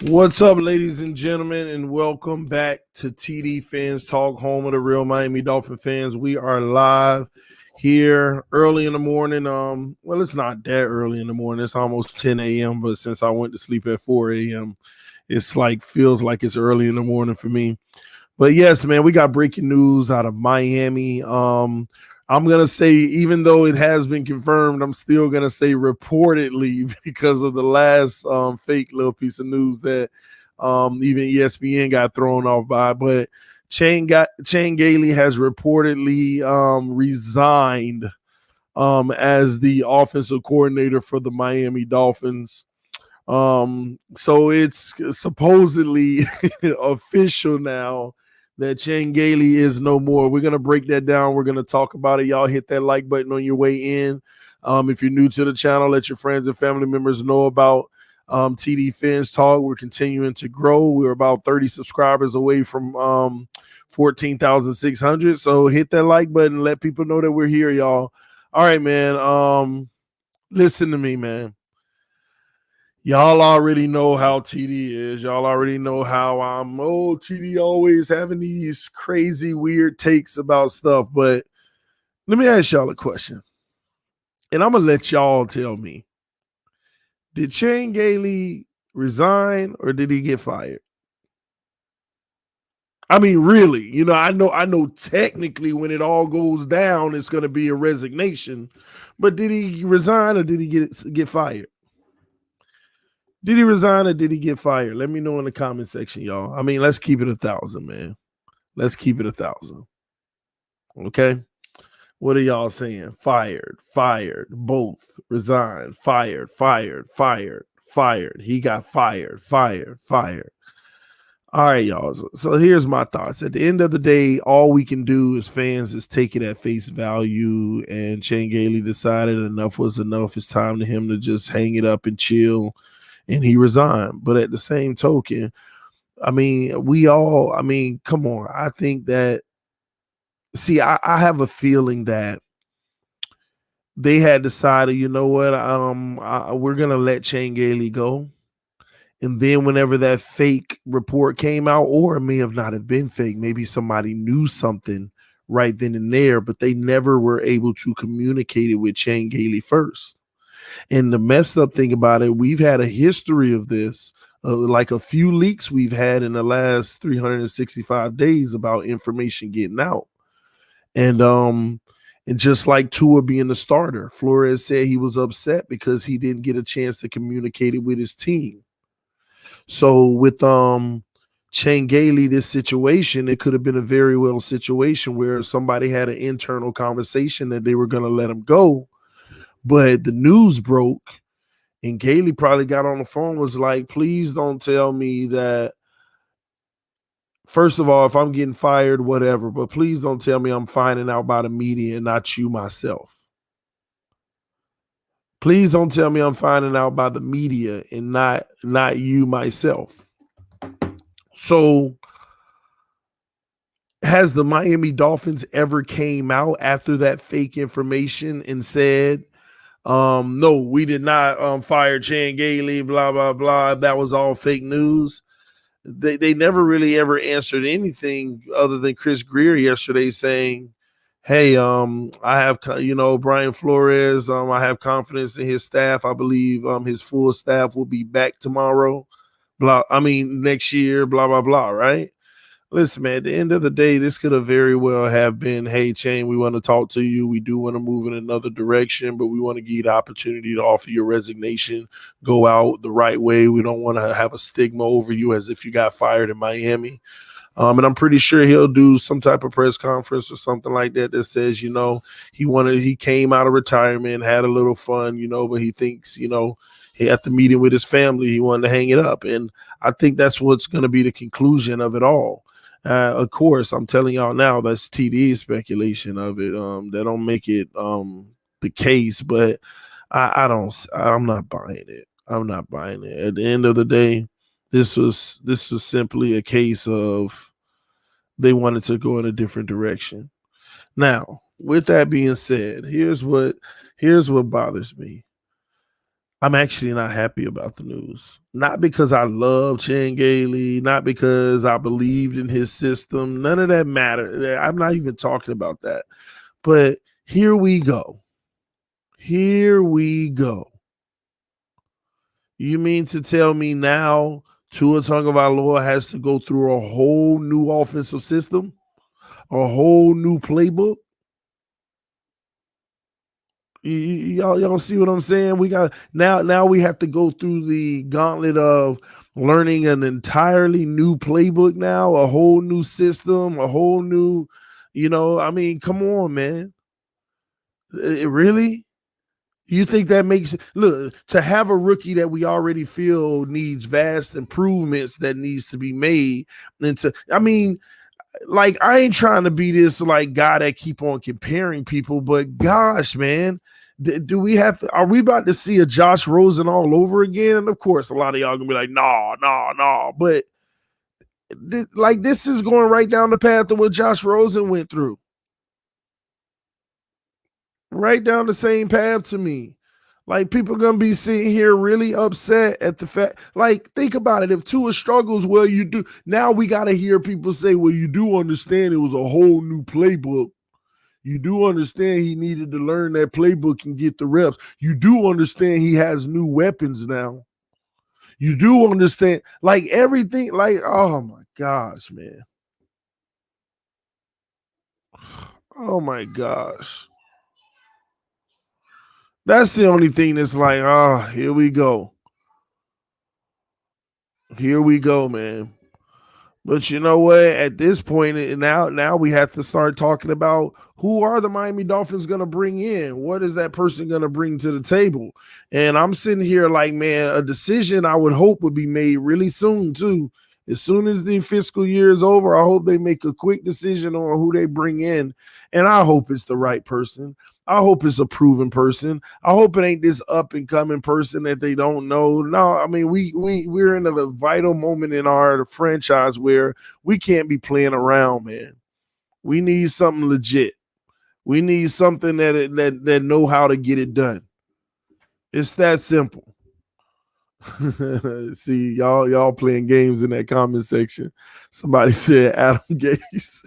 What's up, ladies and gentlemen, and welcome back to TDPHINSTALK, home of the real Miami Dolphin fans. We are live here early in the morning. Well, it's not that early in the morning. It's almost 10 a.m., but since I went to sleep at 4 a.m., it's like feels like it's early in the morning for me. But yes, man, we got breaking news out of Miami. I'm going to say, even though it has been confirmed, I'm still going to say reportedly because of the last fake little piece of news that even ESPN got thrown off by. But Chan Gailey has reportedly resigned as the offensive coordinator for the Miami Dolphins. So it's supposedly official now that Chan Gailey is no more. We're going to break that down. We're going to talk about it. Y'all hit that like button on your way in. If you're new to the channel, let your friends and family members know about TDPHINSTALK. We're continuing to grow. We're about 30 subscribers away from 14,600. So hit that like button. Let people know that we're here, y'all. All right, man. Listen to me, man. Y'all already know how TD is. Y'all already know how TD always having these crazy, weird takes about stuff. But let me ask y'all a question. And I'm going to let y'all tell me. Did Chan Gailey resign or did he get fired? I mean, really, I know technically when it all goes down, it's going to be a resignation. But did he resign or did he get fired? Did he resign or did he get fired? Let me know in the comment section, y'all. I mean, let's keep it 1,000, man. Let's keep it 1,000. Okay? What are y'all saying? Fired, both, resigned, fired. He got fired. All right, y'all. So here's my thoughts. At the end of the day, all we can do as fans is take it at face value. And Chan Gailey decided enough was enough. It's time to him to just hang it up and chill. And he resigned. But at the same token, I mean, come on. I think that, I have a feeling that they had decided, you know what, we're going to let Chan Gailey go. And then whenever that fake report came out, or it may have not have been fake, maybe somebody knew something right then and there, but they never were able to communicate it with Chan Gailey first. And the messed up thing about it, we've had a history of this, like a few leaks we've had in the last 365 days about information getting out. And just like Tua being the starter, Flores said he was upset because he didn't get a chance to communicate it with his team. So with Chan Gailey, this situation, it could have been a very well situation where somebody had an internal conversation that they were going to let him go. But the news broke, and Gailey probably got on the phone, was like, please don't tell me that, first of all, if I'm getting fired, whatever, but please don't tell me I'm finding out by the media and not you myself. Please don't tell me I'm finding out by the media and not you myself. So has the Miami Dolphins ever came out after that fake information and said, no, we did not fire Chan Gailey, blah, blah, blah. That was all fake news. They never really ever answered anything other than Chris Greer yesterday saying, hey, I have, Brian Flores, I have confidence in his staff. I believe his full staff will be back tomorrow. Next year, blah, blah, blah, right? Listen, man, at the end of the day, this could have very well have been, hey, Chan, we want to talk to you. We do want to move in another direction, but we want to give you the opportunity to offer your resignation, go out the right way. We don't want to have a stigma over you as if you got fired in Miami. And I'm pretty sure he'll do some type of press conference or something like that that says, he came out of retirement, had a little fun, but he thinks, at the meeting with his family, he wanted to hang it up. And I think that's what's going to be the conclusion of it all. Of course, I'm telling y'all now, that's TD's speculation of it. That don't make it the case, but I'm not buying it. I'm not buying it. At the end of the day, this was simply a case of they wanted to go in a different direction. Now, with that being said, here's what bothers me. I'm actually not happy about the news. Not because I love Gailey, not because I believed in his system. None of that mattered. I'm not even talking about that. But here we go. Here we go. You mean to tell me now Tua Tagovailoa has to go through a whole new offensive system, a whole new playbook? Y'all see what I'm saying? We got now we have to go through the gauntlet of learning an entirely new playbook now, a whole new system, a whole new, I mean, come on, man. Really? You think that makes look to have a rookie that we already feel needs vast improvements that needs to be made? And I mean, like I ain't trying to be this like guy that keep on comparing people, but gosh, man, do we have to? Are we about to see a Josh Rosen all over again? And of course, a lot of y'all gonna be like, no, but like this is going right down the path of what Josh Rosen went through. Right down the same path to me. Like people gonna be sitting here really upset at the fact. Like think about it. If Tua struggles, well, you do. Now we gotta hear people say, "Well, you do understand it was a whole new playbook. You do understand he needed to learn that playbook and get the reps. You do understand he has new weapons now. You do understand, like everything. Like oh my gosh, man. Oh my gosh." That's the only thing that's like, here we go. Here we go, man. But you know what? At this point, now we have to start talking about who are the Miami Dolphins going to bring in? What is that person going to bring to the table? And I'm sitting here like, man, a decision I would hope would be made really soon, too. As soon as the fiscal year is over, I hope they make a quick decision on who they bring in. And I hope it's the right person. I hope it's a proven person. I hope it ain't this up and coming person that they don't know. No, I mean we're in a vital moment in our franchise where we can't be playing around, man. We need something legit. We need something that know how to get it done. It's that simple. See, y'all playing games in that comment section. Somebody said Adam Gase.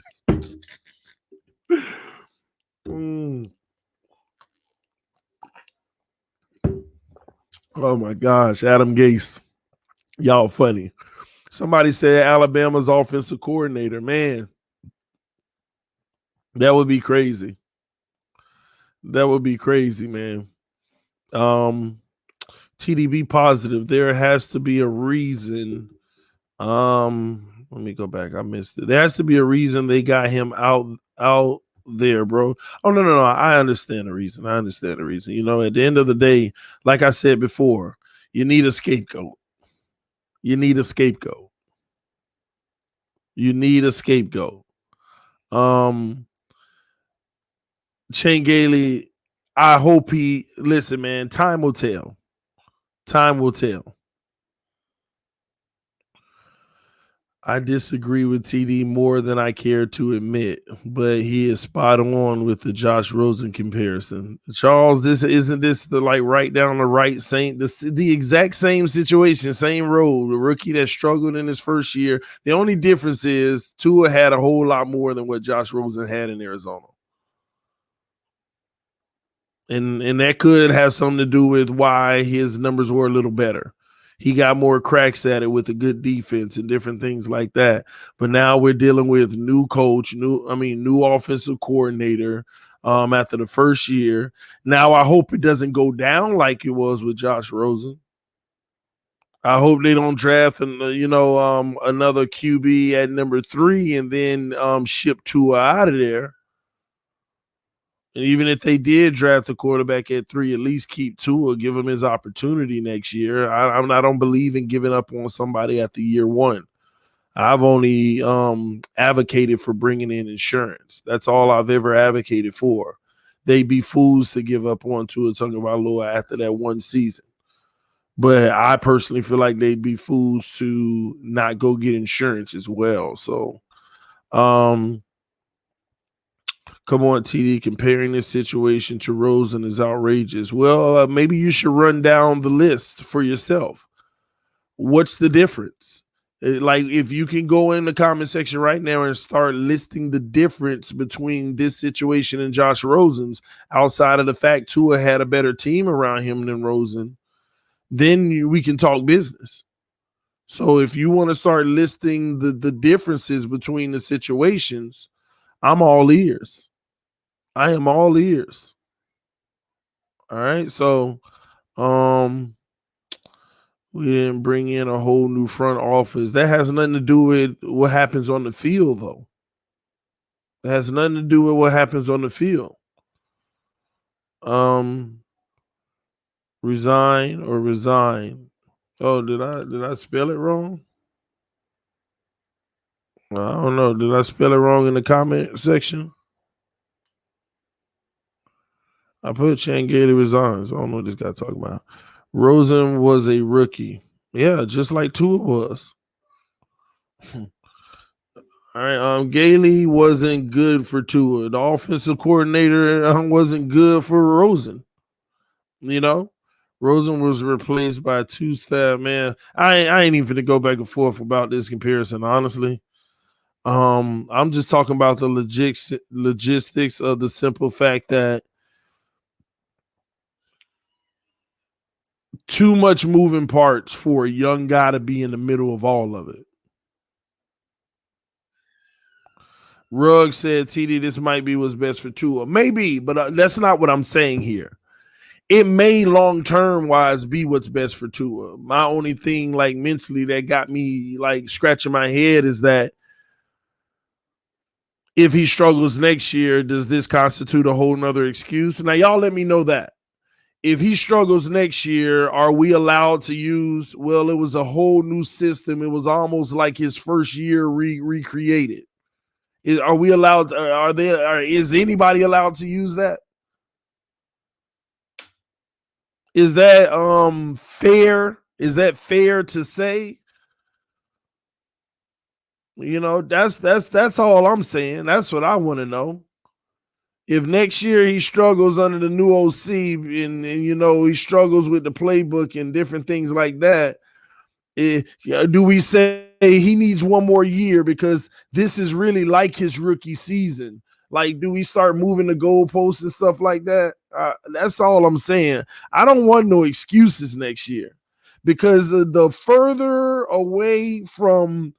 Oh my gosh, Adam Gase. Y'all funny. Somebody said Alabama's offensive coordinator. Man, that would be crazy. That would be crazy, man. TDB positive. There has to be a reason. Let me go back. I missed it. There has to be a reason they got him out there, bro. Oh no. I understand the reason. You know, at the end of the day, like I said before, you need a scapegoat. You need a scapegoat. Gailey, I hope listen, man, time will tell. Time will tell. I disagree with TD more than I care to admit, but he is spot on with the Josh Rosen comparison. Charles, isn't this the like right down the right same the exact same situation, same road. The rookie that struggled in his first year. The only difference is Tua had a whole lot more than what Josh Rosen had in Arizona. And that could have something to do with why his numbers were a little better. He got more cracks at it with a good defense and different things like that. But now we're dealing with new coach, new offensive coordinator after the first year. Now I hope it doesn't go down like it was with Josh Rosen. I hope they don't draft another QB at number 3 and then ship Tua out of there. And even if they did draft a quarterback at 3, at least keep Tua, give him his opportunity next year. I don't believe in giving up on somebody after year 1. I've only advocated for bringing in insurance. That's all I've ever advocated for. They'd be fools to give up on Tua Tagovailoa after that one season. But I personally feel like they'd be fools to not go get insurance as well. So, Come on, TD, comparing this situation to Rosen is outrageous. Well, maybe you should run down the list for yourself. What's the difference? Like, if you can go in the comment section right now and start listing the difference between this situation and Josh Rosen's, outside of the fact Tua had a better team around him than Rosen, then we can talk business. So if you want to start listing the differences between the situations, I'm all ears. I am all ears. All right. So we didn't bring in a whole new front office. That has nothing to do with what happens on the field, though. It has nothing to do with what happens on the field. Resign or resign. Oh, did I spell it wrong? I don't know. Did I spell it wrong in the comment section? I put Gailey resigns. I don't know what this guy talking about. Rosen was a rookie. Yeah, just like Tua was. All right. Gailey wasn't good for Tua. The offensive coordinator wasn't good for Rosen. You know, Rosen was replaced by two staff. Man, I ain't even gonna go back and forth about this comparison. Honestly, I'm just talking about the logistics of the simple fact that too much moving parts for a young guy to be in the middle of all of it. Rugg said, TD, this might be what's best for Tua. Maybe, but that's not what I'm saying here. It may long-term wise be what's best for Tua. My only thing, like, mentally that got me, like, scratching my head is that if he struggles next year, does this constitute a whole nother excuse? Now, y'all let me know that. If he struggles next year, are we allowed to use, well, it was a whole new system. It was almost like his first year recreated. Are we allowed? Is anybody allowed to use that? Is that fair? Is that fair to say? You know, that's all I'm saying. That's what I want to know. If next year he struggles under the new OC and you know he struggles with the playbook and different things like that, do we say he needs one more year because this is really like his rookie season? Like, do we start moving the goalposts and stuff like that? That's all I'm saying. I don't want no excuses next year because the further away from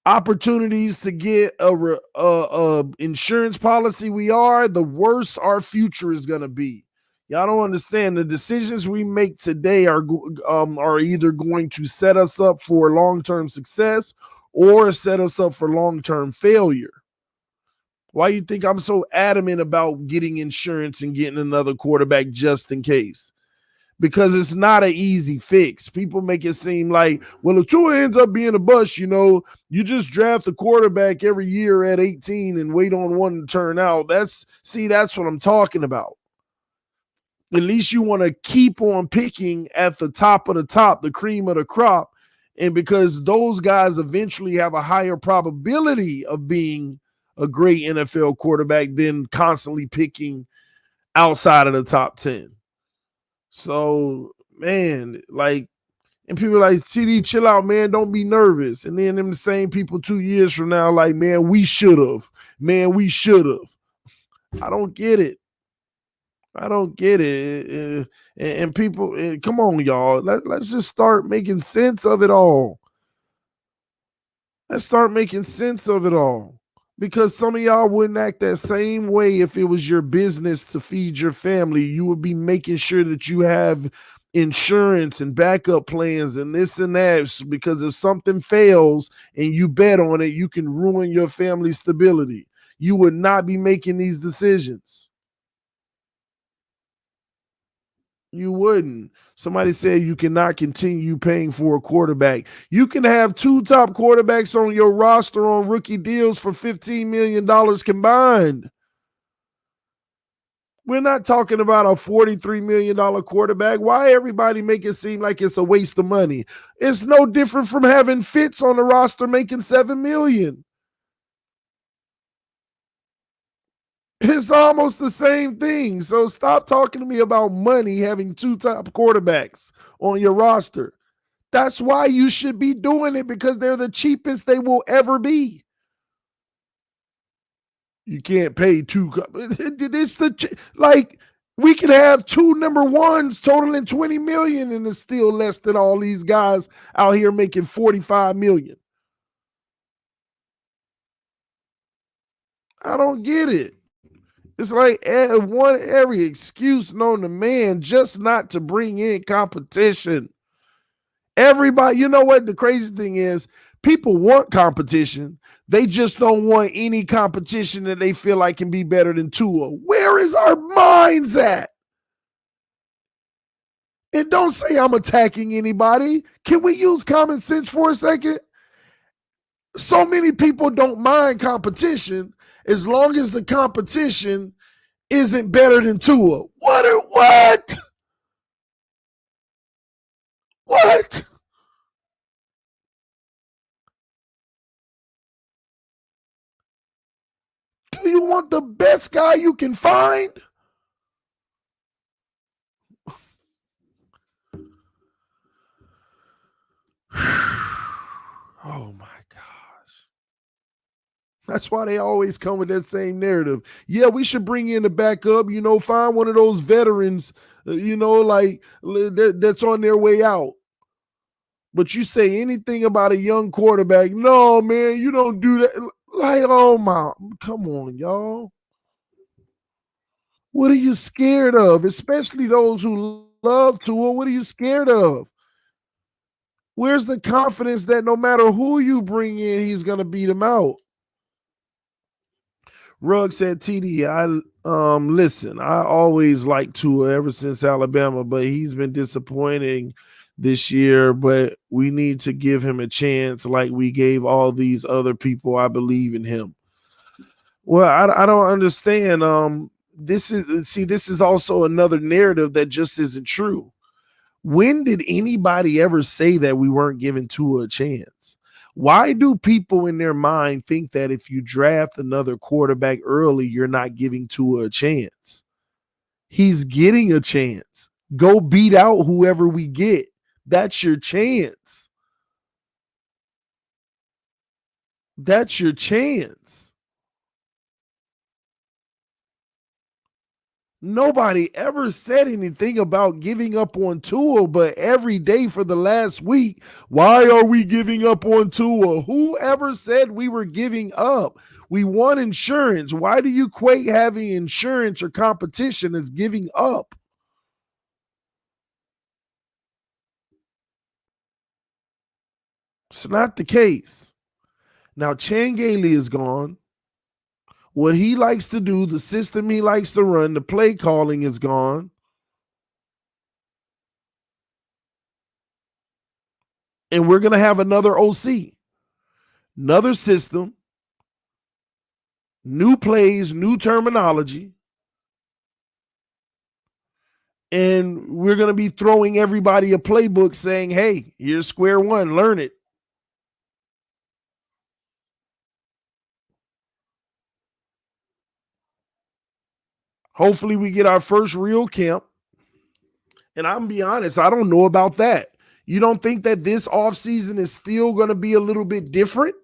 opportunities to get a insurance policy we are, the worse our future is going to be. Y'all don't understand. The decisions we make today are either going to set us up for long-term success or set us up for long-term failure. Why you think I'm so adamant about getting insurance and getting another quarterback just in case? Because it's not an easy fix. People make it seem like, well, if Tua ends up being a bust, you know, you just draft a quarterback every year at 18 and wait on one to turn out. That's what I'm talking about. At least you want to keep on picking at the top of the top, the cream of the crop. And because those guys eventually have a higher probability of being a great NFL quarterback than constantly picking outside of the top 10. So, man, like, and people are like, TD, chill out, man. Don't be nervous. And then them the same people 2 years from now, like, man, we should have. Man, we should have. I don't get it. I don't get it. And people, come on, y'all. Let's just start making sense of it all. Let's start making sense of it all. Because some of y'all wouldn't act that same way if it was your business to feed your family. You would be making sure that you have insurance and backup plans and this and that, because if something fails and you bet on it, you can ruin your family's stability. You would not be making these decisions. You wouldn't. Somebody said you cannot continue paying for a quarterback. You can have two top quarterbacks on your roster on rookie deals for $15 million combined. We're not talking about a $43 million quarterback. Why everybody make it seem like it's a waste of money? It's no different from having Fitz on the roster making $7 million. It's almost the same thing. So stop talking to me about money having two top quarterbacks on your roster. That's why you should be doing it, because they're the cheapest they will ever be. You can't pay two. It's like we could have two number ones totaling 20 million and it's still less than all these guys out here making 45 million. I don't get it. It's like every excuse known to man just not to bring in competition. Everybody, you know what the crazy thing is? People want competition. They just don't want any competition that they feel like can be better than Tua. Where is our minds at? And don't say I'm attacking anybody. Can we use common sense for a second? So many people don't mind competition as long as the competition isn't better than Tua. What? What? Do you want the best guy you can find? Oh my gosh. That's why they always come with that same narrative. Yeah, we should bring in the backup, find one of those veterans, that's on their way out. But you say anything about a young quarterback, no, man, you don't do that. Like, oh my, come on, y'all. What are you scared of? Especially those who love Tua. What are you scared of? Where's the confidence that no matter who you bring in, he's going to beat him out? Rugg said, TD, listen, I always liked Tua ever since Alabama, but he's been disappointing this year. But we need to give him a chance like we gave all these other people. I believe in him. Well, I don't understand. This is also another narrative that just isn't true. When did anybody ever say that we weren't giving Tua a chance? Why do people in their mind think that if you draft another quarterback early, you're not giving Tua a chance? He's getting a chance. Go beat out whoever we get. That's your chance. That's your chance. Nobody ever said anything about giving up on Tua, but every day for the last week, why are we giving up on Tua? Who ever said we were giving up? We want insurance. Why do you equate having insurance or competition as giving up? It's not the case. Now, Gailey is gone. What he likes to do, the system he likes to run, the play calling is gone. And we're going to have another OC, another system, new plays, new terminology. And we're going to be throwing everybody a playbook saying, hey, here's square one, learn it. Hopefully, we get our first real camp. And I'm going to be honest, I don't know about that. You don't think that this offseason is still going to be a little bit different?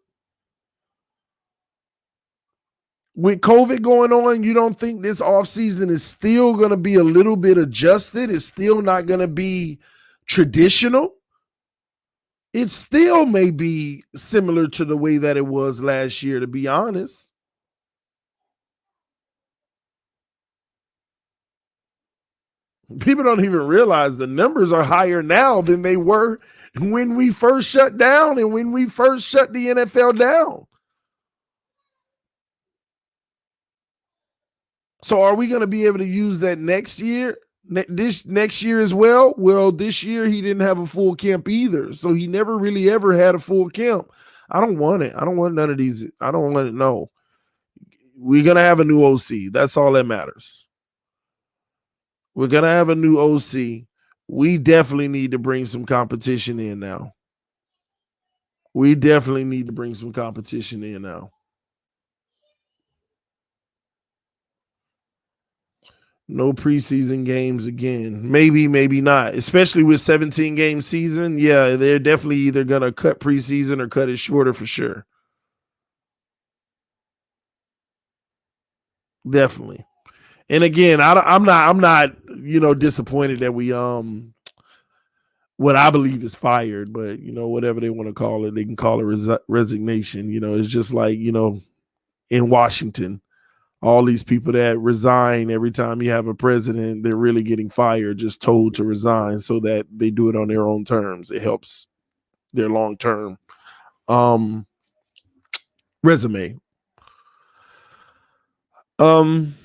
With COVID going on, you don't think this offseason is still going to be a little bit adjusted? It's still not going to be traditional? It still may be similar to the way that it was last year, to be honest. People don't even realize the numbers are higher now than they were when we first shut down and when we first shut the NFL down. So are we going to be able to use that next year? This next year as well? Well, this year he didn't have a full camp either. So he never really ever had a full camp. I don't want it. I don't want none of these. I don't want it. No. We're going to have a new OC. That's all that matters. We're going to have a new OC. We definitely need to bring some competition in now. We definitely need to bring some competition in now. No preseason games again. Maybe, maybe not. Especially with 17 game season. Yeah, they're definitely either gonna cut preseason or cut it shorter for sure. Definitely. And again, I'm not, disappointed that we what I believe is fired, but whatever they want to call it, they can call it resignation. It's just like in Washington, all these people that resign every time you have a president, they're really getting fired, just told to resign so that they do it on their own terms. It helps their long term um, resume. Um,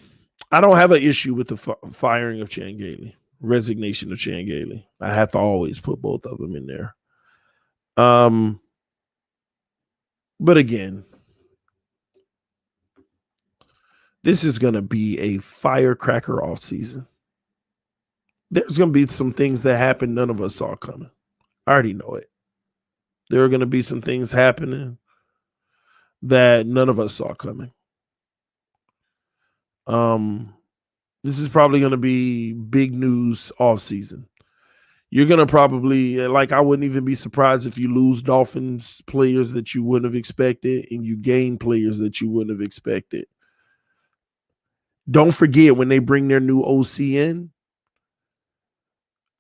I don't have an issue with the firing of Chan Gailey, resignation of Chan Gailey. I have to always put both of them in there. But again, this is going to be a firecracker off season. There's going to be some things that happen none of us saw coming. I already know it. There are going to be some things happening that none of us saw coming. This is probably going to be big news off season. You're going to probably, I wouldn't even be surprised if you lose Dolphins players that you wouldn't have expected and you gain players that you wouldn't have expected. Don't forget when they bring their new OC in,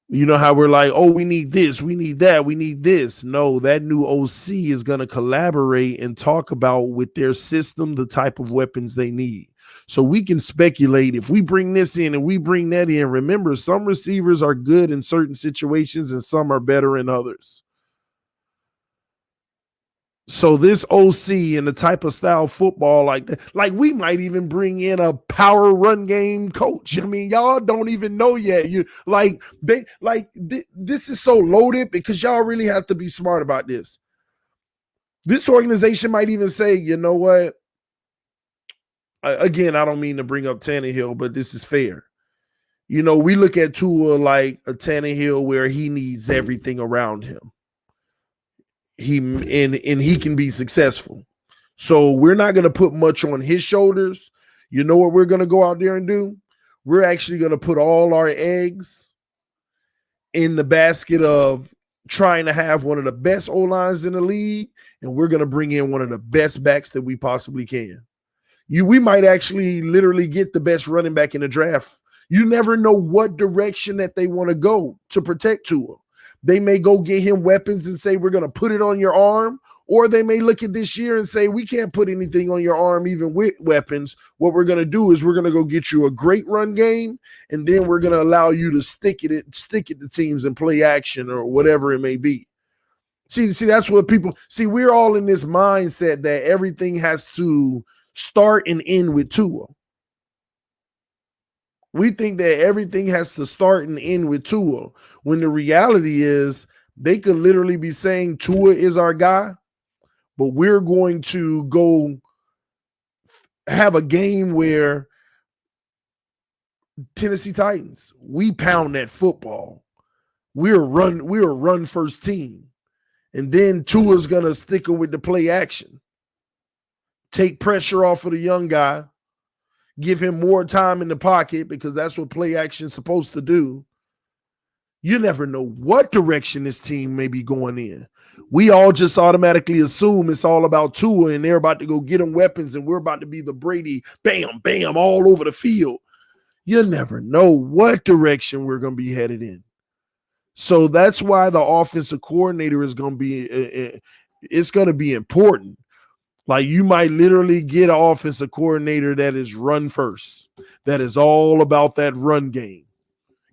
you know how we're like, oh, we need this, we need that, we need this. No, that new OC is going to collaborate and talk about with their system the type of weapons they need. So we can speculate if we bring this in and we bring that in. Remember, some receivers are good in certain situations and some are better in others. So this OC and the type of style football like that, like we might even bring in a power run game coach. I mean, y'all don't even know yet. This is so loaded because y'all really have to be smart about this. This organization might even say, you know what? Again, I don't mean to bring up Tannehill, but this is fair. We look at Tua like a Tannehill where he needs everything around him. He can be successful. So we're not going to put much on his shoulders. You know what we're going to go out there and do? We're actually going to put all our eggs in the basket of trying to have one of the best O-lines in the league, and we're going to bring in one of the best backs that we possibly can. We might actually literally get the best running back in the draft. You never know what direction that they want to go to protect Tua. They may go get him weapons and say, we're going to put it on your arm. Or they may look at this year and say, we can't put anything on your arm, even with weapons. What we're going to do is we're going to go get you a great run game. And then we're going to allow you to stick it to teams and play action or whatever it may be. See, that's what people see. We're all in this mindset that everything has to start and end with Tua. We think that everything has to start and end with Tua, when the reality is they could literally be saying Tua is our guy, but we're going to go have a game where Tennessee Titans, we pound that football. We're a run first team. And then Tua's going to stick with the play action. Take pressure off of the young guy. Give him more time in the pocket because that's what play action is supposed to do. You never know what direction this team may be going in. We all just automatically assume it's all about Tua and they're about to go get him weapons and we're about to be the Brady, bam, bam, all over the field. You never know what direction we're going to be headed in. So that's why the offensive coordinator is going to be, it's going to be important. Like you might literally get an offensive coordinator that is run first, that is all about that run game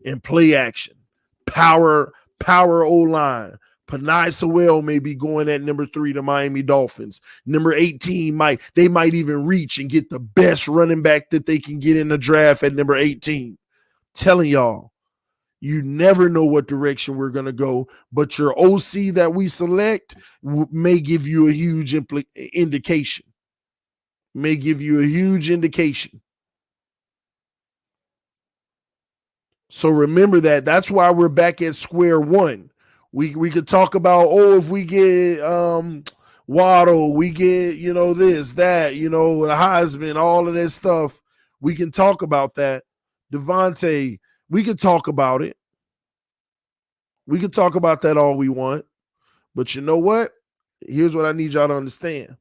and play action, power O-line. Panay Sewell may be going at number 3 to Miami Dolphins. Number 18 might even reach and get the best running back that they can get in the draft at number 18. Telling y'all, you never know what direction we're going to go, but your OC that we select may give you a huge indication. May give you a huge indication. So remember that. That's why we're back at square one. We could talk about, if we get Waddle, we get, this, that, the Heisman, all of that stuff. We can talk about that. Devontae, we could talk about it. We could talk about that all we want. But you know what? Here's what I need y'all to understand.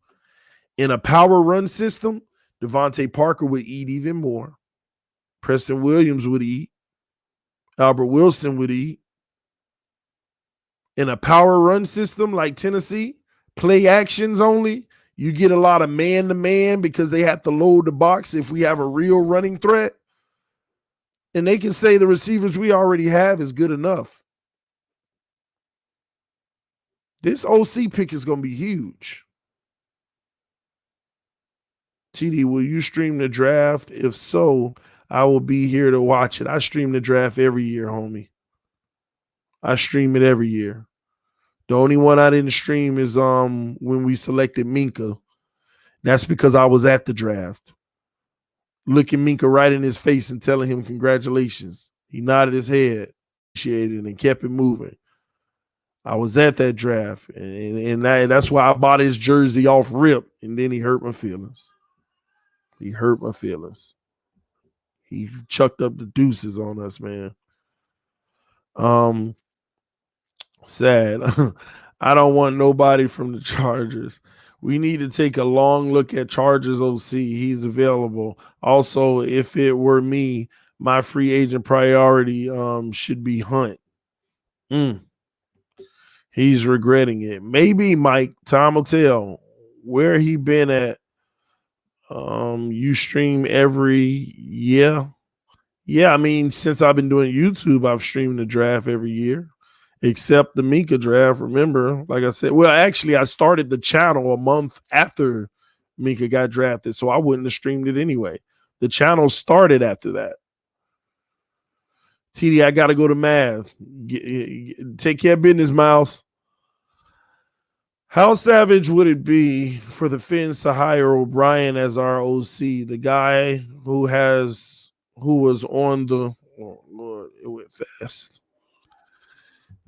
In a power run system, Devontae Parker would eat even more. Preston Williams would eat. Albert Wilson would eat. In a power run system like Tennessee, play actions only, you get a lot of man-to-man because they have to load the box if we have a real running threat. And they can say the receivers we already have is good enough. This OC pick is going to be huge. TD, will you stream the draft? If so, I will be here to watch it. I stream the draft every year, homie. I stream it every year. The only one I didn't stream is when we selected Minka. That's because I was at the draft. Looking Minka right in his face and telling him congratulations. He nodded his head, appreciated, and kept it moving. I was at that draft, and that's why I bought his jersey off rip, and then he hurt my feelings. He hurt my feelings. He chucked up the deuces on us, man. Sad. I don't want nobody from the Chargers. We need to take a long look at Chargers OC. He's available. Also, if it were me, my free agent priority should be Hunt. He's regretting it. Maybe, Mike. Time will tell. Where he been at? You stream every year? Yeah, I mean, since I've been doing YouTube, I've streamed the draft every year. Except the Minka draft, remember, like I said, well, actually, I started the channel a month after Minka got drafted, so I wouldn't have streamed it anyway. The channel started after that. TD, I got to go to math. Take care of business, Miles. How savage would it be for the Fins to hire O'Brien as our OC, the guy who was on the – oh, Lord, it went fast.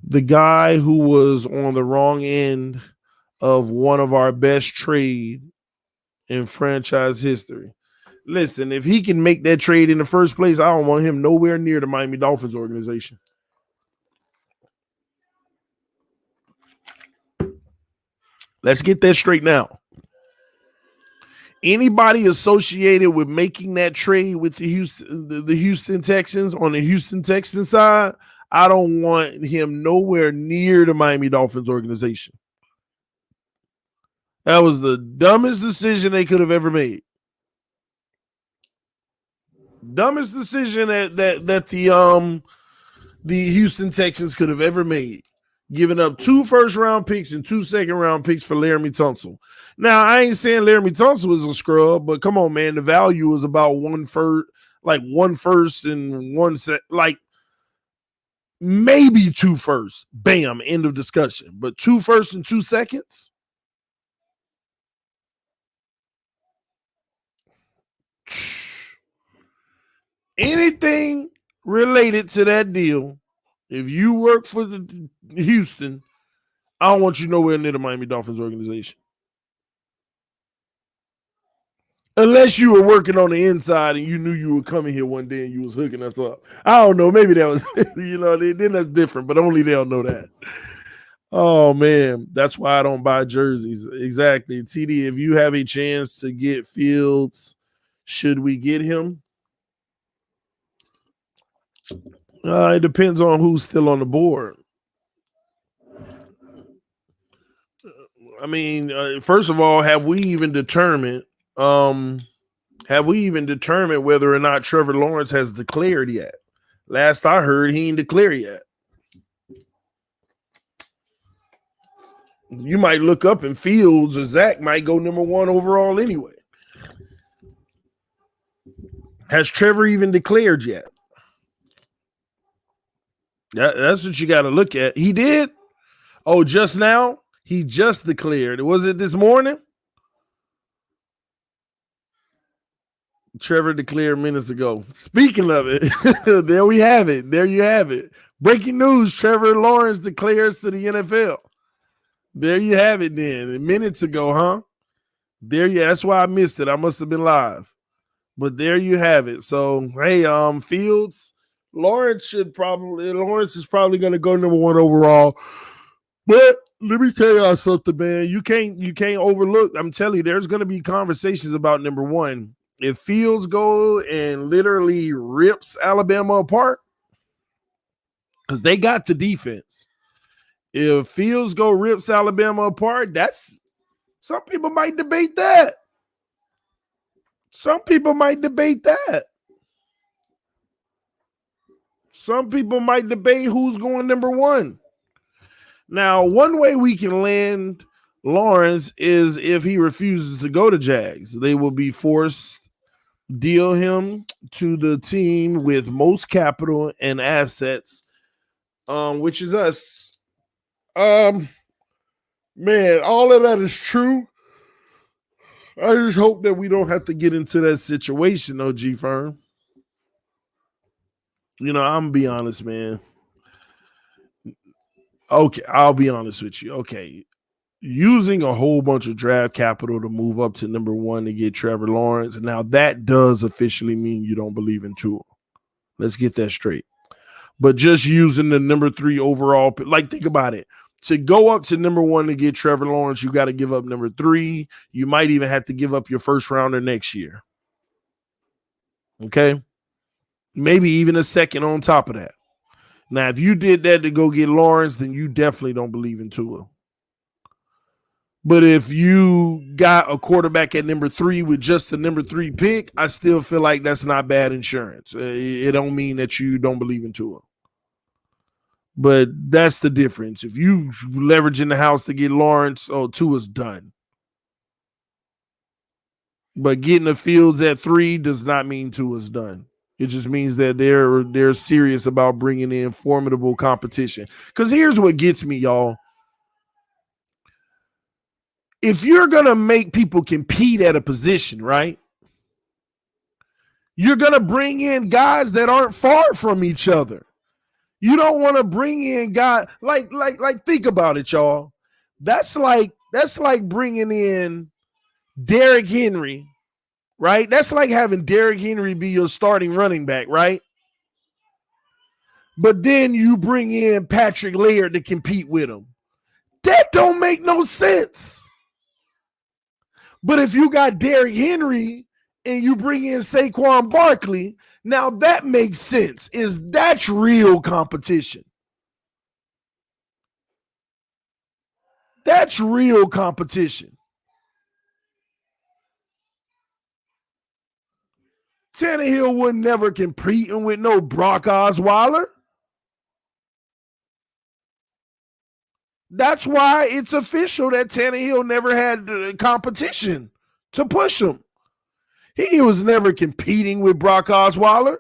The guy who was on the wrong end of one of our best trade in franchise history. Listen, if he can make that trade in the first place, I don't want him nowhere near the Miami Dolphins organization. Let's get that straight now. Anybody associated with making that trade with the Houston Texans on the Houston Texans side, I don't want him nowhere near the Miami Dolphins organization. That was the dumbest decision they could have ever made. Dumbest decision that the Houston Texans could have ever made. Giving up 2 first-round picks and 2 second-round picks for Laramie Tunsil. Now, I ain't saying Laramie Tunsil was a scrub, but come on, man. The value is about 1 first, like 1 first and 1 set, like maybe 2 firsts. Bam, end of discussion. But 2 firsts and 2 seconds? Anything related to that deal, if you work for the Houston, I don't want you nowhere near the Miami Dolphins organization. Unless you were working on the inside and you knew you were coming here one day and you was hooking us up. I don't know. Maybe that was, then that's different, but only they'll know that. Oh, man. That's why I don't buy jerseys. Exactly. TD, if you have a chance to get Fields, should we get him? It depends on who's still on the board. I mean, first of all, have we even determined whether or not Trevor Lawrence has declared yet? Last I heard, he ain't declared yet. You might look up and Fields or Zach might go number 1 overall anyway. Has Trevor even declared yet? That's what you got to look at. He did? Oh, just now? He just declared. Was it this morning? Trevor declared minutes ago. Speaking of it, there we have it. There you have it. Breaking news, Trevor Lawrence declares to the NFL. There you have it then. Minutes ago, huh? That's why I missed it. I must have been live. But there you have it. So hey, Fields, Lawrence is probably going to go number 1 overall. But let me tell y'all something, man. You can't overlook. I'm telling you, there's going to be conversations about number 1. If Fields go and literally rips Alabama apart, because they got the defense. If Fields go rips Alabama apart, that's some people might debate that. Some people might debate who's going number 1. Now, one way we can land Lawrence is if he refuses to go to Jags. They will be forced deal him to the team with most capital and assets, which is us. Man, all of that is true. I just hope that we don't have to get into that situation, though, G Firm. I'm gonna be honest, man. Okay, I'll be honest with you. Okay, using a whole bunch of draft capital to move up to number 1 to get Trevor Lawrence, now that does officially mean you don't believe in Tua. Let's get that straight. But just using the number 3 overall, like think about it. To go up to number 1 to get Trevor Lawrence, you got to give up number 3. You might even have to give up your first rounder next year. Okay? Maybe even a second on top of that. Now, if you did that to go get Lawrence, then you definitely don't believe in Tua. But if you got a quarterback at number 3 with just the number 3 pick, I still feel like that's not bad insurance. It don't mean that you don't believe in Tua. But that's the difference. If you leverage in the house to get Lawrence, Tua's done. But getting the Fields at 3 does not mean Tua's done. It just means that they're serious about bringing in formidable competition. Because here's what gets me, y'all. If you're going to make people compete at a position, right, you're going to bring in guys that aren't far from each other. You don't want to bring in guys like think about it, y'all. That's like bringing in Derrick Henry, right? That's like having Derrick Henry be your starting running back, right? But then you bring in Patrick Laird to compete with him. That don't make no sense. But if you got Derrick Henry and you bring in Saquon Barkley, now that makes sense. That's real competition. That's real competition. Tannehill would never competing with no Brock Osweiler. That's why it's official that Tannehill never had competition to push him. He was never competing with Brock Osweiler.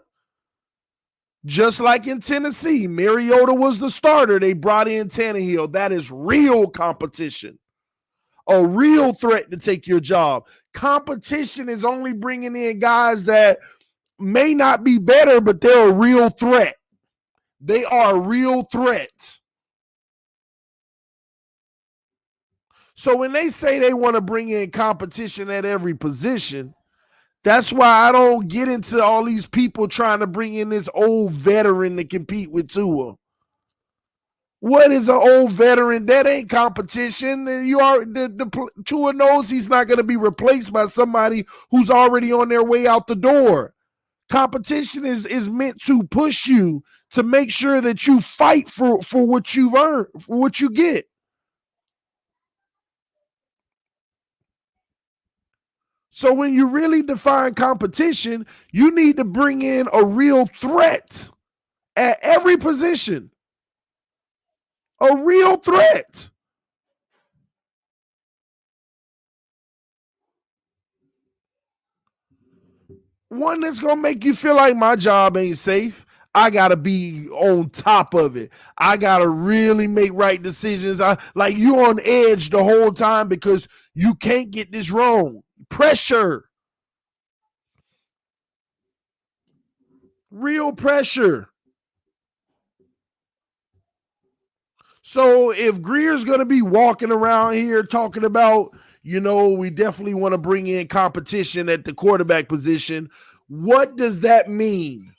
Just like in Tennessee, Mariota was the starter. They brought in Tannehill. That is real competition. A real threat to take your job. Competition is only bringing in guys that may not be better, but they're a real threat. They are a real threat. So when they say they want to bring in competition at every position, that's why I don't get into all these people trying to bring in this old veteran to compete with Tua. What is an old veteran? That ain't competition. You are the Tua knows he's not going to be replaced by somebody who's already on their way out the door. Competition is meant to push you to make sure that you fight for what you've earned, for what you get. So when you really define competition, you need to bring in a real threat at every position. A real threat. One that's going to make you feel like my job ain't safe. I got to be on top of it. I got to really make right decisions. Like you on edge the whole time because you can't get this wrong. Pressure. Real pressure. So if Greer's going to be walking around here talking about, We definitely want to bring in competition at the quarterback position. What does that mean?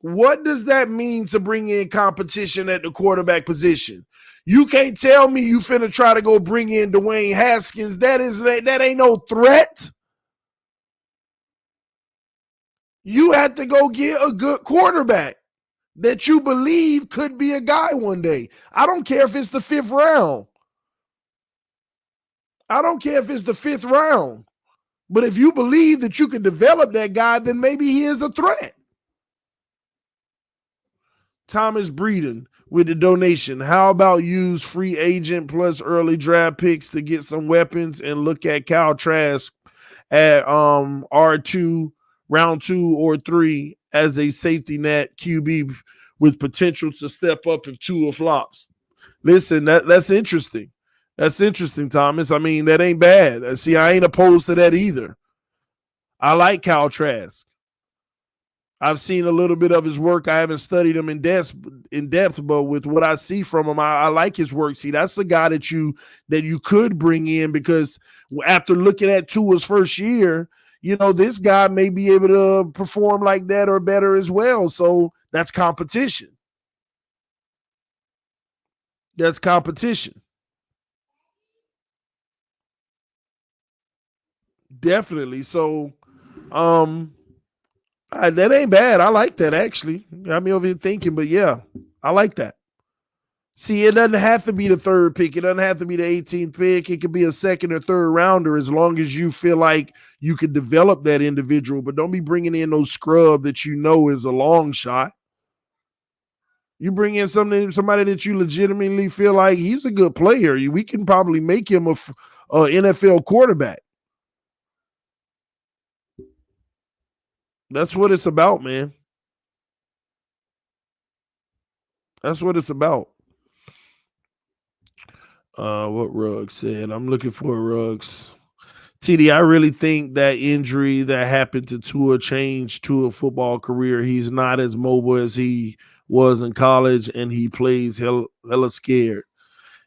What does that mean to bring in competition at the quarterback position? You can't tell me you finna try to go bring in Dwayne Haskins. That ain't no threat. You have to go get a good quarterback that you believe could be a guy one day. I don't care if it's the 5th round. I don't care if it's the 5th round. But if you believe that you can develop that guy, then maybe he is a threat. Thomas Breeden with the donation. How about use free agent plus early draft picks to get some weapons and look at Kyle Trask at R2, round 2 or 3 as a safety net QB with potential to step up if Tua flops. Listen, that's interesting. That's interesting, Thomas. I mean, that ain't bad. See, I ain't opposed to that either. I like Kyle Trask. I've seen a little bit of his work. I haven't studied him in depth, but with what I see from him, I like his work. See, that's a guy that you could bring in, because after looking at Tua's first year, this guy may be able to perform like that or better as well. So that's competition. That's competition. Definitely. So, that ain't bad. I like that, actually. Got me over here thinking, but yeah, I like that. See, it doesn't have to be the 3rd pick. It doesn't have to be the 18th pick. It could be a 2nd or 3rd rounder, as long as you feel like you could develop that individual. But don't be bringing in no scrub that is a long shot. You bring in somebody that you legitimately feel like he's a good player. We can probably make him a NFL quarterback. That's what it's about, man. That's what it's about. What Ruggs said. I'm looking for Ruggs. TD, I really think that injury that happened to Tua changed Tua's football career. He's not as mobile as he was in college, and he plays hella scared.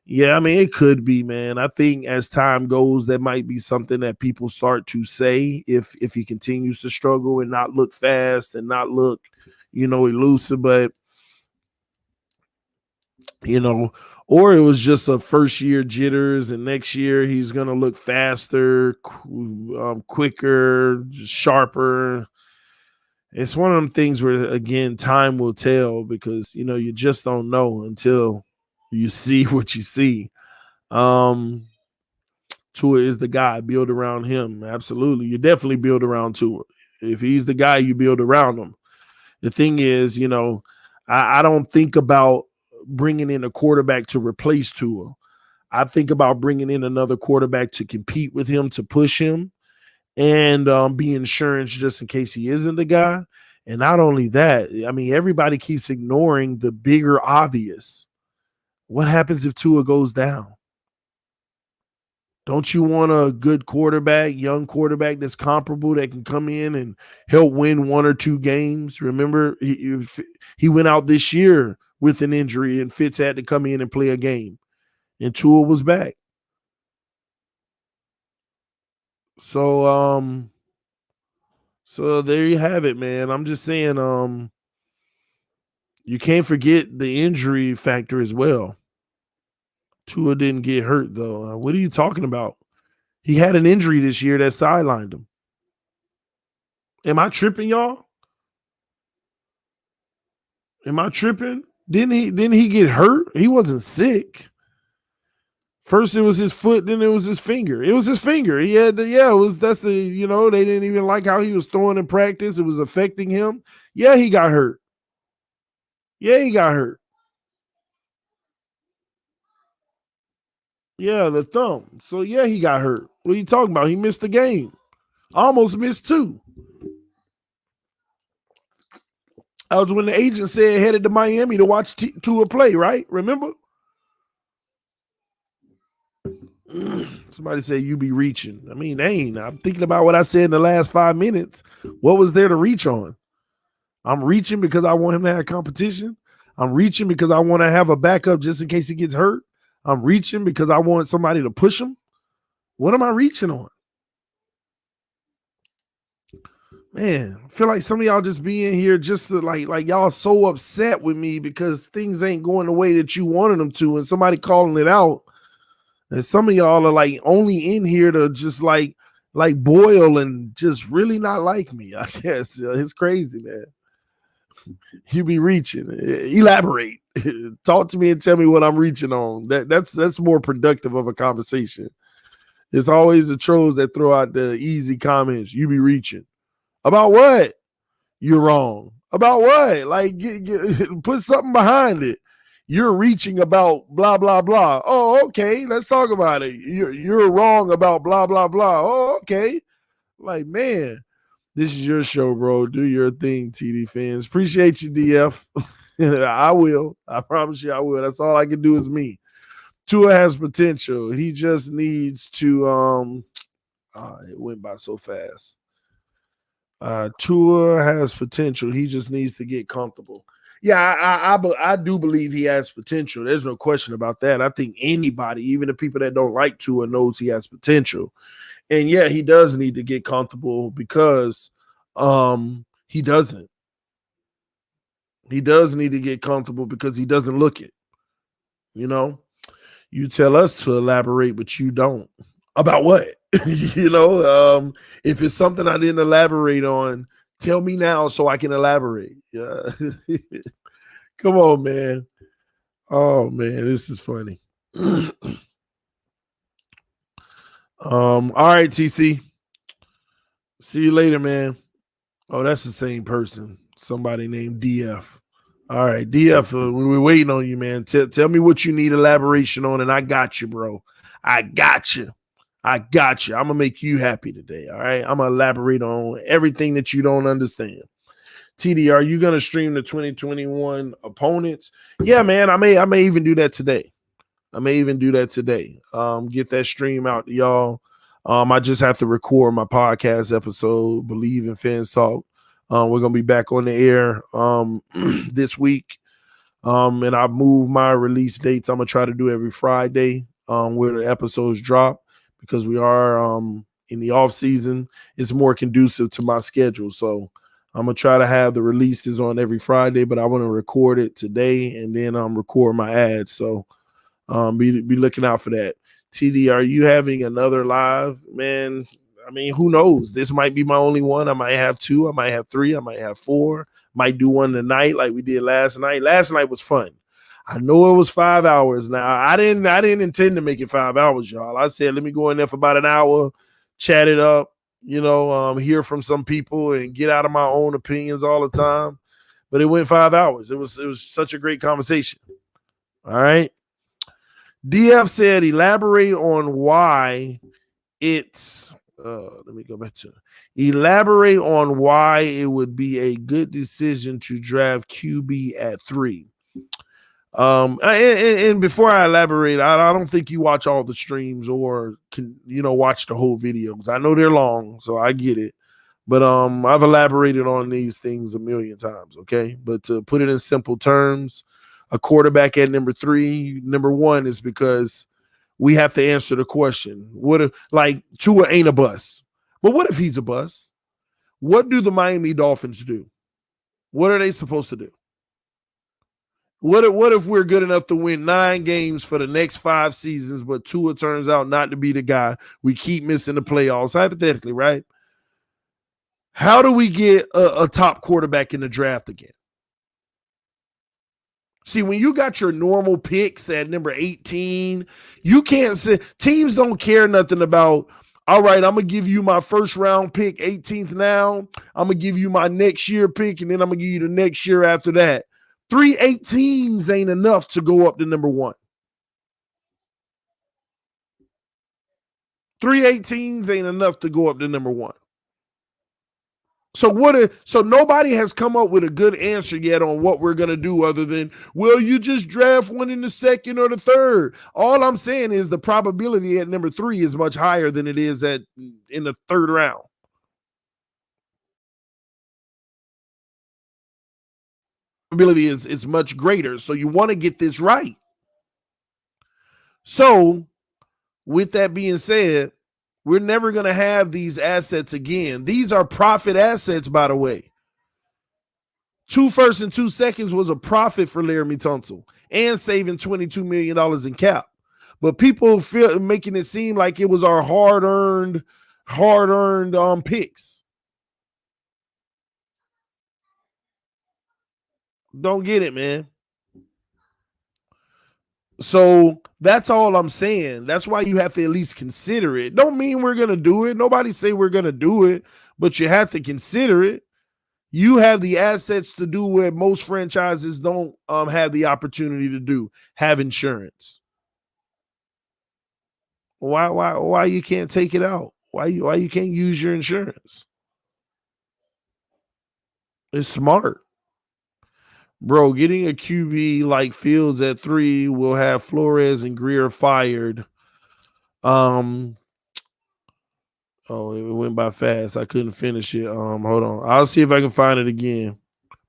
Yeah, I mean, it could be, man. I think as time goes, that might be something that people start to say if he continues to struggle and not look fast and not look, elusive. But, or it was just a first year jitters, and next year he's going to look faster, quicker, sharper. It's one of them things where, again, time will tell, because, you just don't know until you see what you see. Tua is the guy. Build around him. Absolutely. You definitely build around Tua. If he's the guy, you build around him. The thing is, I don't think about bringing in a quarterback to replace Tua. I think about bringing in another quarterback to compete with him, to push him, and be insurance just in case he isn't the guy. And not only that, I mean, everybody keeps ignoring the bigger obvious. What happens if Tua goes down? Don't you want a good quarterback, young quarterback that's comparable, that can come in and help win 1 or 2 games? Remember, he went out this year with an injury, and Fitz had to come in and play a game, and Tua was back. So there you have it, man. I'm just saying, you can't forget the injury factor as well. Tua didn't get hurt, though. What are you talking about? He had an injury this year that sidelined him. Am I tripping, y'all? Am I tripping? Didn't he get hurt? He wasn't sick. First it was his foot, then it was his finger. It was his finger. He had they didn't even like how he was throwing in practice. It was affecting him. Yeah, he got hurt. Yeah, he got hurt. Yeah, the thumb. So yeah, he got hurt. What are you talking about? He missed the game. Almost missed 2. That was when the agent said headed to Miami to watch Tua play, right? Remember? Somebody said you be reaching. I mean, I'm thinking about what I said in the last 5 minutes. What was there to reach on? I'm reaching because I want him to have competition. I'm reaching because I want to have a backup just in case he gets hurt. I'm reaching because I want somebody to push him. What am I reaching on? Man, I feel like some of y'all just be in here just to like y'all so upset with me because things ain't going the way that you wanted them to, and somebody calling it out. And some of y'all are like only in here to just like boil and just really not like me. I guess it's crazy, man. You be reaching. Elaborate. Talk to me and tell me what I'm reaching on. That's more productive of a conversation. It's always the trolls that throw out the easy comments. You be reaching. About what? You're wrong. About what? Like, put something behind it. You're reaching about blah, blah, blah. Oh, okay. Let's talk about it. You're wrong about blah, blah, blah. Oh, okay. Like, man, this is your show, bro. Do your thing, TD fans. Appreciate you, DF. I will. I promise you I will. That's all I can do is me. Tua has potential. He just needs to it went by so fast. Tua has potential. He just needs to get comfortable. Yeah, I do believe he has potential. There's no question about that. I think anybody, even the people that don't like Tua, knows he has potential. And yeah, he does need to get comfortable because he doesn't. He does need to get comfortable because he doesn't look it. You know, you tell us to elaborate, but you don't. About what? If it's something I didn't elaborate on, tell me now so I can elaborate. Yeah. Come on, man. Oh man, this is funny. All right, TC. See you later, man. Oh, that's the same person. Somebody named DF. All right, DF, we're waiting on you, man. Tell me what you need elaboration on, and I got you, bro. I got you. I'm going to make you happy today, all right? I'm going to elaborate on everything that you don't understand. TD, are you going to stream the 2021 opponents? Yeah, man, I may even do that today. Get that stream out to y'all. I just have to record my podcast episode, Believe in Fans Talk. We're going to be back on the air this week. And I moved my release dates. I'm going to try to do every Friday where the episodes drop because we are in the off season. It's more conducive to my schedule. So I'm going to try to have the releases on every Friday, but I want to record it today and then record my ads. So be looking out for that. TD, are you having another live? Man, I mean, who knows? This might be my only one. I might have two. I might have three. I might have four. Might do one tonight like we did last night. Last night was fun. I know it was 5 hours. Now I didn't intend to make it 5 hours, y'all. I said let me go in there for about an hour, chat it up, hear from some people and get out of my own opinions all the time. But it went 5 hours. It was such a great conversation. All right. DF said elaborate on why it's let me go back to elaborate on why it would be a good decision to draft QB at 3. And before I elaborate, I don't think you watch all the streams or can watch the whole videos. I know they're long, so I get it. But I've elaborated on these things a million times, okay? But to put it in simple terms, a quarterback at number 3, number 1 is because we have to answer the question. What if Tua ain't a bust? But what if he's a bust? What do the Miami Dolphins do? What are they supposed to do? What if we're good enough to win 9 games for the next 5 seasons, but Tua turns out not to be the guy? We keep missing the playoffs, hypothetically, right? How do we get a top quarterback in the draft again? See, when you got your normal picks at number 18, you can't say teams don't care nothing about, all right, I'm going to give you my first round pick, 18th now. I'm going to give you my next year pick, and then I'm going to give you the next year after that. 3 18s ain't enough to go up to number 1. 3 18s ain't enough to go up to number 1. So nobody has come up with a good answer yet on what we're going to do other than, well, you just draft one in the 2nd or the 3rd. All I'm saying is the probability at number 3 is much higher than it is in the 3rd round. Probability is much greater. So you want to get this right. So with that being said, We're never going to have these assets again. These are profit assets, by the way. 2 firsts and 2 seconds was a profit for Laramie Tunsil and saving $22 million in cap. But people feel making it seem like it was our hard-earned picks. Don't get it, man. So that's all I'm saying. That's why you have to at least consider it. Don't mean we're going to do it. Nobody say we're going to do it, but you have to consider it. You have the assets to do what most franchises don't have the opportunity to do, have insurance. Why you can't take it out? Why you can't use your insurance? It's smart. Bro, getting a QB like Fields at 3 will have Flores and Greer fired. Oh, it went by fast. I couldn't finish it. Hold on. I'll see if I can find it again.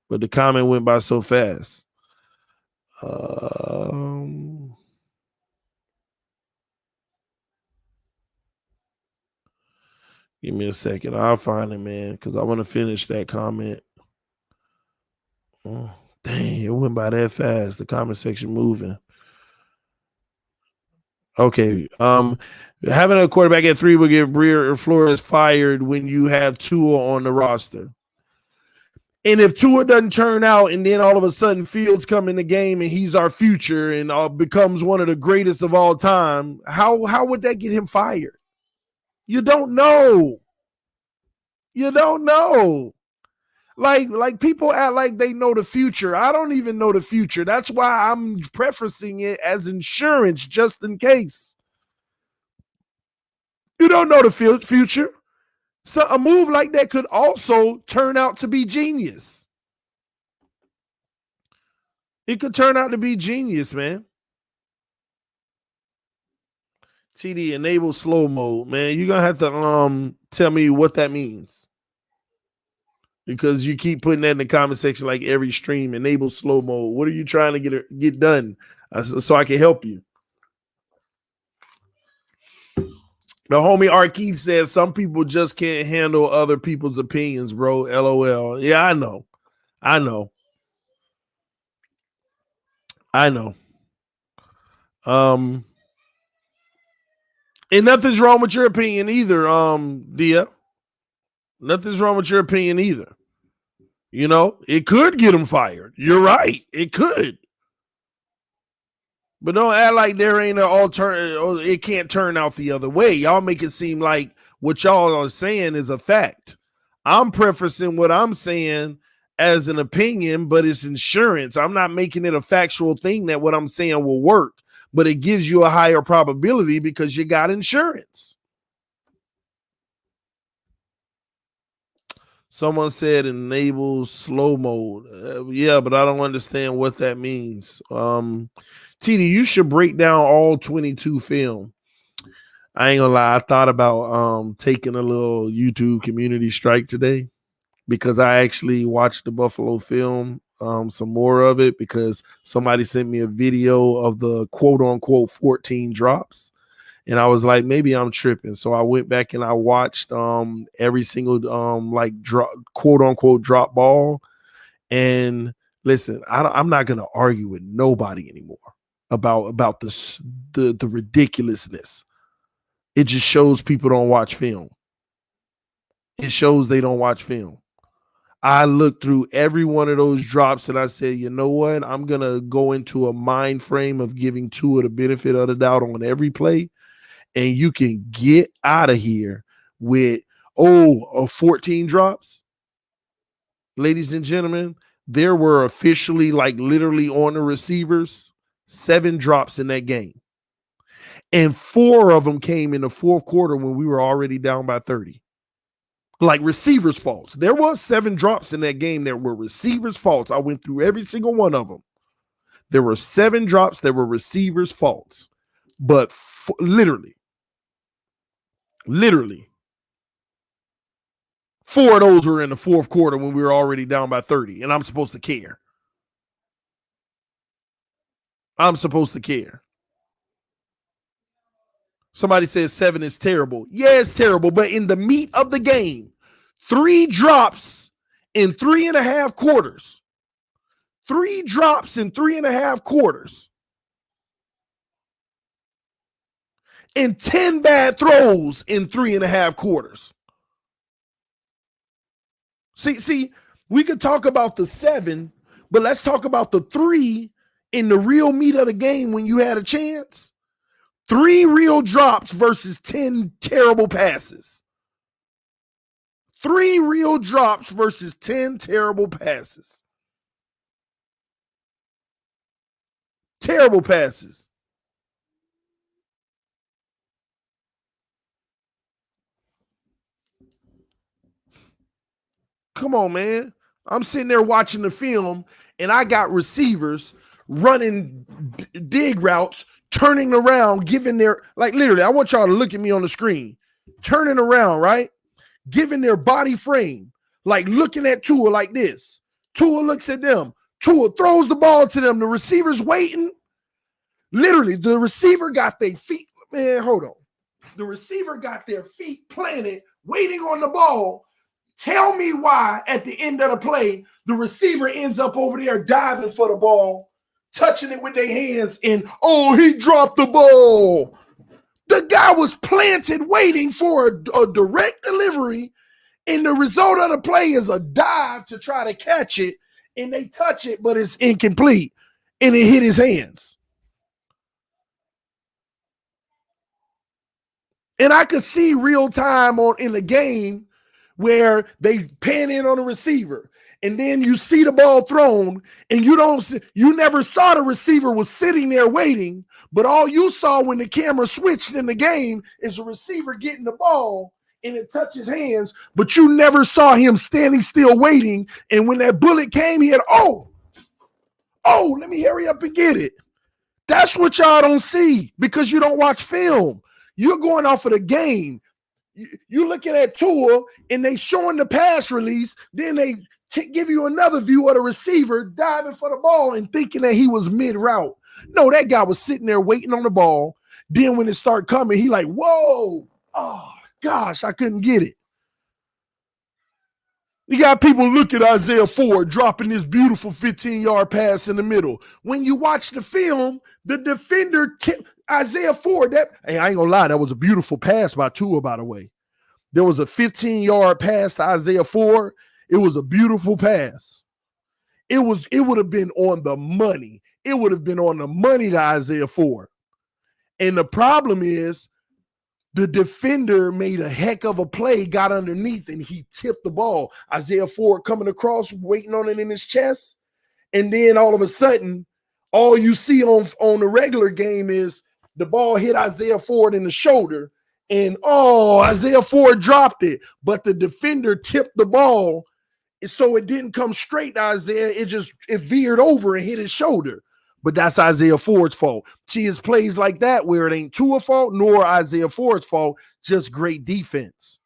But the comment went by so fast. Give me a second. I'll find it, man, because I want to finish that comment. Oh, dang, it went by that fast. The comment section moving. Okay. Having a quarterback at 3 will get Breer or Flores fired when you have Tua on the roster. And if Tua doesn't turn out and then all of a sudden Fields come in the game and he's our future and becomes one of the greatest of all time, how would that get him fired? You don't know. You don't know. Like people act like they know the future. I don't even know the future. That's why I'm prefacing it as insurance just in case. You don't know the future. So a move like that could also turn out to be genius. It could turn out to be genius, man. TD enable slow mode, man. You're gonna have to tell me what that means. Because you keep putting that in the comment section like every stream, enable slow mode. What are you trying to get done so I can help you? The homie Arkeed says some people just can't handle other people's opinions, bro. LOL. Yeah, I know. And nothing's wrong with your opinion either, Dia. Nothing's wrong with your opinion either. You know, it could get him fired. You're right. It could. But don't act like there ain't an alternative. It can't turn out the other way. Y'all make it seem like what y'all are saying is a fact. I'm prefacing what I'm saying as an opinion, but it's insurance. I'm not making it a factual thing that what I'm saying will work, but it gives you a higher probability because you got insurance. Someone said enables slow mode. Yeah, but I don't understand what that means. TD, you should break down all 22 film. I ain't gonna lie. I thought about taking a little YouTube community strike today because I actually watched the Buffalo film, some more of it because somebody sent me a video of the quote unquote 14 drops. And I was like, maybe I'm tripping. So I went back and I watched every single like drop, quote unquote drop ball. And listen, I'm not gonna argue with nobody anymore about the ridiculousness. It just shows people don't watch film. It shows they don't watch film. I looked through every one of those drops and I said, you know what? I'm gonna go into a mind frame of giving Tua the benefit of the doubt on every play. And you can get out of here with 14 drops. Ladies and gentlemen, there were officially, like literally on the receivers, 7 drops in that game. And 4 of them came in the fourth quarter when we were already down by 30. Like receivers' faults. There was 7 drops in that game that were receivers' faults. I went through every single one of them. There were 7 drops that were receivers' faults. But literally, 4 of those were in the fourth quarter when we were already down by 30, and I'm supposed to care. Somebody says 7 is terrible. Yeah, it's terrible. But in the meat of the game, 3 drops in 3.5 quarters. 3 drops in 3.5 quarters. And 10 bad throws in 3.5 quarters. See, we could talk about the 7, but let's talk about the 3 in the real meat of the game when you had a chance. 3 real drops versus 10 terrible passes. 3 real drops versus 10 terrible passes. Terrible passes. Come on, man. I'm sitting there watching the film, and I got receivers running dig routes, turning around, giving their, like literally, I want y'all to look at me on the screen, turning around, right? Giving their body frame, like looking at Tua like this. Tua looks at them. Tua throws the ball to them. The receiver's waiting. Literally, the receiver got their feet. Man, hold on. The receiver got their feet planted, waiting on the ball. Tell me why at the end of the play, the receiver ends up over there diving for the ball, touching it with their hands, and, oh, he dropped the ball. The guy was planted waiting for a direct delivery, and the result of the play is a dive to try to catch it, and they touch it, but it's incomplete, and it hit his hands. And I could see real time in the game where they pan in on the receiver, and then you see the ball thrown, and you never saw the receiver was sitting there waiting, but all you saw when the camera switched in the game is the receiver getting the ball, and it touched his hands, but you never saw him standing still waiting, and when that bullet came, he had, oh, let me hurry up and get it. That's what y'all don't see because you don't watch film. You're going off of the game. You looking at Tua, and they showing the pass release, then they give you another view of the receiver diving for the ball and thinking that he was mid-route. No, that guy was sitting there waiting on the ball. Then when it started coming, he like, whoa, oh, gosh, I couldn't get it. You got people look at Isaiah Ford dropping this beautiful 15-yard pass in the middle. When you watch the film, the defender Isaiah Ford, hey, I ain't gonna lie, that was a beautiful pass by Tua, by the way. There was a 15-yard pass to Isaiah Ford. It was a beautiful pass. It would have been on the money. It would have been on the money to Isaiah Ford. And the problem is the defender made a heck of a play, got underneath, and he tipped the ball. Isaiah Ford coming across, waiting on it in his chest. And then all of a sudden, all you see on the regular game is the ball hit Isaiah Ford in the shoulder, and Isaiah Ford dropped it. But the defender tipped the ball, so it didn't come straight to Isaiah. It veered over and hit his shoulder. But that's Isaiah Ford's fault. See, it's plays like that where it ain't Tua's fault nor Isaiah Ford's fault, just great defense.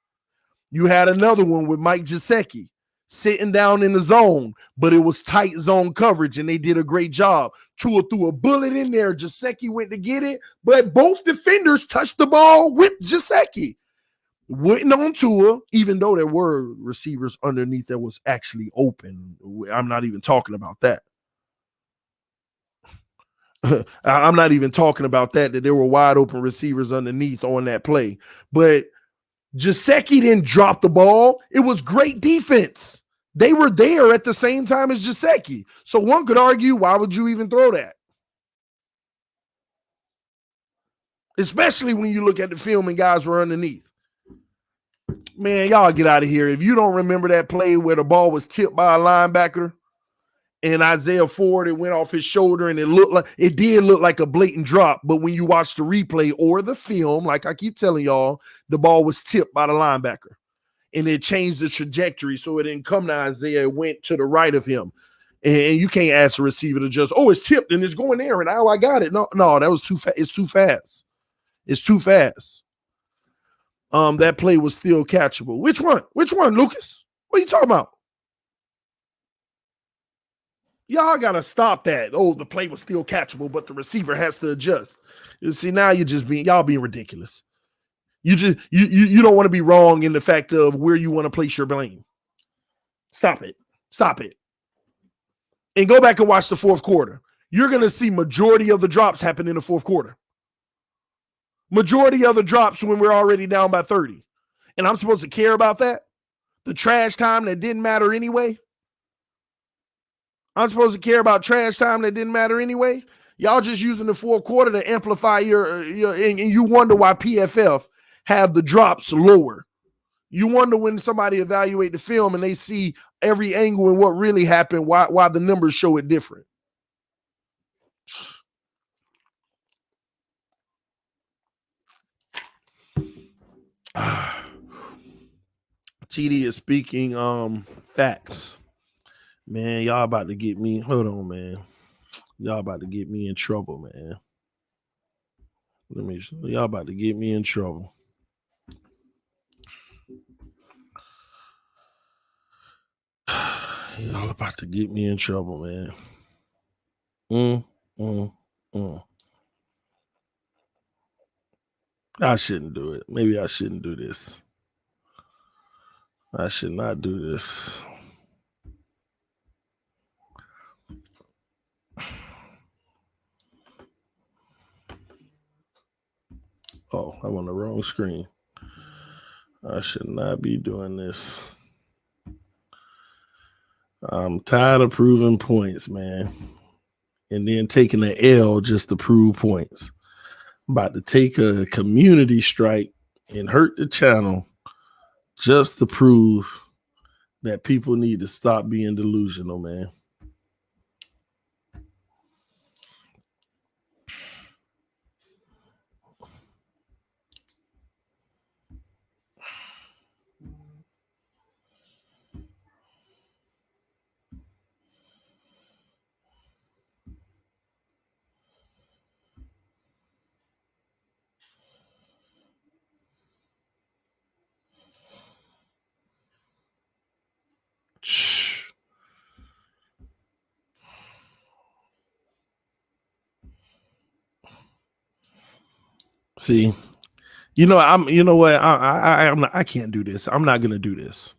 You had another one with Mike Gesicki sitting down in the zone, but it was tight zone coverage, and they did a great job. Tua threw a bullet in there. Gesicki went to get it, but both defenders touched the ball with Gesicki. Waiting on Tua, even though there were receivers underneath that was actually open. I'm not even talking about that. I'm not even talking about that there were wide open receivers underneath on that play. But Gesicki didn't drop the ball. It was great defense. They were there at the same time as Gesicki. So one could argue, why would you even throw that? Especially when you look at the film and guys were underneath. Man, y'all get out of here. If you don't remember that play where the ball was tipped by a linebacker and Isaiah Ford, it went off his shoulder, and it did look like a blatant drop. But when you watch the replay or the film, like I keep telling y'all, the ball was tipped by the linebacker, and it changed the trajectory. So it didn't come to Isaiah. It went to the right of him. And you can't ask the receiver to just, it's tipped and it's going there, and now I got it. No, that was too fast. It's too fast. It's too fast. That play was still catchable. Which one, Lucas? What are you talking about? Y'all got to stop that. Oh, the play was still catchable, but the receiver has to adjust. You see, now y'all being ridiculous. You don't want to be wrong in the fact of where you want to place your blame. Stop it. And go back and watch the fourth quarter. You're going to see majority of the drops happen in the fourth quarter. Majority of the drops when we're already down by 30. And I'm supposed to care about that? The trash time that didn't matter anyway? I'm supposed to care about trash time that didn't matter anyway? Y'all just using the fourth quarter to amplify your and you wonder why PFF have the drops lower. You wonder when somebody evaluate the film and they see every angle and what really happened, why the numbers show it different. TD is speaking facts. Man, y'all about to get me. Hold on, man. Y'all about to get me in trouble, man. Y'all about to get me in trouble. Y'all about to get me in trouble, man. I shouldn't do it. Maybe I shouldn't do this. I should not do this. Oh, I'm on the wrong screen. I should not be doing this. I'm tired of proving points, man. And then taking the L just to prove points. I'm about to take a community strike and hurt the channel just to prove that people need to stop being delusional, man. See, you know what? I can't do this. I'm not gonna do this.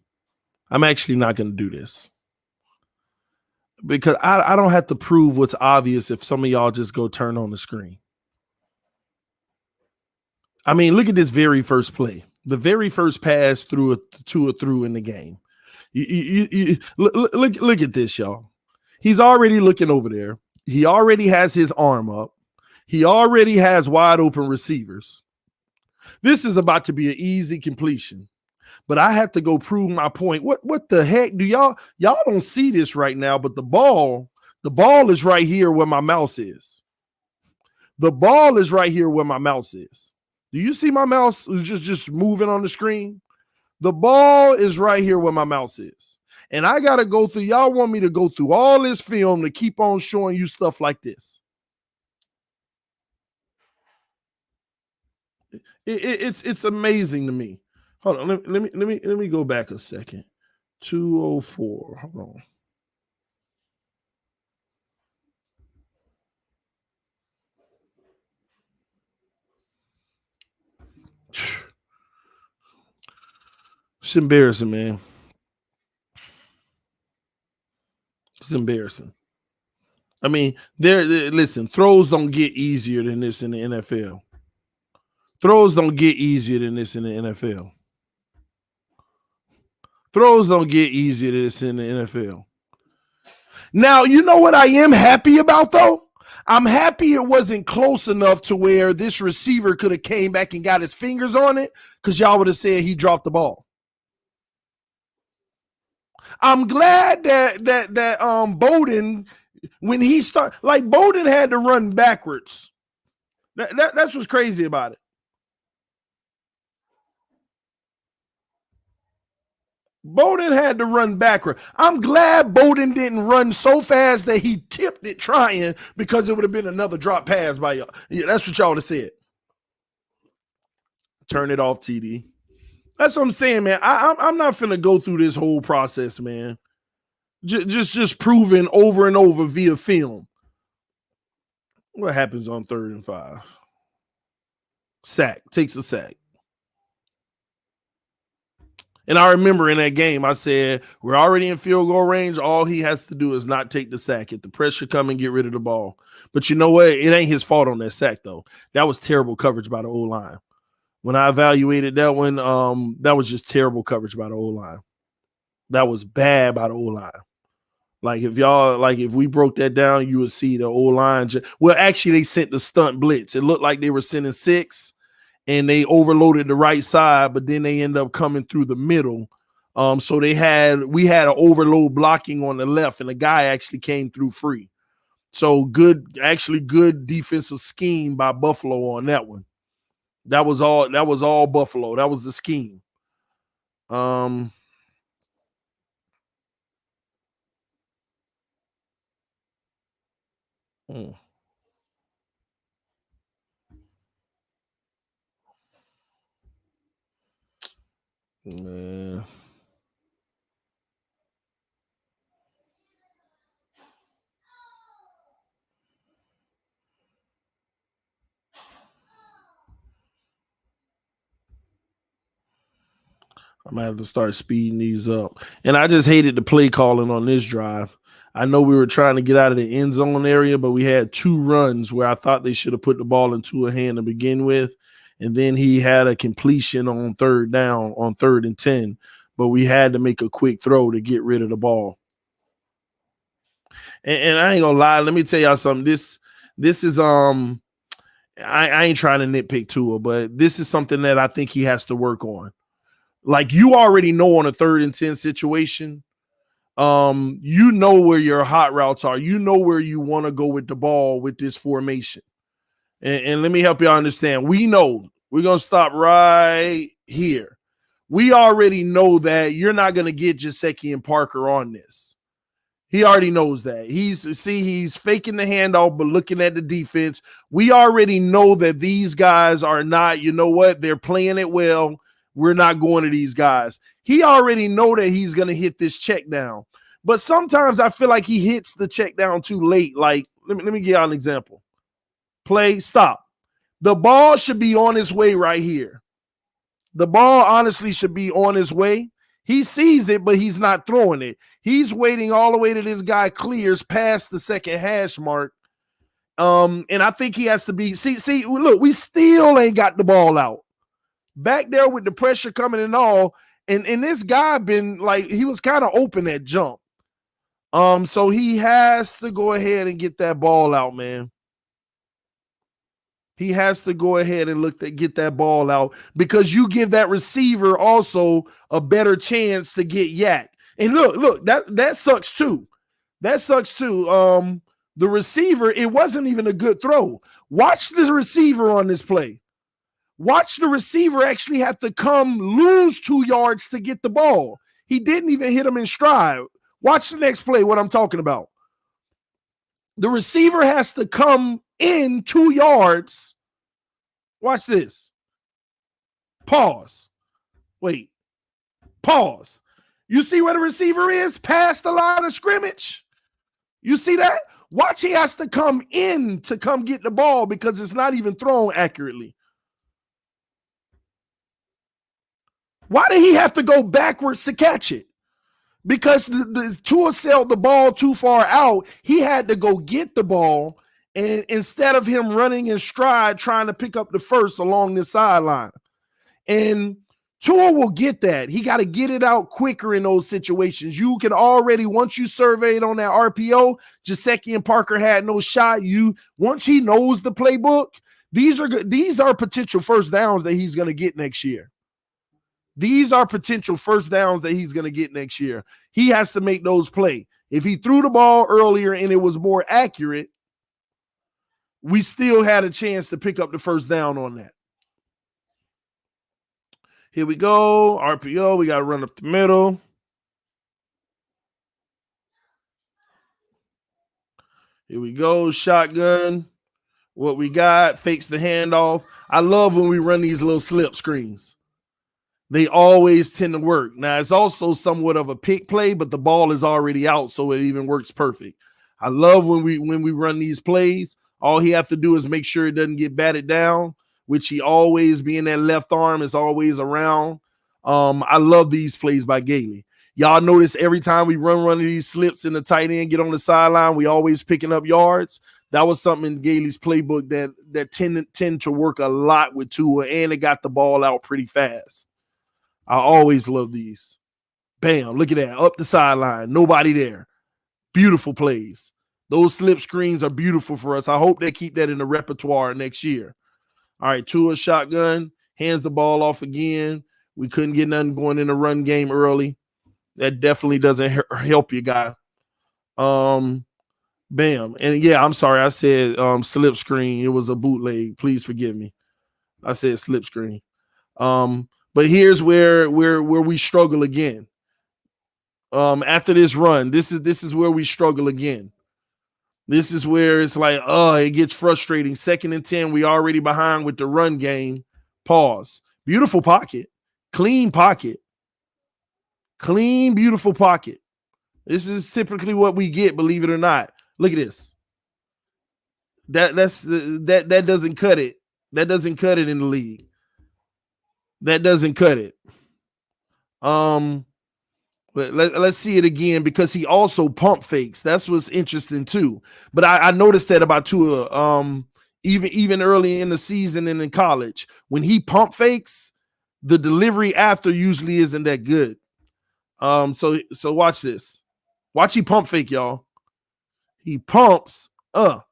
I'm actually not gonna do this because I don't have to prove what's obvious if some of y'all just go turn on the screen. I mean, look at this very first play. The very first pass through in the game. Look at this, y'all. He's already looking over there. He already has his arm up. He already has wide open receivers. This is about to be an easy completion. But I have to go prove my point. What the heck do y'all don't see this right now, but the ball is right here where my mouse is. The ball is right here where my mouse is. Do you see my mouse just moving on the screen? The ball is right here where my mouse is. And I got to go through, y'all want me to go through all this film to keep on showing you stuff like this. It's amazing to me. Hold on, let me go back a second. 204. Hold on. It's embarrassing, man. It's embarrassing. I mean, listen, throws don't get easier than this in the NFL. Throws don't get easier than this in the NFL. Throws don't get easier than this in the NFL. Now, you know what I am happy about, though? I'm happy it wasn't close enough to where this receiver could have came back and got his fingers on it, because y'all would have said he dropped the ball. I'm glad that Bowden, when he started, like Bowden had to run backwards. That's what's crazy about it. Bowden had to run backward. I'm glad Bowden didn't run so fast that he tipped it trying, because it would have been another drop pass by y'all. Yeah, that's what y'all would have said. Turn it off, TD. That's what I'm saying, man. I'm not finna go through this whole process, man. Just proven over and over via film. What happens on 3rd and 5? Sack, takes a sack. And I remember in that game, I said, we're already in field goal range. All he has to do is not take the sack. If the pressure come and get rid of the ball. But you know what? It ain't his fault on that sack, though. That was terrible coverage by the O-line. When I evaluated that one, that was just terrible coverage by the O-line. That was bad by the O-line. Like if we broke that down, you would see the O-line. Well, actually, they sent the stunt blitz. It looked like they were sending 6. And they overloaded the right side, but then they end up coming through the middle. So we had an overload blocking on the left, and the guy actually came through free. So good defensive scheme by Buffalo on that one. That was all Buffalo. That was the scheme. Man. I'm gonna have to start speeding these up. And I just hated the play calling on this drive. I know we were trying to get out of the end zone area, but we had 2 runs where I thought they should have put the ball into a hand to begin with. And then he had a completion on 3rd down, on 3rd and 10. But we had to make a quick throw to get rid of the ball. And I ain't gonna lie, let me tell y'all something. This is I ain't trying to nitpick Tua, but this is something that I think he has to work on. Like, you already know on a 3rd and 10 situation, you know where your hot routes are. You know where you want to go with the ball with this formation. And let me help y'all understand. We know we're going to stop right here. We already know that you're not going to get Gesicki and Parker on this. He already knows that. He's faking the handoff, but looking at the defense. We already know that these guys are not, you know what? They're playing it well. We're not going to these guys. He already know that he's going to hit this check down. But sometimes I feel like he hits the check down too late. Like, let me give y'all an example. Play, stop. The ball should be on its way right here. The ball honestly should be on its way. He sees it, but he's not throwing it. He's waiting all the way to this guy clears past the 2nd hash mark. And I think he has to be, see, look, we still ain't got the ball out. Back there with the pressure coming and all, and this guy been like, he was kind of open at jump. So he has to go ahead and get that ball out, man. He has to go ahead and get that ball out, because you give that receiver also a better chance to get yak. And look, that sucks too. That sucks too. The receiver, it wasn't even a good throw. Watch the receiver on this play. Watch the receiver actually have to come lose 2 yards to get the ball. He didn't even hit him in stride. Watch the next play, what I'm talking about. The receiver has to come in 2 yards. Watch this. Pause. Wait. Pause. You see where the receiver is? Past the line of scrimmage. You see that? Watch, he has to come in to come get the ball because it's not even thrown accurately. Why did he have to go backwards to catch it? Because the Tua sailed the ball too far out. He had to go get the ball, and instead of him running in stride trying to pick up the first along the sideline. And Tua will get that. He got to get it out quicker in those situations. You can already, once you surveyed on that RPO, Gesicki and Parker had no shot. Once he knows the playbook, these are potential first downs that he's going to get next year. These are potential first downs that he's going to get next year. He has to make those play. If he threw the ball earlier and it was more accurate, we still had a chance to pick up the first down on that. Here we go. RPO. We got to run up the middle. Here we go. Shotgun. What we got. Fakes the handoff. I love when we run these little slip screens. They always tend to work. Now, it's also somewhat of a pick play, but the ball is already out, so it even works perfect. I love when we run these plays. All he has to do is make sure it doesn't get batted down, which he always, being that left arm, is always around. I love these plays by Gailey. Y'all notice every time we run one of these slips in the tight end, get on the sideline, we always picking up yards. That was something in Gailey's playbook that tend to work a lot with Tua, and it got the ball out pretty fast. I always love these. Bam, look at that. Up the sideline, nobody there. Beautiful plays. Those slip screens are beautiful for us. I hope they keep that in the repertoire next year. All right, Tua shotgun, hands the ball off again. We couldn't get nothing going in the run game early. That definitely doesn't help you, guy. Bam. And yeah, I'm sorry. I said slip screen. It was a bootleg. Please forgive me. I said slip screen. But here's where we struggle again. After this run, this is where we struggle again. This is where it's like, it gets frustrating. 2nd and 10, we already behind with the run game. Pause. Beautiful pocket. Clean pocket. Clean, beautiful pocket. This is typically what we get, believe it or not. Look at this. That doesn't cut it. That doesn't cut it in the league. That doesn't cut it. Let's see it again, because he also pump fakes. That's what's interesting too. But I noticed that about Tua, even early in the season and in college, when he pump fakes, the delivery after usually isn't that good. So watch this. Watch he pump fake, y'all. He pumps. You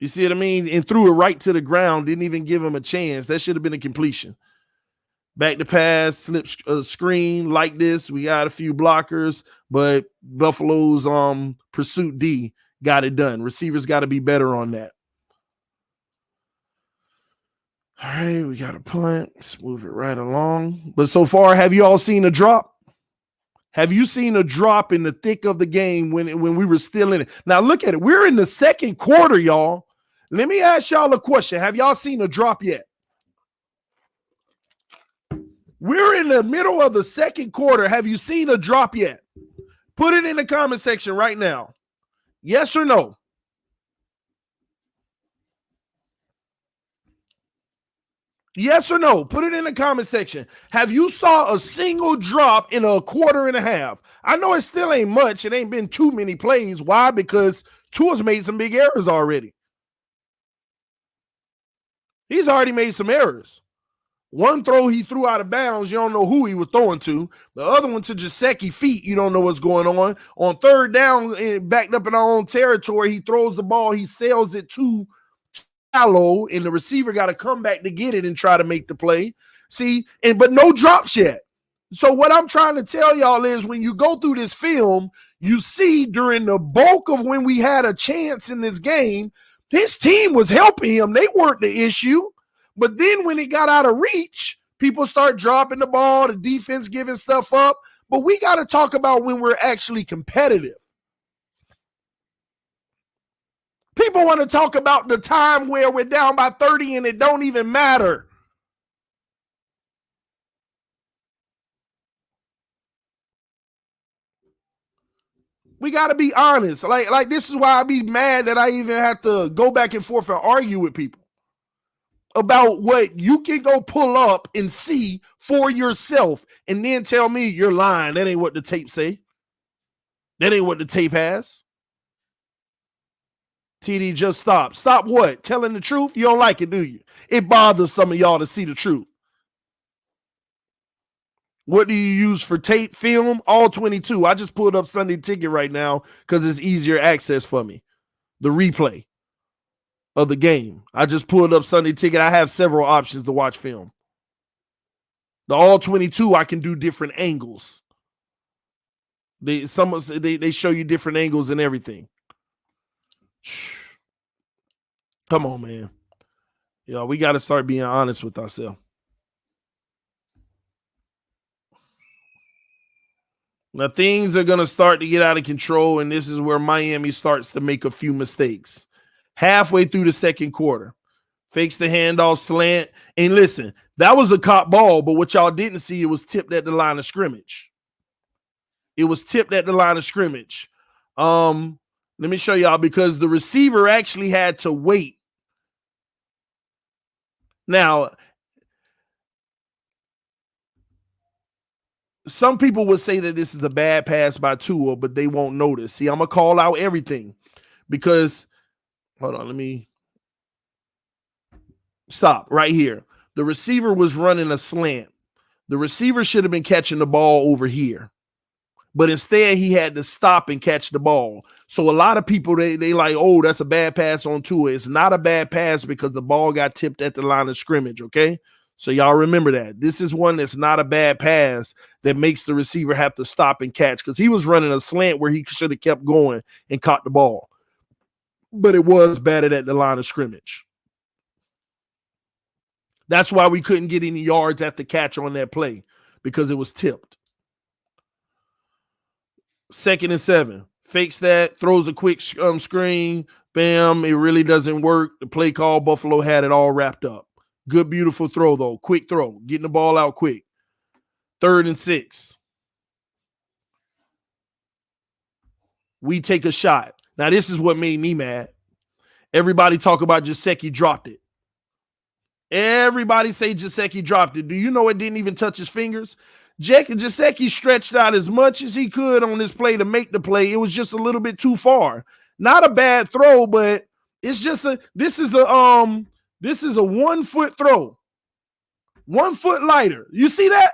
see what I mean? And threw it right to the ground. Didn't even give him a chance. That should have been a completion. Back to pass, slip screen like this. We got a few blockers, but Buffalo's pursuit D got it done. Receivers got to be better on that. All right, we got a punt. Let's move it right along. But so far, have you all seen a drop? Have you seen a drop in the thick of the game when we were still in it? Now look at it. We're in the 2nd quarter, y'all. Let me ask y'all a question. Have y'all seen a drop yet? We're in the middle of the 2nd quarter. Have you seen a drop yet? Put it in the comment section right now. Yes or no? Yes or no? Put it in the comment section. Have you saw a single drop in a quarter and a half? I know it still ain't much. It ain't been too many plays. Why? Because Tua's made some big errors already. He's already made some errors. One throw he threw out of bounds, you don't know who he was throwing to. The other one to Gesicki feet, you don't know what's going on. On 3rd down, backed up in our own territory, he throws the ball, he sails it too shallow, and the receiver got to come back to get it and try to make the play. See, but no drops yet. So what I'm trying to tell y'all is, when you go through this film, you see during the bulk of when we had a chance in this game, his team was helping him. They weren't the issue. But then when it got out of reach, people start dropping the ball, the defense giving stuff up. But we got to talk about when we're actually competitive. People want to talk about the time where we're down by 30 and it don't even matter. We got to be honest. Like this is why I be mad that I even have to go back and forth and argue with people about what you can go pull up and see for yourself and then tell me you're lying. That ain't what the tape say. That ain't what the tape has. TD, just stop. Stop what? Telling the truth? You don't like it, do you? It bothers some of y'all to see the truth. What do you use for tape film? All 22. I just pulled up Sunday Ticket right now because it's easier access for me. The replay of the game. I just pulled up Sunday Ticket. I have several options to watch film. The all 22, I can do different angles. They show you different angles and everything. Come on, man. Yeah, we got to start being honest with ourselves. Now, things are going to start to get out of control, and this is where Miami starts to make a few mistakes. Halfway through the 2nd quarter, Fakes the handoff slant. And listen, that was a caught ball, but what y'all didn't see, it was tipped at the line of scrimmage. It was tipped at the line of scrimmage. Let me show y'all, because the receiver actually had to wait. Now, some people would say that this is a bad pass by Tua, but they won't notice. See, I'm going to call out everything because, hold on, let me stop right here. The receiver was running a slant. The receiver should have been catching the ball over here, but instead he had to stop and catch the ball. So a lot of people, they like, oh, that's a bad pass on Tua. It's not a bad pass because the ball got tipped at the line of scrimmage, okay? So y'all remember that. This is one that's not a bad pass that makes the receiver have to stop and catch, because he was running a slant where he should have kept going and caught the ball. But it was batted at the line of scrimmage. That's why we couldn't get any yards at the catch on that play, because it was tipped. 2nd and 7. Fakes that, throws a quick screen. Bam, it really doesn't work. The play call, Buffalo had it all wrapped up. Good, beautiful throw, though. Quick throw. Getting the ball out quick. 3rd and 6. We take a shot. Now, this is what made me mad. Everybody talk about Gesicki dropped it. Everybody say Gesicki dropped it. Do you know it didn't even touch his fingers? Gesicki stretched out as much as he could on this play to make the play. It was just a little bit too far. Not a bad throw, but it's just this is a 1 foot throw. 1 foot lighter. You see that?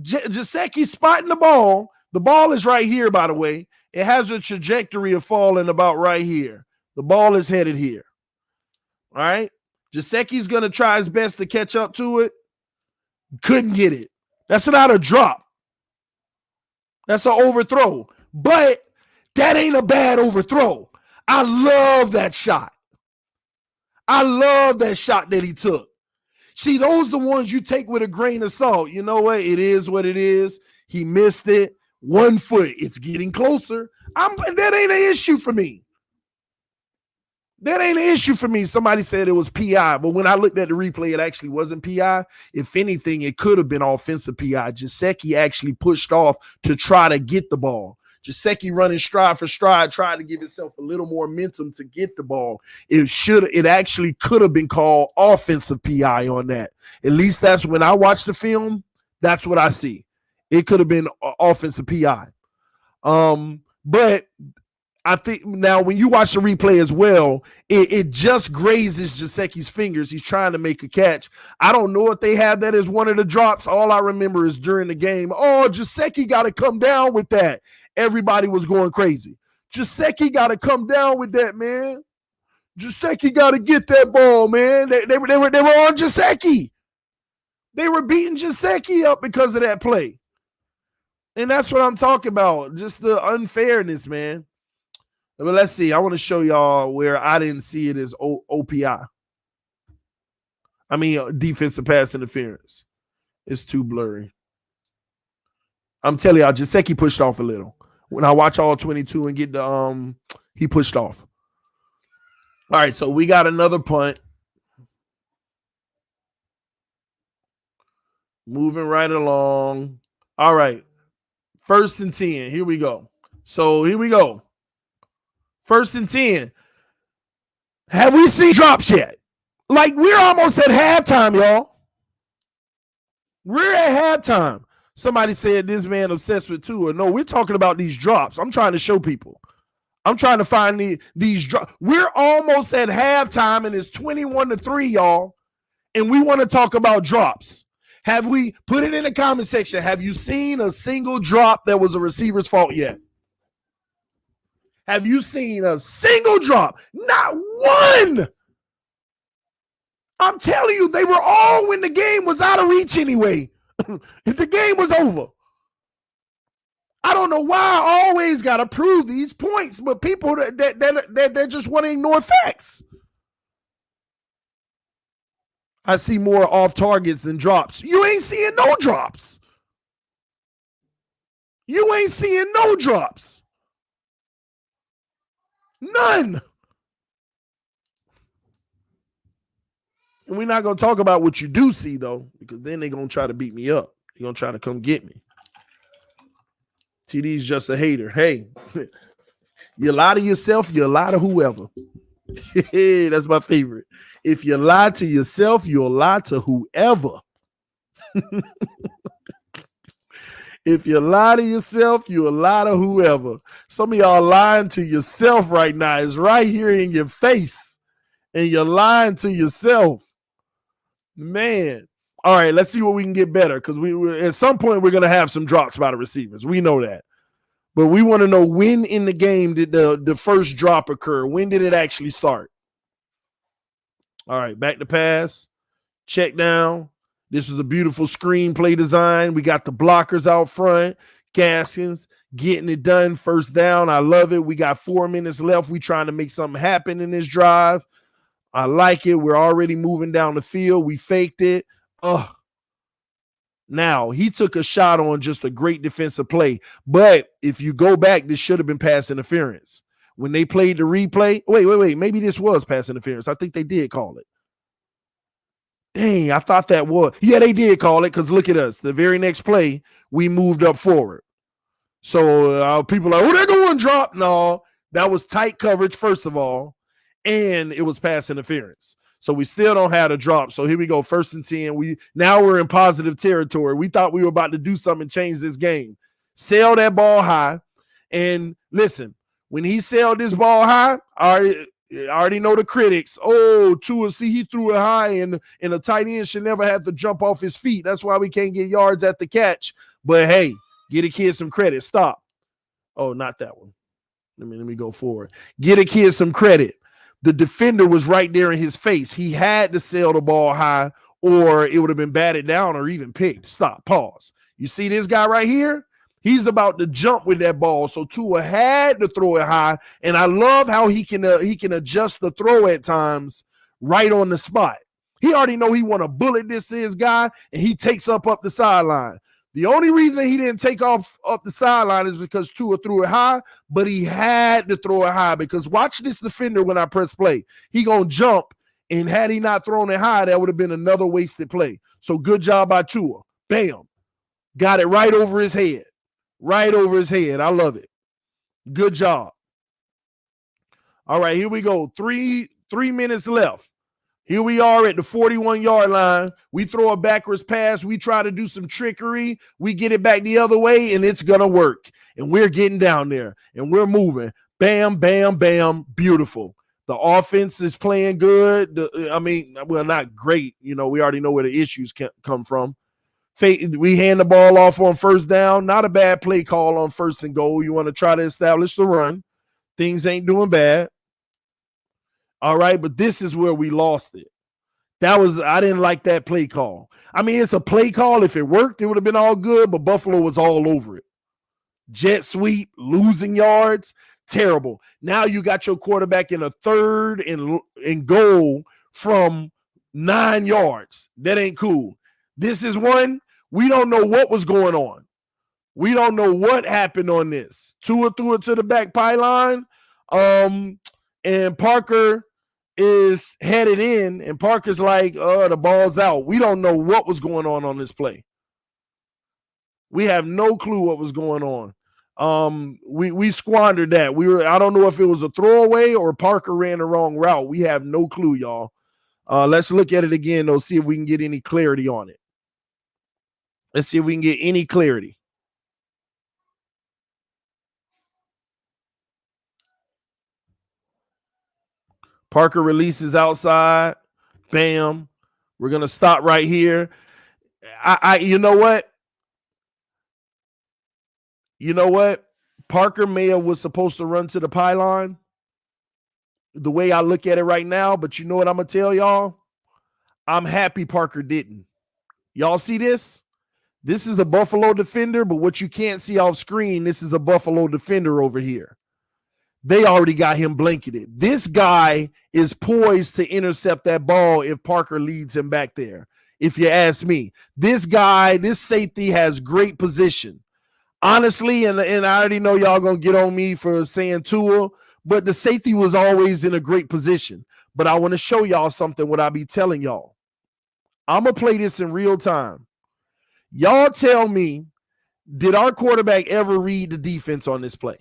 Gesicki spotting the ball. The ball is right here, by the way. It has a trajectory of falling about right here. The ball is headed here. All right? Gesicki's going to try his best to catch up to it. Couldn't get it. That's not a drop. That's an overthrow. But that ain't a bad overthrow. I love that shot. I love that shot that he took. See, those are the ones you take with a grain of salt. You know what? It is what it is. He missed it. 1 foot. It's getting closer. That ain't an issue for me. That ain't an issue for me. Somebody said it was PI, but when I looked at the replay, it actually wasn't PI. If anything, it could have been offensive PI. Gesicki actually pushed off to try to get the ball. Gesicki running stride for stride, tried to give himself a little more momentum to get the ball. It actually could have been called offensive PI on that. At least that's when I watch the film. That's what I see. It could have been offensive PI. But I think now when you watch the replay as well, it just grazes Gesicki's fingers. He's trying to make a catch. I don't know if they have that as one of the drops. All I remember is during the game, oh, Gesicki got to come down with that. Everybody was going crazy. Gesicki got to come down with that, man. Gesicki got to get that ball, man. They were on Gesicki. They were beating Gesicki up because of that play. And that's what I'm talking about. Just the unfairness, man. But let's see. I want to show y'all where I didn't see it as OPI. I mean, defensive pass interference. It's too blurry. I'm telling y'all, Gesicki pushed off a little. When I watch all 22 and get the he pushed off. All right, so we got another punt. Moving right along. All right. 1st and 10. Here we go. So here we go. 1st and 10. Have we seen drops yet? Like, we're almost at halftime, y'all. We're at halftime. Somebody said this man obsessed with Tua. No, we're talking about these drops. I'm trying to show people. I'm trying to find these drops. We're almost at halftime, and it's 21-3, y'all. And we want to talk about drops. Have we put it in the comment section? Have you seen a single drop that was a receiver's fault yet? Have you seen a single drop? Not one. I'm telling you, they were all when the game was out of reach anyway. The game was over. I don't know why I always got to prove these points, but people that just want to ignore facts. I see more off targets than drops. You ain't seeing no drops. You ain't seeing no drops. None. And we're not going to talk about what you do see, though, because then they're going to try to beat me up. They're going to try to come get me. TD's just a hater. Hey, you lie to yourself, you lie to whoever. That's my favorite. If you lie to yourself, you'll lie to whoever. If you lie to yourself, you'll lie to whoever. Some of y'all lying to yourself right now. It's right here in your face. And you're lying to yourself. Man. All right, let's see what we can get better. Because we at some point we're going to have some drops by the receivers. We know that. But we want to know when in the game did the first drop occur? When did it actually start? All right, back to pass. Check down. This was a beautiful screenplay design. We got the blockers out front. Gaskins getting it done. First down. I love it. We got 4 minutes left. We trying to make something happen in this drive. I like it. We're already moving down the field. We faked it. Now, he took a shot on just a great defensive play. But if you go back, this should have been pass interference. When they played the replay, wait. Maybe this was pass interference. I think they did call it. Dang, I thought that was. Yeah, they did call it because look at us. The very next play, we moved up forward. So people are like, they're going to drop. No, that was tight coverage, first of all, and it was pass interference. So we still don't have a drop. So here we go, 1st and 10. Now we're in positive territory. We thought we were about to do something and change this game. Sail that ball high. And listen, when he sailed this ball high, I already know the critics. Oh, Tua, see, he threw it high, and a tight end should never have to jump off his feet. That's why we can't get yards at the catch. But, hey, get a kid some credit. Stop. Oh, not that one. Let me go forward. Get a kid some credit. The defender was right there in his face. He had to sail the ball high, or it would have been batted down or even picked. Stop. Pause. You see this guy right here? He's about to jump with that ball, so Tua had to throw it high, and I love how he can adjust the throw at times right on the spot. He already know he want to bullet this to his guy, and he takes up the sideline. The only reason he didn't take off up the sideline is because Tua threw it high, but he had to throw it high because watch this defender when I press play. He going to jump, and had he not thrown it high, that would have been another wasted play. So good job by Tua. Bam. Got it right over his head. Right over his head. I love it. Good job. All right, here we go. Three minutes left. Here we are at the 41-yard line. We throw a backwards pass. We try to do some trickery. We get it back the other way, and it's going to work. And we're getting down there, and we're moving. Bam, bam, bam. Beautiful. The offense is playing good. Not great. We already know where the issues come from. We hand the ball off on first down. Not a bad play call on 1st and goal. You want to try to establish the run. Things ain't doing bad. All right, but this is where we lost it. I didn't like that play call. I mean, it's a play call. If it worked, it would have been all good, but Buffalo was all over it. Jet sweep, losing yards, terrible. Now you got your quarterback in a 3rd and goal from 9 yards. That ain't cool. This is one, we don't know what was going on. We don't know what happened on this. Tua threw it to the back pylon, and Parker is headed in, and Parker's like, the ball's out. We don't know what was going on this play. We have no clue what was going on. We squandered that. I don't know if it was a throwaway or Parker ran the wrong route. We have no clue, y'all. Let's look at it again, though, see if we can get any clarity on it. Let's see if we can get any clarity. Parker releases outside. Bam. We're going to stop right here. You know what? Parker was supposed to run to the pylon the way I look at it right now, but you know what I'm going to tell y'all? I'm happy Parker didn't. Y'all see this? This is a Buffalo defender, but what you can't see off screen, this is a Buffalo defender over here. They already got him blanketed. This guy is poised to intercept that ball if Parker leads him back there, if you ask me. This safety has great position. Honestly, and I already know y'all going to get on me for saying Tua, but the safety was always in a great position. But I want to show y'all something, what I be telling y'all. I'm going to play this in real time. Y'all tell me, did our quarterback ever read the defense on this play?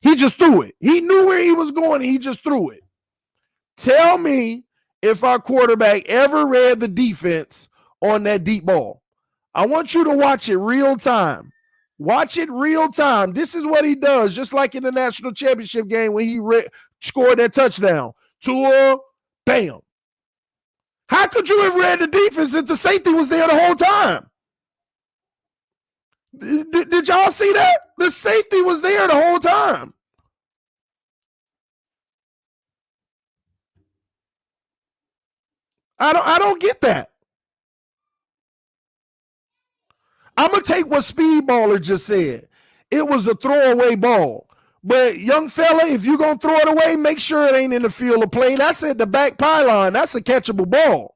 He just threw it. He knew where he was going, and he just threw it. Tell me if our quarterback ever read the defense on that deep ball. I want you to watch it real time. Watch it real time. This is what he does, just like in the national championship game when he scored that touchdown. Tua, bam. How could you have read the defense if the safety was there the whole time? Did y'all see that? The safety was there the whole time. I don't get that. I'm going to take what Speedballer just said. It was a throwaway ball. But, young fella, if you're going to throw it away, make sure it ain't in the field of play. That's at the back pylon. That's a catchable ball.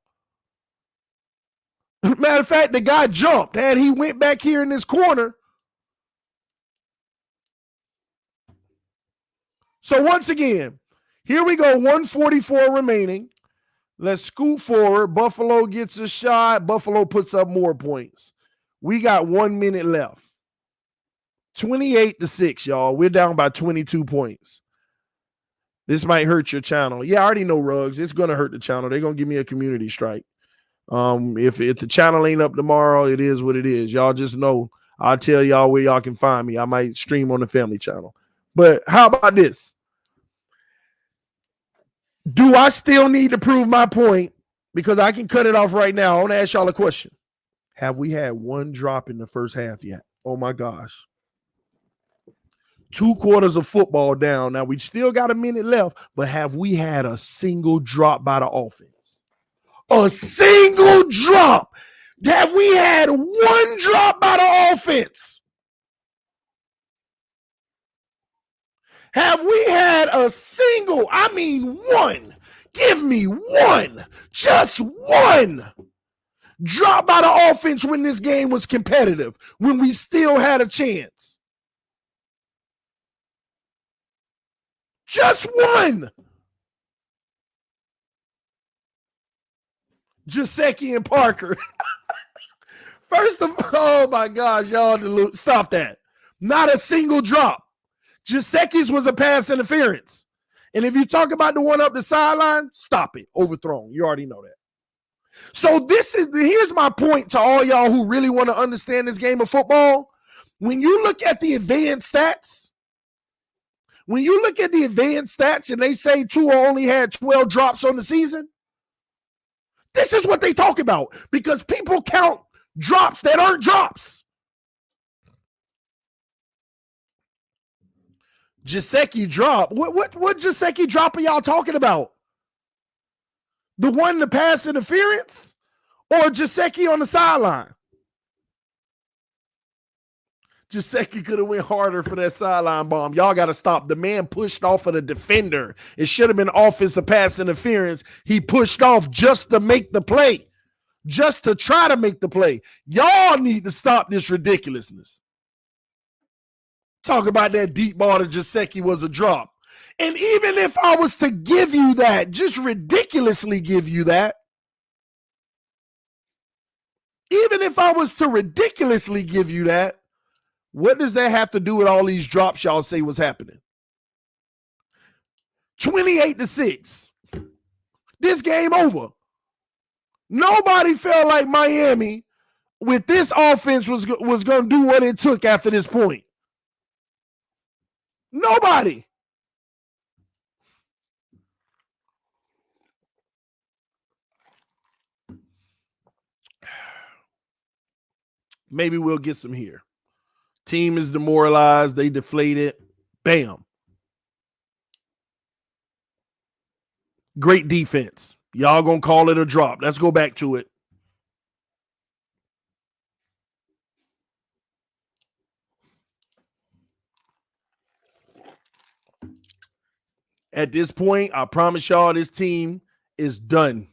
Matter of fact, the guy jumped. And he went back here in this corner. So, once again, here we go, 144 remaining. Let's scoot forward. Buffalo gets a shot. Buffalo puts up more points. We got 1 minute left. 28-6, y'all. We're down by 22 points. This might hurt your channel. Yeah, I already know, Ruggs. It's going to hurt the channel. They're going to give me a community strike. If the channel ain't up tomorrow, it is what it is. Y'all just know I'll tell y'all where y'all can find me. I might stream on the family channel. But how about this? Do I still need to prove my point? Because I can cut it off right now. I want to ask y'all a question. Have we had one drop in the first half yet? Oh, my gosh. 2 quarters of football down. Now, we still got a minute left, but have we had a single drop by the offense? A single drop. Have we had one drop by the offense? Have we had a single, I mean one, give me one, just one drop by the offense when this game was competitive, when we still had a chance? Just one. Gesicki and Parker. First of all, oh my gosh, y'all, stop that. Not a single drop. Gesicki's was a pass interference. And if you talk about the one up the sideline, stop it. Overthrown. You already know that. So here's my point to all y'all who really want to understand this game of football. When you look at the advanced stats, and they say Tua only had 12 drops on the season, this is what they talk about because people count drops that aren't drops. Gesicki drop. What Gesicki drop are y'all talking about? The one, the pass interference, or Gesicki on the sideline? Gesicki could have went harder for that sideline bomb. Y'all got to stop. The man pushed off of the defender. It should have been offensive pass interference. He pushed off just to make the play, just to try to make the play. Y'all need to stop this ridiculousness. Talk about that deep ball to Gesicki was a drop. And even if I was to give you that, just ridiculously give you that, even if I was to ridiculously give you that, what does that have to do with all these drops y'all say was happening? 28-6. This game over. Nobody felt like Miami with this offense was going to do what it took after this point. Nobody. Maybe we'll get some here. Team is demoralized. They deflated. Bam. Great defense. Y'all gonna call it a drop. Let's go back to it. At this point, I promise y'all this team is done.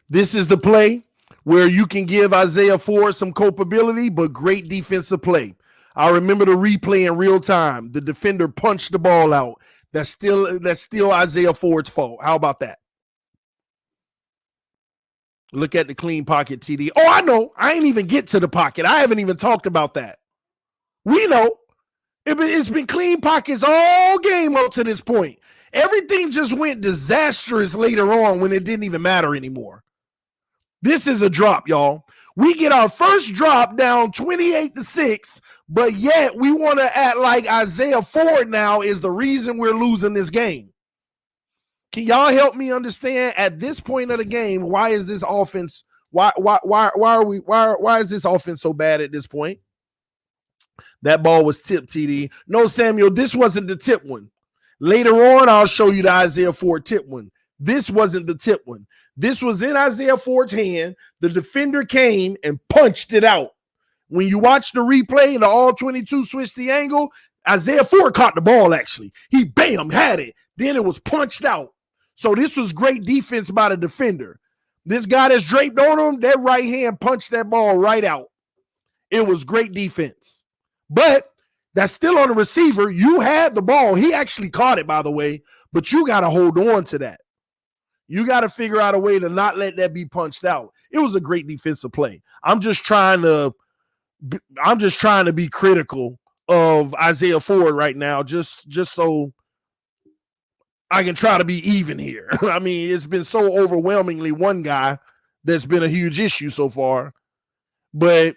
This is the play where you can give Isaiah Ford some culpability, but great defensive play. I remember the replay in real time. The defender punched the ball out. That's still Isaiah Ford's fault. How about that? Look at the clean pocket, TD. Oh, I know. I ain't even get to the pocket. I haven't even talked about that. We know. It's been clean pockets all game up to this point. Everything just went disastrous later on when it didn't even matter anymore. This is a drop, y'all. We get our first drop down 28-6, but yet we want to act like Isaiah Ford now is the reason we're losing this game. Can y'all help me understand at this point of the game, why is this offense, why is this offense so bad at this point? That ball was tipped, TD. No, Samuel, this wasn't the tip one. Later on, I'll show you the Isaiah Ford tip one. This wasn't the tip one. This was in Isaiah Ford's hand. The defender came and punched it out. When you watch the replay and the all 22 switched the angle, Isaiah Ford caught the ball, actually. He, bam, had it. Then it was punched out. So this was great defense by the defender. This guy that's draped on him, that right hand punched that ball right out. It was great defense. But that's still on the receiver. You had the ball. He actually caught it, by the way, but you got to hold on to that. You got to figure out a way to not let that be punched out. It was a great defensive play. I'm just trying to be critical of Isaiah Ford right now, just so I can try to be even here. I mean, it's been so overwhelmingly one guy that's been a huge issue so far. But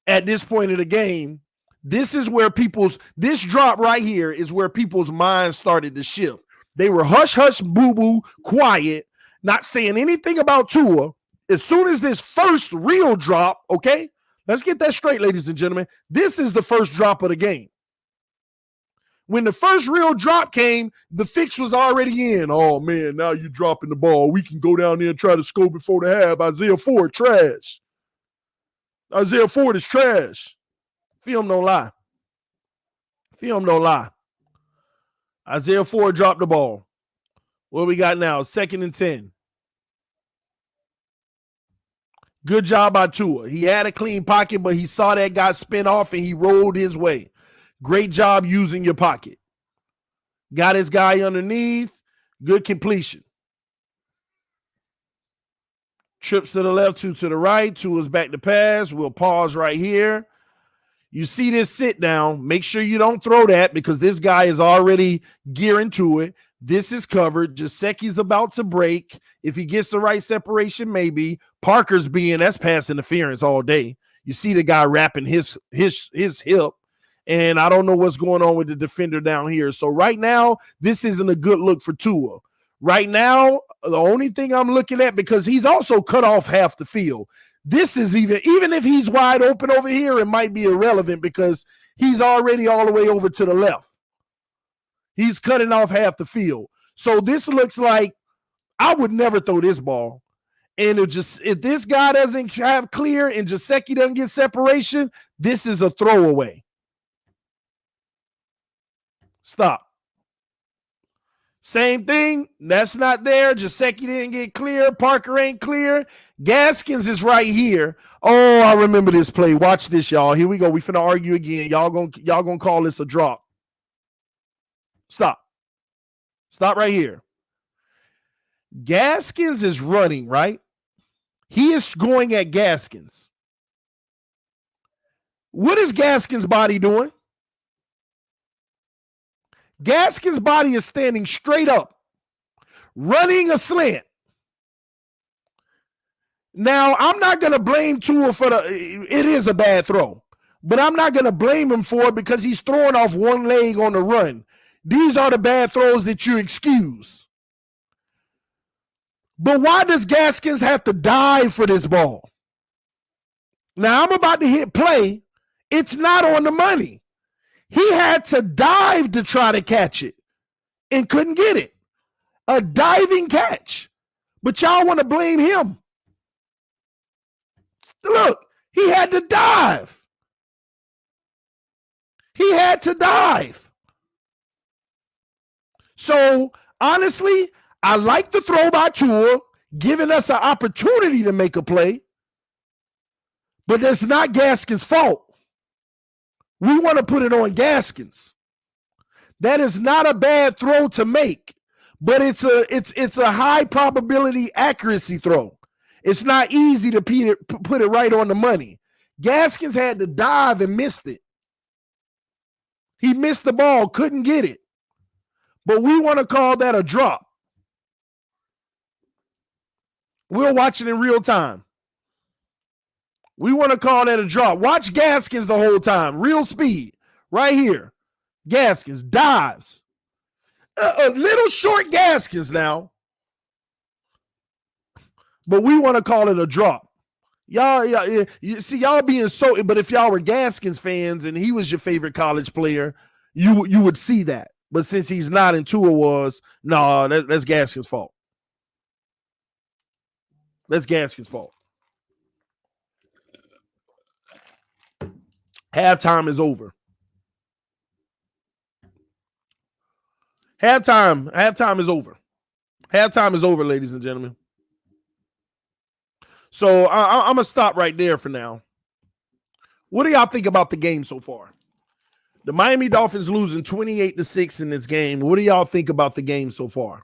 at this point of the game, this drop right here is where people's minds started to shift. They were hush, hush, boo, boo, quiet, not saying anything about Tua. As soon as this first real drop, okay, let's get that straight, ladies and gentlemen. This is the first drop of the game. When the first real drop came, the fix was already in. Oh, man, now you're dropping the ball. We can go down there and try to score before the half. Isaiah Ford, trash. Isaiah Ford is trash. Film don't lie. Film don't lie. Isaiah Ford dropped the ball. What we got now? 2nd and 10. Good job by Tua. He had a clean pocket, but he saw that guy spin off and he rolled his way. Great job using your pocket. Got his guy underneath. Good completion. Trips to the left, 2 to the right. Tua's back to pass. We'll pause right here. You see this sit down. Make sure you don't throw that because this guy is already gearing to it. This is covered. Gesicki's about to break. If he gets the right separation, maybe. Parker's that's pass interference all day. You see the guy wrapping his hip. And I don't know what's going on with the defender down here. So right now, this isn't a good look for Tua. Right now, the only thing I'm looking at, because he's also cut off half the field. This is even if he's wide open over here, it might be irrelevant because he's already all the way over to the left. He's cutting off half the field. So this looks like I would never throw this ball. And if this guy doesn't have clear and Gesicki doesn't get separation, this is a throwaway. Stop. Same thing. That's not there. Gesicki didn't get clear. Parker ain't clear. Gaskins is right here. Oh, I remember this play. Watch this, y'all. Here we go. We finna argue again. Y'all gonna call this a drop. Stop. Stop right here. Gaskins is running, right? He is going at Gaskins. What is Gaskins' body doing? Gaskins' body is standing straight up, running a slant. Now, I'm not going to blame Tua for it is a bad throw, but I'm not going to blame him for it because he's throwing off one leg on the run. These are the bad throws that you excuse. But why does Gaskins have to dive for this ball? Now, I'm about to hit play. It's not on the money. He had to dive to try to catch it and couldn't get it. A diving catch. But y'all want to blame him. Look, he had to dive. He had to dive. So, honestly, I like the throw by Tua, giving us an opportunity to make a play. But that's not Gaskins' fault. We want to put it on Gaskins. That is not a bad throw to make, but it's a high probability accuracy throw. It's not easy to put it right on the money. Gaskins had to dive and missed it. He missed the ball, couldn't get it. But we want to call that a drop. We'll watch it in real time. We want to call that a drop. Watch Gaskins the whole time. Real speed. Right here. Gaskins dives. A little short Gaskins now. But we want to call it a drop. Y'all see, y'all being so, but if y'all were Gaskins fans and he was your favorite college player, you would see that. But since he's not and Tua was, no, that's Gaskins' fault. That's Gaskins' fault. Halftime is over. Halftime is over. Halftime is over, ladies and gentlemen. So I'm going to stop right there for now. What do y'all think about the game so far? The Miami Dolphins losing 28-6 in this game. What do y'all think about the game so far?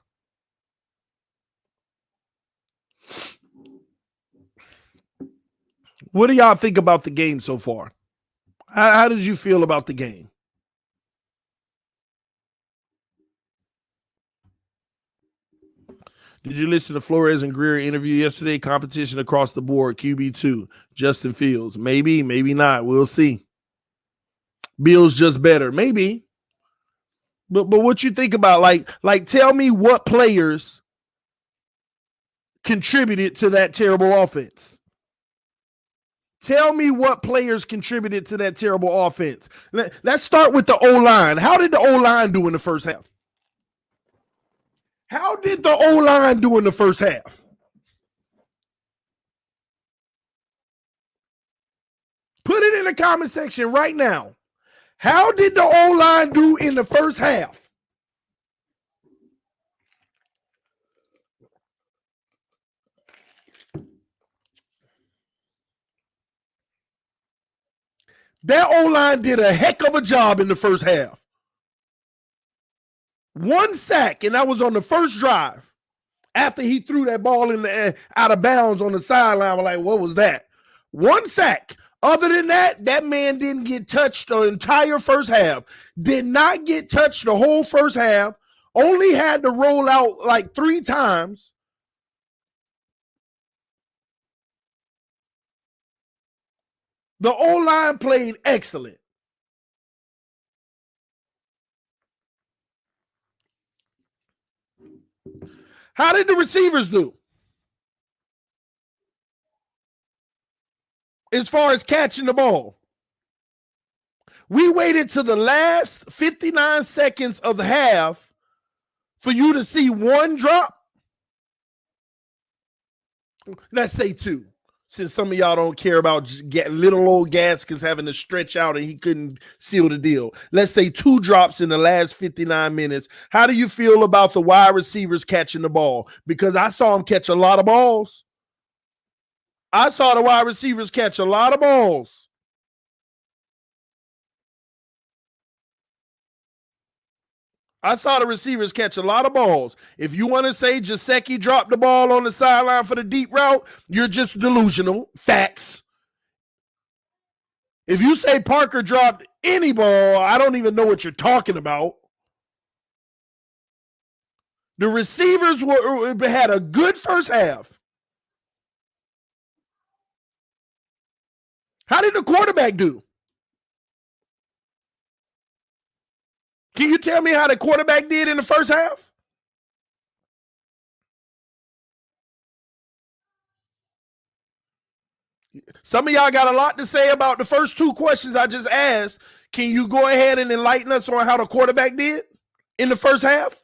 What do y'all think about the game so far? How did you feel about the game? Did you listen to Flores and Greer interview yesterday? Competition across the board, QB2, Justin Fields. Maybe, maybe not. We'll see. Bill's just better. Maybe. But what you think about, like tell me what players contributed to that terrible offense. Tell me what players contributed to that terrible offense. Let's start with the O-line. How did the O-line do in the first half? How did the O-line do in the first half? Put it in the comment section right now. How did the O-line do in the first half? That O-line did a heck of a job in the first half. 1 sack, and that was on the first drive. After he threw that ball in the air, out of bounds on the sideline, we're like, what was that? 1 sack. Other than that, that man didn't get touched the entire first half. Did not get touched the whole first half. Only had to roll out like 3 times. The O-line played excellent. How did the receivers do? As far as catching the ball. We waited to the last 59 seconds of the half for you to see 1 drop. Let's say 2. Since some of y'all don't care about little old Gaskins having to stretch out and he couldn't seal the deal. Let's say 2 drops in the last 59 minutes. How do you feel about the wide receivers catching the ball? Because I saw them catch a lot of balls. I saw the wide receivers catch a lot of balls. I saw the receivers catch a lot of balls. If you want to say Gesicki dropped the ball on the sideline for the deep route, you're just delusional. Facts. If you say Parker dropped any ball, I don't even know what you're talking about. The receivers had a good first half. How did the quarterback do? Can you tell me how the quarterback did in the first half? Some of y'all got a lot to say about the first 2 questions I just asked. Can you go ahead and enlighten us on how the quarterback did in the first half?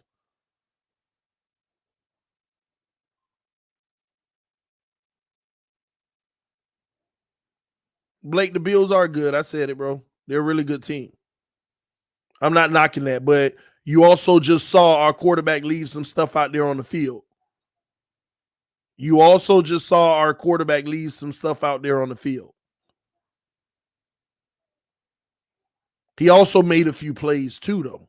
Blake, the Bills are good. I said it, bro. They're a really good team. I'm not knocking that, but you also just saw our quarterback leave some stuff out there on the field. You also just saw our quarterback leave some stuff out there on the field. He also made a few plays too, though.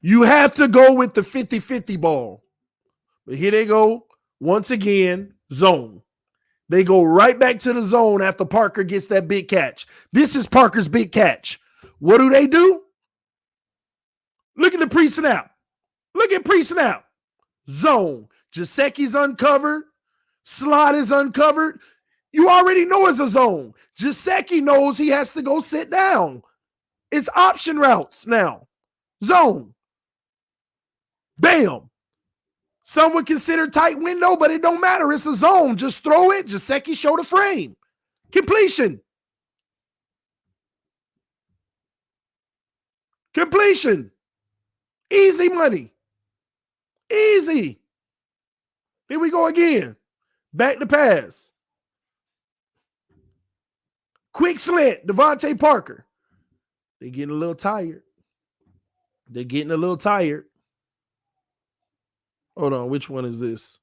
You have to go with the 50-50 ball. But here they go. Once again, zone. They go right back to the zone after Parker gets that big catch. This is Parker's big catch. What do? Look at the pre-snap. Look at pre-snap. Zone. Gesicki's uncovered. Slot is uncovered. You already know it's a zone. Gesicki knows he has to go sit down. It's option routes now. Zone. Bam. Some would consider tight window, but it don't matter. It's a zone. Just throw it. Gesicki show the frame. Completion. Completion. Easy money. Easy. Here we go again. Back to pass. Quick slant. Devontae Parker. They're getting a little tired. Hold on. Which one is this?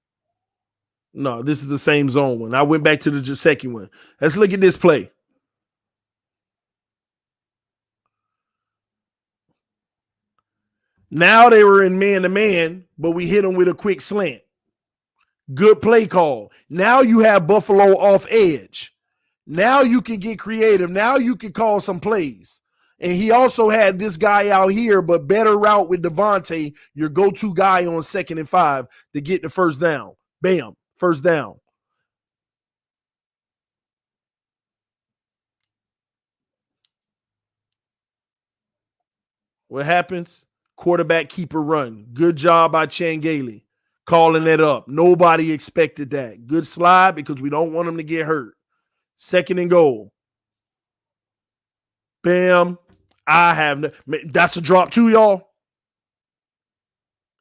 No, this is the same zone one. I went back to the Gesicki one. Let's look at this play. Now they were in man-to-man, but we hit them with a quick slant. Good play call. Now you have Buffalo off edge. Now you can get creative. Now you can call some plays. And he also had this guy out here, but better route with Devontae, your go-to guy on 2nd and 5 to get the first down. Bam, first down. What happens? Quarterback keeper run. Good job by Gailey calling that up. Nobody expected that. Good slide because we don't want him to get hurt. 2nd and goal. Bam. That's a drop too, y'all.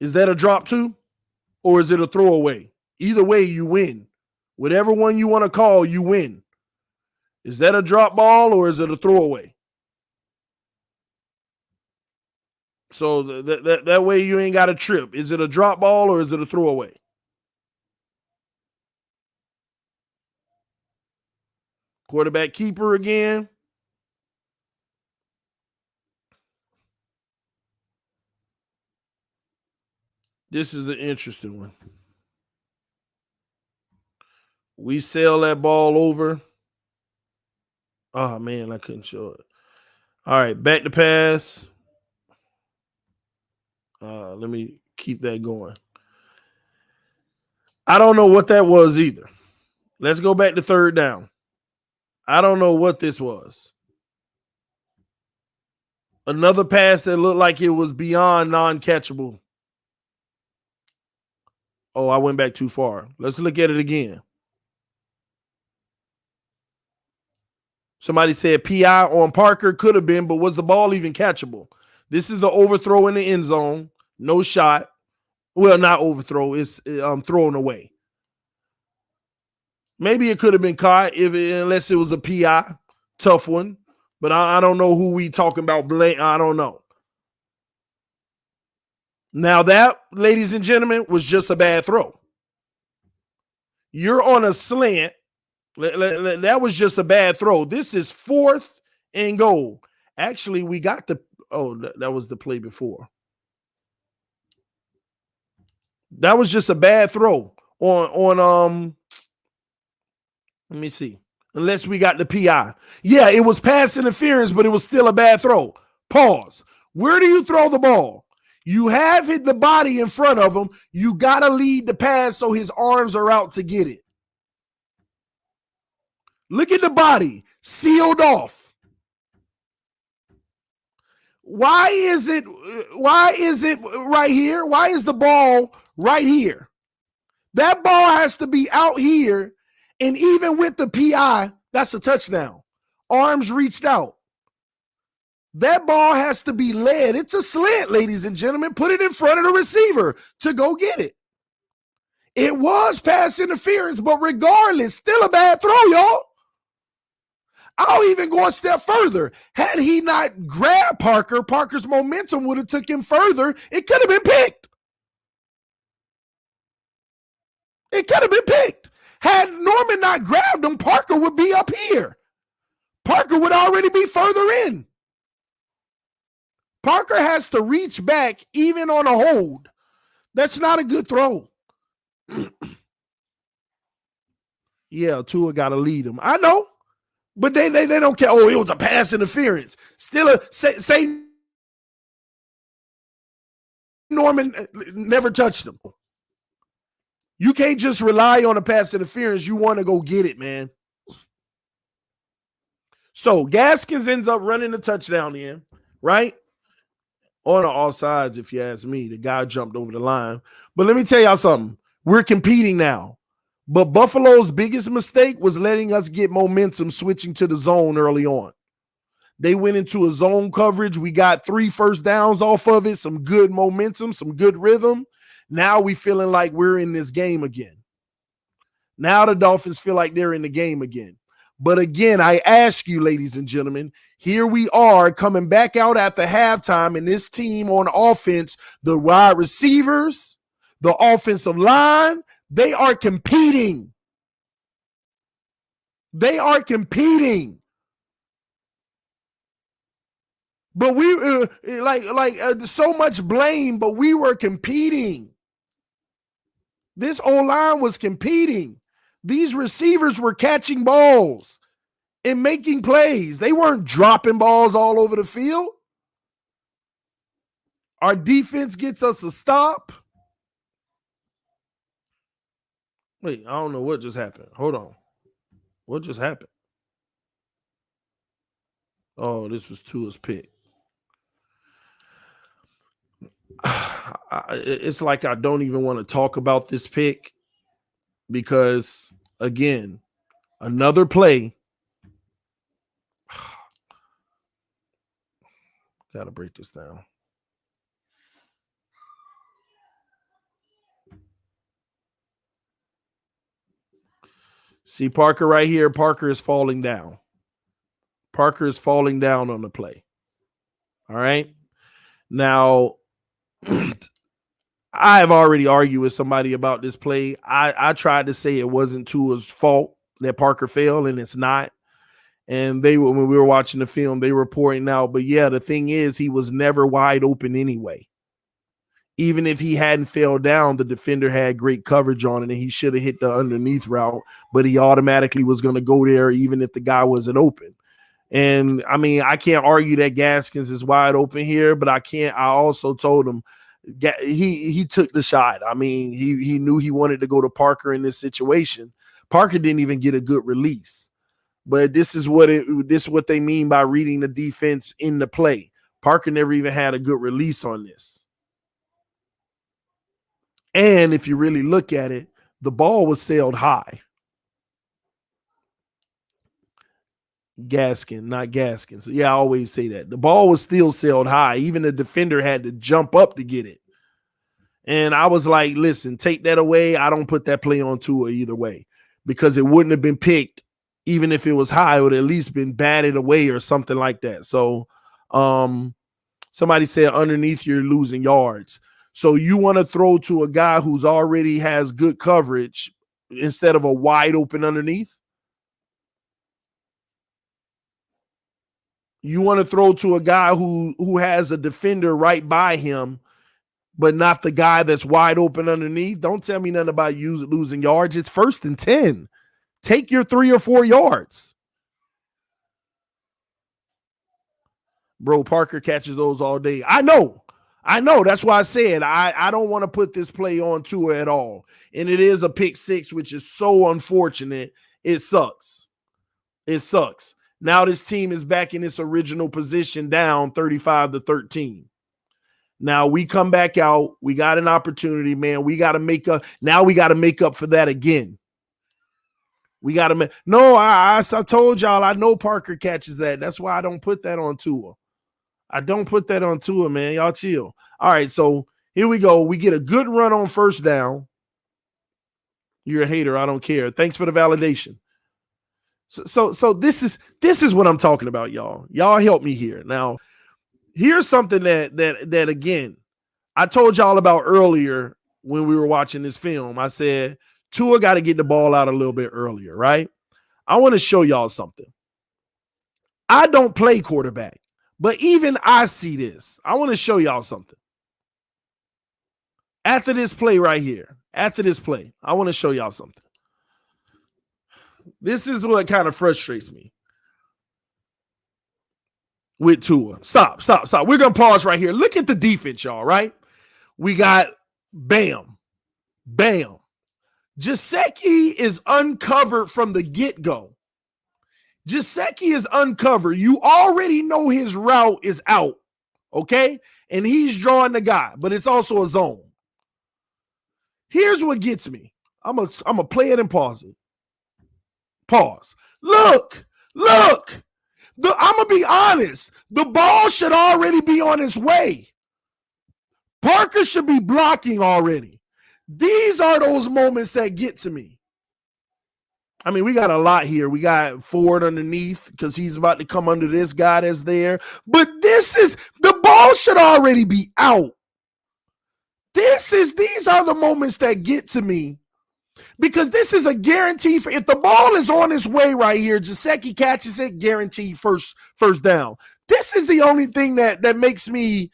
Is that a drop too? Or is it a throwaway? Either way, you win. Whatever one you want to call, you win. Is that a drop ball or is it a throwaway? So that way you ain't got a trip. Is it a drop ball or is it a throwaway? Quarterback keeper again. This is the interesting one. We sail that ball over. Oh, man, I couldn't show it. All right, back to pass. Let me keep that going. I don't know what that was either. Let's go back to 3rd down. I don't know what this was. Another pass that looked like it was beyond non-catchable. Oh, I went back too far. Let's look at it again. Somebody said PI on Parker. Could have been, but was the ball even catchable? This is the overthrow in the end zone. No shot. Well, not overthrow. It's thrown away. Maybe it could have been caught unless it was a PI. Tough one. But I don't know who we talking about. I don't know. Now that, ladies and gentlemen, was just a bad throw. You're on a slant. That was just a bad throw. This is 4th and goal. Actually, we got that was the play before. That was just a bad throw on let me see. Unless we got the PI. Yeah, it was pass interference, but it was still a bad throw. Pause. Where do you throw the ball? You have hit the body in front of him. You got to lead the pass so his arms are out to get it. Look at the body. Sealed off. Why is it right here? Why is the ball right here? That ball has to be out here, and even with the PI, that's a touchdown. Arms reached out. That ball has to be led. It's a slant, ladies and gentlemen. Put it in front of the receiver to go get it. It was pass interference, but regardless, still a bad throw, y'all. I'll even go a step further. Had he not grabbed Parker, Parker's momentum would have took him further. It could have been picked. It could have been picked. Had Norman not grabbed him, Parker would be up here. Parker would already be further in. Parker has to reach back even on a hold. That's not a good throw. Yeah, Tua got to lead him. I know, but they don't care. Oh, it was a pass interference. Still, say Norman never touched him. You can't just rely on a pass interference. You want to go get it, man. So Gaskins ends up running the touchdown in, right? On the offsides, if you ask me. The guy jumped over the line. But let me tell y'all something. We're competing now. But Buffalo's biggest mistake was letting us get momentum switching to the zone early on. They went into a zone coverage. We got 3 first downs off of it, some good momentum, some good rhythm. Now we feeling like we're in this game again. Now the Dolphins feel like they're in the game again. But again, I ask you, ladies and gentlemen, here we are coming back out after halftime, and this team on offense, the wide receivers, the offensive line, they are competing. They are competing. But we so much blame, but we were competing. This O-line was competing. These receivers were catching balls and making plays. They weren't dropping balls all over the field. Our defense gets us a stop. Wait, I don't know what just happened. Hold on. What just happened? Oh, this was Tua's pick. It's like I don't even want to talk about this pick because, again, another play. Got to break this down. See Parker right here. Parker is falling down. Parker is falling down on the play. All right. Now, I have already argued with somebody about this play. I tried to say it wasn't Tua's fault that Parker fell, and it's not. And when we were watching the film, they were pointing out. But yeah, the thing is, he was never wide open anyway. Even if he hadn't fell down, the defender had great coverage on it, and he should have hit the underneath route, but he automatically was going to go there even if the guy wasn't open. And, I mean, I can't argue that Gaskins is wide open here, but I also told him he took the shot. I mean, he knew he wanted to go to Parker in this situation. Parker didn't even get a good release. But this is what they mean by reading the defense in the play. Parker never even had a good release on this. And if you really look at it, the ball was sailed high. Gaskin, not Gaskins. Yeah, I always say that. The ball was still sailed high. Even the defender had to jump up to get it. And I was like, listen, take that away. I don't put that play on Tua either way because it wouldn't have been picked. Even if it was high, it would have at least been batted away or something like that. So somebody said underneath you're losing yards. So you want to throw to a guy who's already has good coverage instead of a wide open underneath? You want to throw to a guy who has a defender right by him, but not the guy that's wide open underneath? Don't tell me nothing about you losing yards. It's 1st and 10. Take your 3 or 4 yards. Bro, Parker catches those all day. I know. That's why I said I don't want to put this play on Tua at all. And it is a pick 6, which is so unfortunate. It sucks. Now this team is back in its original position down 35-13. Now we come back out. We got an opportunity, man. We got to make up. Now we got to make up for that again. We got to – I told y'all I know Parker catches that. That's why I don't put that on Tua. I don't put that on Tua, man. Y'all chill. All right, so here we go. We get a good run on first down. You're a hater. I don't care. Thanks for the validation. So this is what I'm talking about, y'all. Y'all help me here. Now, here's something that again, I told y'all about earlier when we were watching this film. I said Tua got to get the ball out a little bit earlier, right? I want to show y'all something. I don't play quarterback, But even I see this. I want to show y'all something. After this play right here, I want to show y'all something. This is what kind of frustrates me with Tua. Stop. We're going to pause right here. Look at the defense, y'all, right? We got bam. Gesicki is uncovered from the get-go. Gesicki is uncovered. You already know his route is out, okay? And he's drawing the guy, but it's also a zone. Here's what gets me. I'm gonna play it and pause it. Pause. Look. I'm gonna be honest. The ball should already be on its way. Parker should be blocking already. These are those moments that get to me. I mean, we got a lot here. We got Ford underneath because he's about to come under this guy that's there. But the ball should already be out. These are the moments that get to me because this is a guarantee for if the ball is on its way right here, Gesicki catches it, guaranteed first down. This is the only thing that makes me,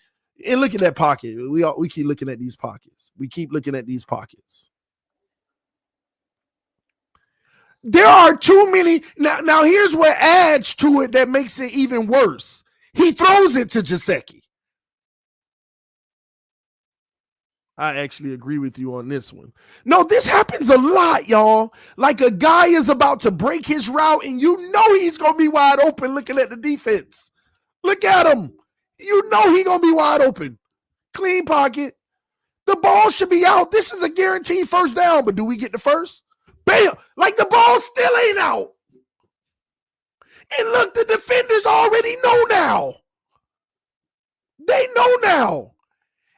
and look at that pocket. We keep looking at these pockets. There are too many. Now here's what adds to it that makes it even worse. He throws it to Gesicki. I actually agree with you on this one. No, this happens a lot, y'all. Like a guy is about to break his route and you know he's going to be wide open looking at the defense. Look at him. You know he's going to be wide open. Clean pocket. The ball should be out. This is a guaranteed first down, but do we get the first? Bam! Like the ball still ain't out. And look, the defenders already know now. They know now.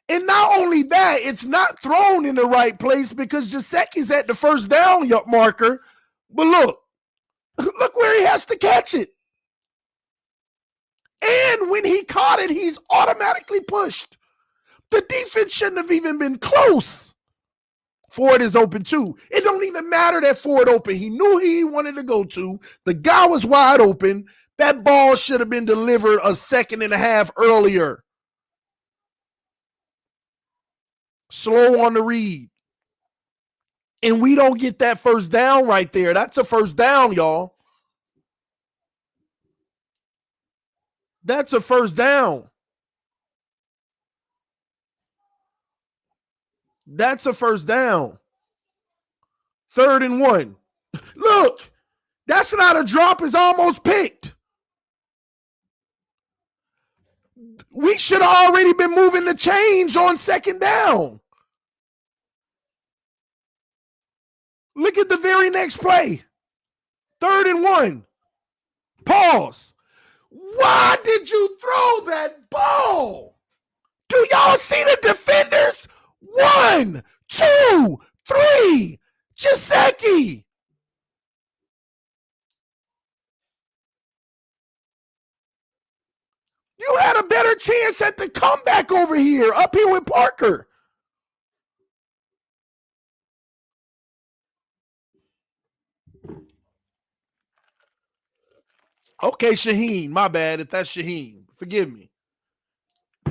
And not only that, it's not thrown in the right place because Gesicki's at the first down marker. But look where he has to catch it. And when he caught it, he's automatically pushed. The defense shouldn't have even been close. Ford is open too. It don't even matter that Ford open. He knew he wanted to go to. The guy was wide open. That ball should have been delivered a second and a half earlier. Slow on the read. And we don't get that first down right there. That's a first down, y'all. That's a first down. That's a first down. 3rd and 1. Look, that's not a drop. It's almost picked. We should have already been moving the chains on 2nd down. Look at the very next play. 3rd and 1. Pause. Why did you throw that ball? Do y'all see the defenders? 1, 2, 3. Gesicki. You had a better chance at the comeback over here, up here with Parker. Okay, Shaheen, my bad if that's Shaheen. Forgive me.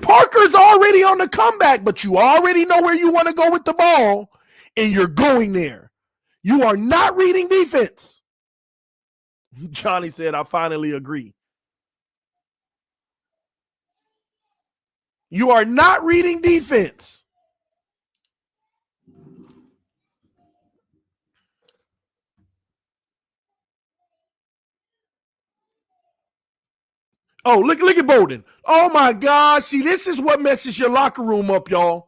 Parker's already on the comeback, but you already know where you want to go with the ball, and you're going there. You are not reading defense. Johnny said, I finally agree. You are not reading defense. Oh, look at Bowden. Oh, my God. See, this is what messes your locker room up, y'all.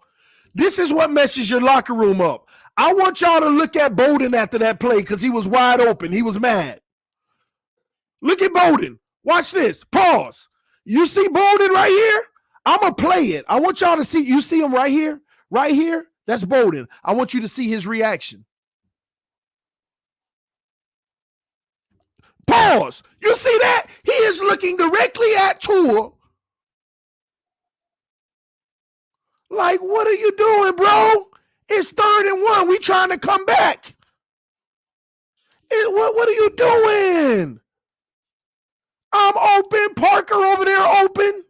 This is what messes your locker room up. I want y'all to look at Bowden after that play because he was wide open. He was mad. Look at Bowden. Watch this. Pause. You see Bowden right here? I'm going to play it. I want y'all to see. You see him right here? Right here? That's Bowden. I want you to see his reaction. Pause. You see that? He is looking directly at Tua. Like, what are you doing, bro? It's 3rd and 1. We trying to come back. What are you doing? I'm open. Parker over there open.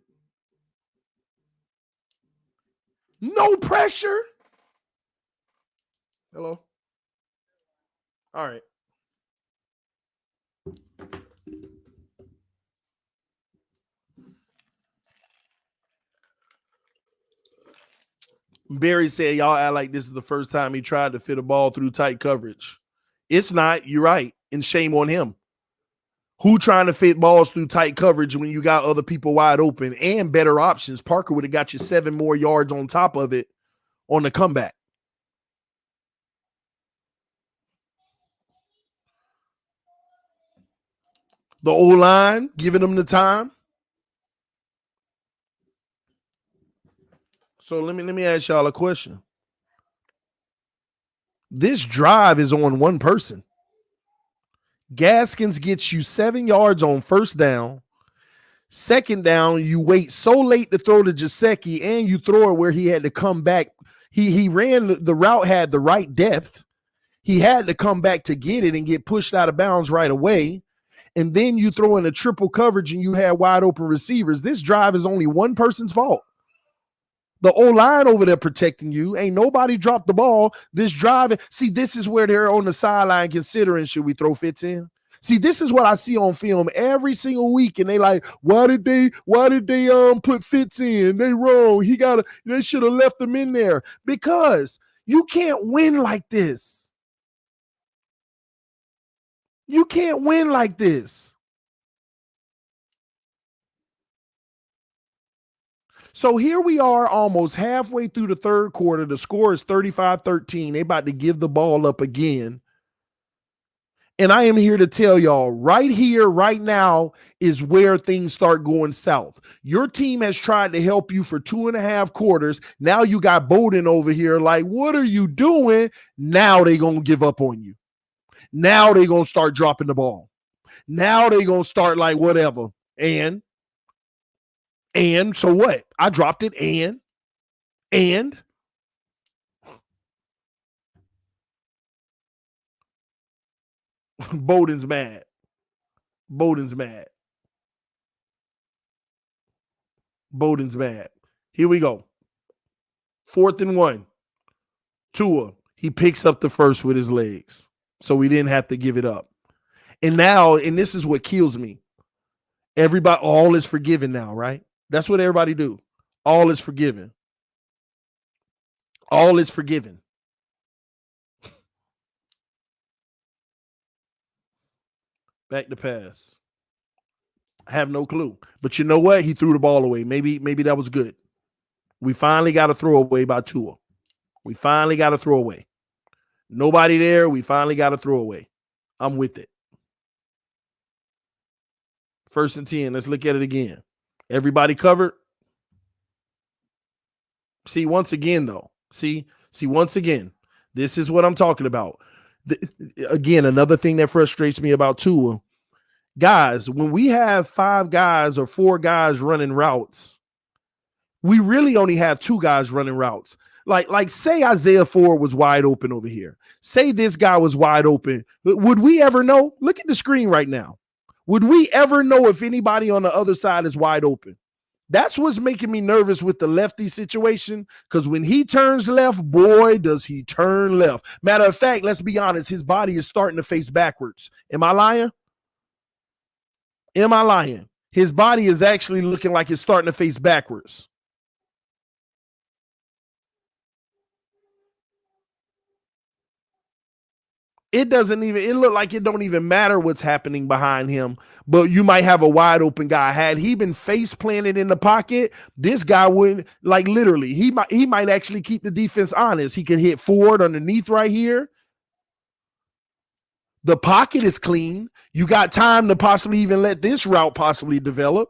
No pressure. Hello. All right. Barry said, y'all act like this is the first time he tried to fit a ball through tight coverage. It's not. You're right. And shame on him. Who trying to fit balls through tight coverage when you got other people wide open and better options? Parker would have got you 7 more yards on top of it on the comeback. The O-line giving them the time. So let me ask y'all a question. This drive is on one person. Gaskins gets you 7 yards on first down. Second down, you wait so late to throw to Gesicki, and you throw it where he had to come back. He ran the route, had the right depth. He had to come back to get it and get pushed out of bounds right away. And then you throw in a triple coverage and you had wide open receivers. This drive is only one person's fault. The O-line over there protecting you. Ain't nobody dropped the ball. This drive, see, this is where they're on the sideline considering, should we throw Fitz in? See, this is what I see on film every single week, and they like, why did they put Fitz in? They wrong. They should have left him in there. Because you can't win like this. You can't win like this. So here we are almost halfway through the third quarter. The score is 35-13. They about to give the ball up again. And I am here to tell y'all right here, right now is where things start going south. Your team has tried to help you for 2.5 quarters. Now you got Bowden over here like, what are you doing? Now they're going to give up on you. Now they're going to start dropping the ball. Now they're going to start like whatever. And so what? I dropped it and Bowden's mad. Bowden's mad. Here we go. 4th and 1. Tua. He picks up the first with his legs. So we didn't have to give it up. And now, and this is what kills me. Everybody, all is forgiven now, right? That's what everybody do. All is forgiven. All is forgiven. Back to pass. I have no clue. But you know what? He threw the ball away. Maybe that was good. We finally got a throwaway by Tua. We finally got a throwaway. Nobody there. We finally got a throwaway. I'm with it. 1st and 10. Let's look at it again. Everybody covered. See, once again, though. See, once again, this is what I'm talking about. Again, another thing that frustrates me about Tua. Guys, when we have 5 guys or 4 guys running routes, we really only have 2 guys running routes. Like say Isaiah Ford was wide open over here. Say this guy was wide open. Would we ever know? Look at the screen right now. Would we ever know if anybody on the other side is wide open? That's what's making me nervous with the lefty situation, because when he turns left, boy, does he turn left. Matter of fact, let's be honest, his body is starting to face backwards. Am I lying? Am I lying? His body is actually looking like it's starting to face backwards. It look like it don't even matter what's happening behind him, but you might have a wide open guy. Had he been face planted in the pocket, this guy wouldn't, like literally, he might actually keep the defense honest. He could hit Ford underneath right here. The pocket is clean. You got time to possibly even let this route possibly develop.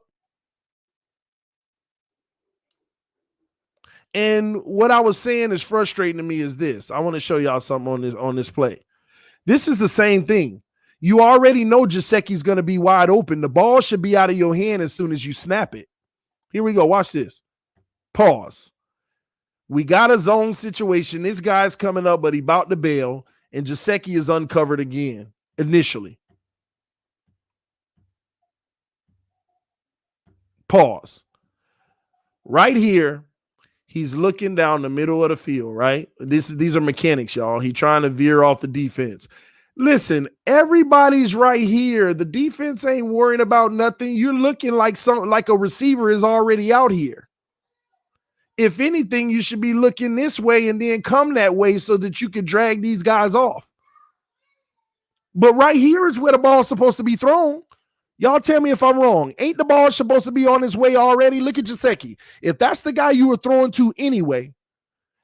And what I was saying is frustrating to me is this. I want to show y'all something on this play. This is the same thing. You already know Gesicki's going to be wide open. The ball should be out of your hand as soon as you snap it. Here we go. Watch this. Pause. We got a zone situation. This guy's coming up, but he about to bail, and Gesicki is uncovered again initially. Pause. Right here, he's looking down the middle of the field, right? These are mechanics, y'all. He's trying to veer off the defense. Listen, everybody's right here. The defense ain't worrying about nothing. You're looking like a receiver is already out here. If anything, you should be looking this way and then come that way so that you can drag these guys off. But right here is where the ball's supposed to be thrown. Y'all tell me if I'm wrong. Ain't the ball supposed to be on its way already? Look at Gesicki. If that's the guy you were throwing to anyway,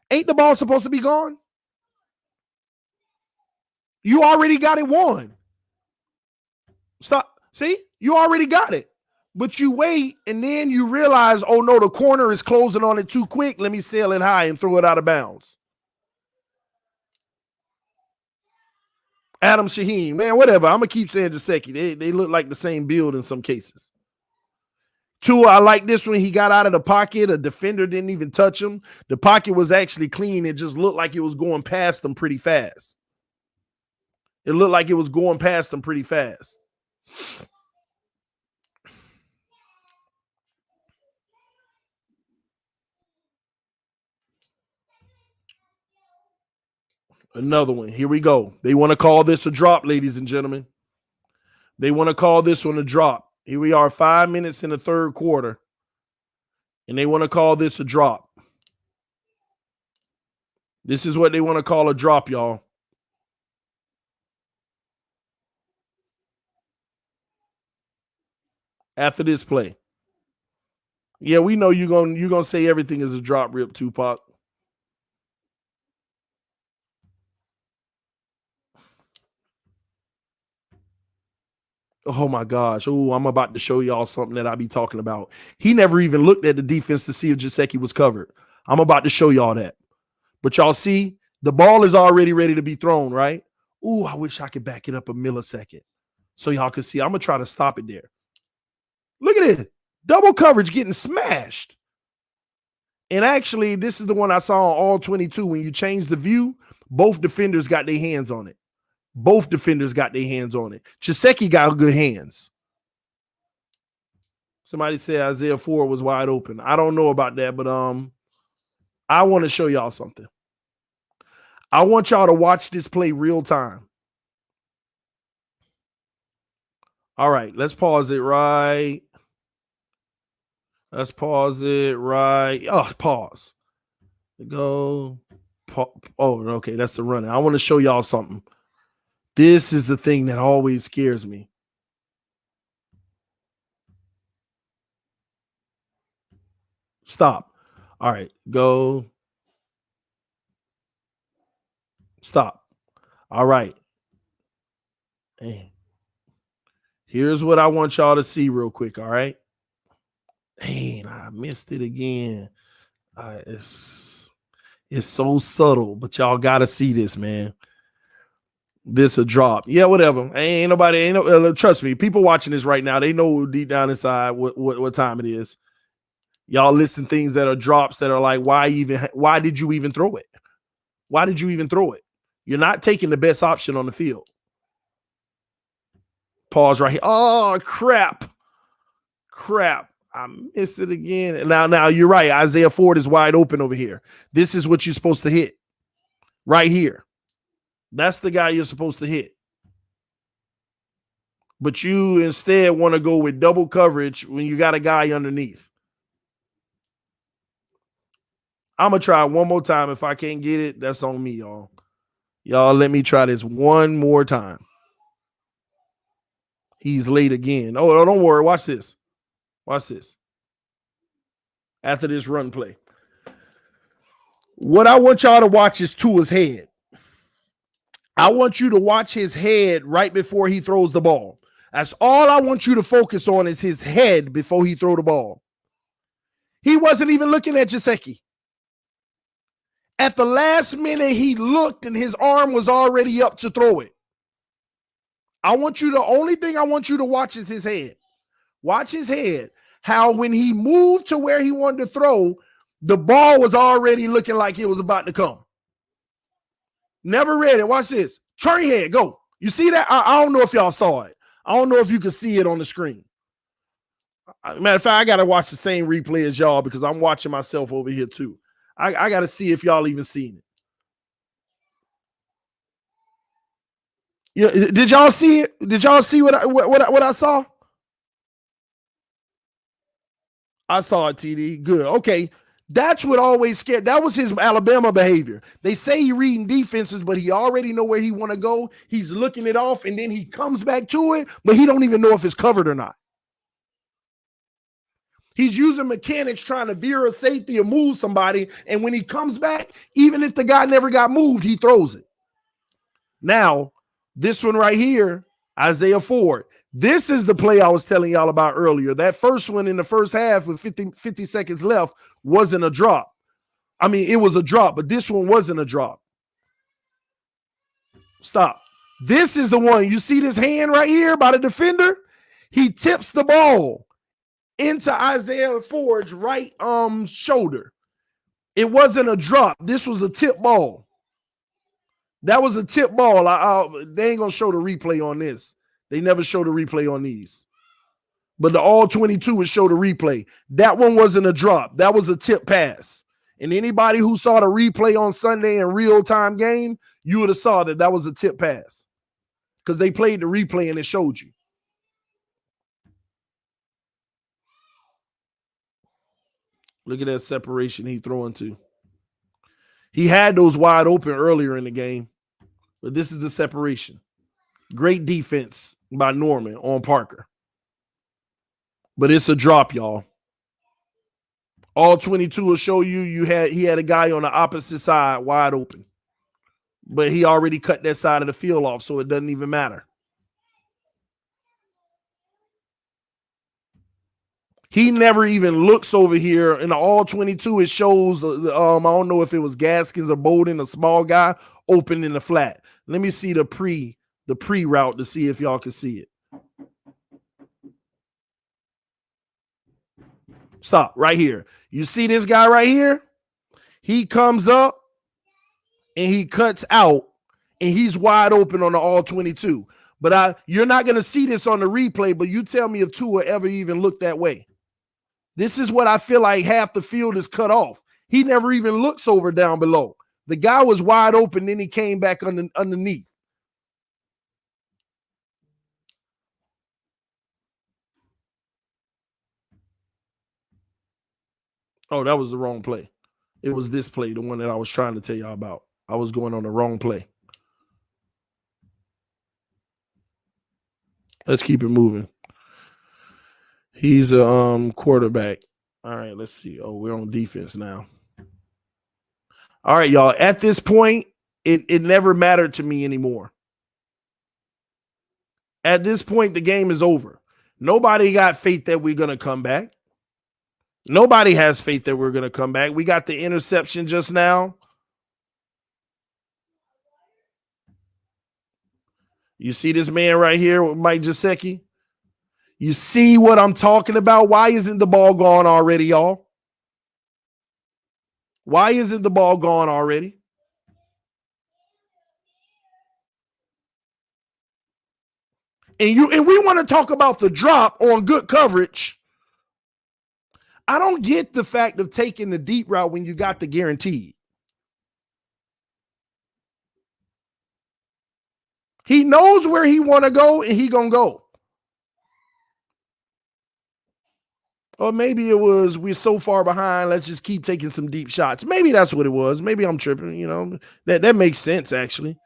ain't the ball supposed to be gone? You already got it won. Stop. See? You already got it. But you wait, and then you realize, oh, no, the corner is closing on it too quick. Let me sail it high and throw it out of bounds. Adam Shaheen, man, whatever. I'm going to keep saying Gesicki. They look like the same build in some cases. Tua, I like this one. He got out of the pocket. A defender didn't even touch him. The pocket was actually clean. It just looked like it was going past them pretty fast. Another one. Here we go. They want to call this a drop, ladies and gentlemen. They want to call this one a drop. Here we are, 5 minutes in the third quarter, and they want to call this a drop. This is what they want to call a drop, y'all. After this play. Yeah, we know you're gonna say everything is a drop, Rip Tupac. Oh my gosh. Oh, I'm about to show y'all something that I be talking about. He never even looked at the defense to see if Gesicki was covered. I'm about to show y'all that. But y'all see, the ball is already ready to be thrown, right? Ooh, I wish I could back it up a millisecond so y'all can see. I'm gonna try to stop it there. Look at it. Double coverage getting smashed. And actually, this is the one I saw on all 22. When you change the view, both defenders got their hands on it. Gesicki got good hands. Somebody said Isaiah Ford was wide open. I don't know about that, but I want to show y'all something. I want y'all to watch this play real time. All right, let's pause it right. Oh, pause. Go. Oh, okay, that's the running. I want to show y'all something. This is the thing that always scares me. Stop. All right, go. Stop. All right. Hey. Here's what I want y'all to see real quick, all right? Dang, I missed it again. It's so subtle, but y'all got to see this, man. This a drop. Yeah, whatever. Trust me, people watching this right now, they know deep down inside what time it is. Y'all listen things that are drops that are like, why did you even throw it? Why did you even throw it? You're not taking the best option on the field. Pause right here. Oh, crap. I missed it again. Now you're right. Isaiah Ford is wide open over here. This is what you're supposed to hit. Right here. That's the guy you're supposed to hit. But you instead want to go with double coverage when you got a guy underneath. I'm going to try one more time. If I can't get it, that's on me, y'all. Y'all, let me try this one more time. He's late again. Oh, don't worry. Watch this. After this run play. What I want y'all to watch is Tua's head. I want you to watch his head right before he throws the ball. That's all I want you to focus on is his head before he throw the ball. He wasn't even looking at Gesicki. At the last minute, he looked and his arm was already up to throw it. The only thing I want you to watch is his head. Watch his head. How when he moved to where he wanted to throw, the ball was already looking like it was about to come. Never read it. Watch this. Turn your head. Go. You see that? I don't know if y'all saw it. I don't know if you could see it on the screen. Matter of fact, I got to watch the same replay as y'all because I'm watching myself over here too. I got to see if y'all even seen it. Yeah, did y'all see it? Did y'all see what I saw? I saw it, TD. Good. Okay. That's what always scared. That was his Alabama behavior. They say he reading defenses, but he already know where he want to go. He's looking it off, and then he comes back to it, but he don't even know if it's covered or not. He's using mechanics trying to veer a safety or move somebody, and when he comes back, even if the guy never got moved, he throws it. Now, this one right here, Isaiah Ford. This is the play I was telling y'all about earlier. That first one in the first half with 50 seconds left wasn't a drop. I mean, it was a drop, but this one wasn't a drop. Stop. This is the one. You see this hand right here by the defender? He tips the ball into Isaiah Ford's right shoulder. It wasn't a drop. This was a tip ball. That was a tip ball. They ain't going to show the replay on this. They never show the replay on these. But the all 22 would show the replay. That one wasn't a drop. That was a tip pass. And anybody who saw the replay on Sunday in real-time game, you would have saw that was a tip pass. Because they played the replay and it showed you. Look at that separation he throwing to. He had those wide open earlier in the game. But this is the separation. Great defense by Norman on Parker. But it's a drop, y'all. All 22 will show you he had a guy on the opposite side wide open. But he already cut that side of the field off, so it doesn't even matter. He never even looks over here. In the all 22, it shows, I don't know if it was Gaskins or Bowden, a small guy, open in the flat. Let me see the pre route to see if y'all can see it. Stop right here. You see this guy right here? He comes up and he cuts out and he's wide open on the all 22. But you're not going to see this on the replay, but you tell me if Tua ever even looked that way. This is what I feel like half the field is cut off. He never even looks over down below. The guy was wide open, then he came back underneath. Oh, that was the wrong play. It was this play, the one that I was trying to tell y'all about. I was going on the wrong play. Let's keep it moving. He's a quarterback. All right, let's see. Oh, we're on defense now. All right, y'all. At this point, it never mattered to me anymore. At this point, the game is over. Nobody got faith that we're going to come back. Nobody has faith that we're going to come back. We got the interception just now. You see this man right here with Mike Gesicki? You see what I'm talking about? Why isn't the ball gone already, y'all? Why isn't the ball gone already? And we want to talk about the drop on good coverage. I don't get the fact of taking the deep route when you got the guaranteed. He knows where he want to go and he going to go. Or maybe it was we're so far behind, let's just keep taking some deep shots. Maybe that's what it was. Maybe I'm tripping, you know. That makes sense, actually.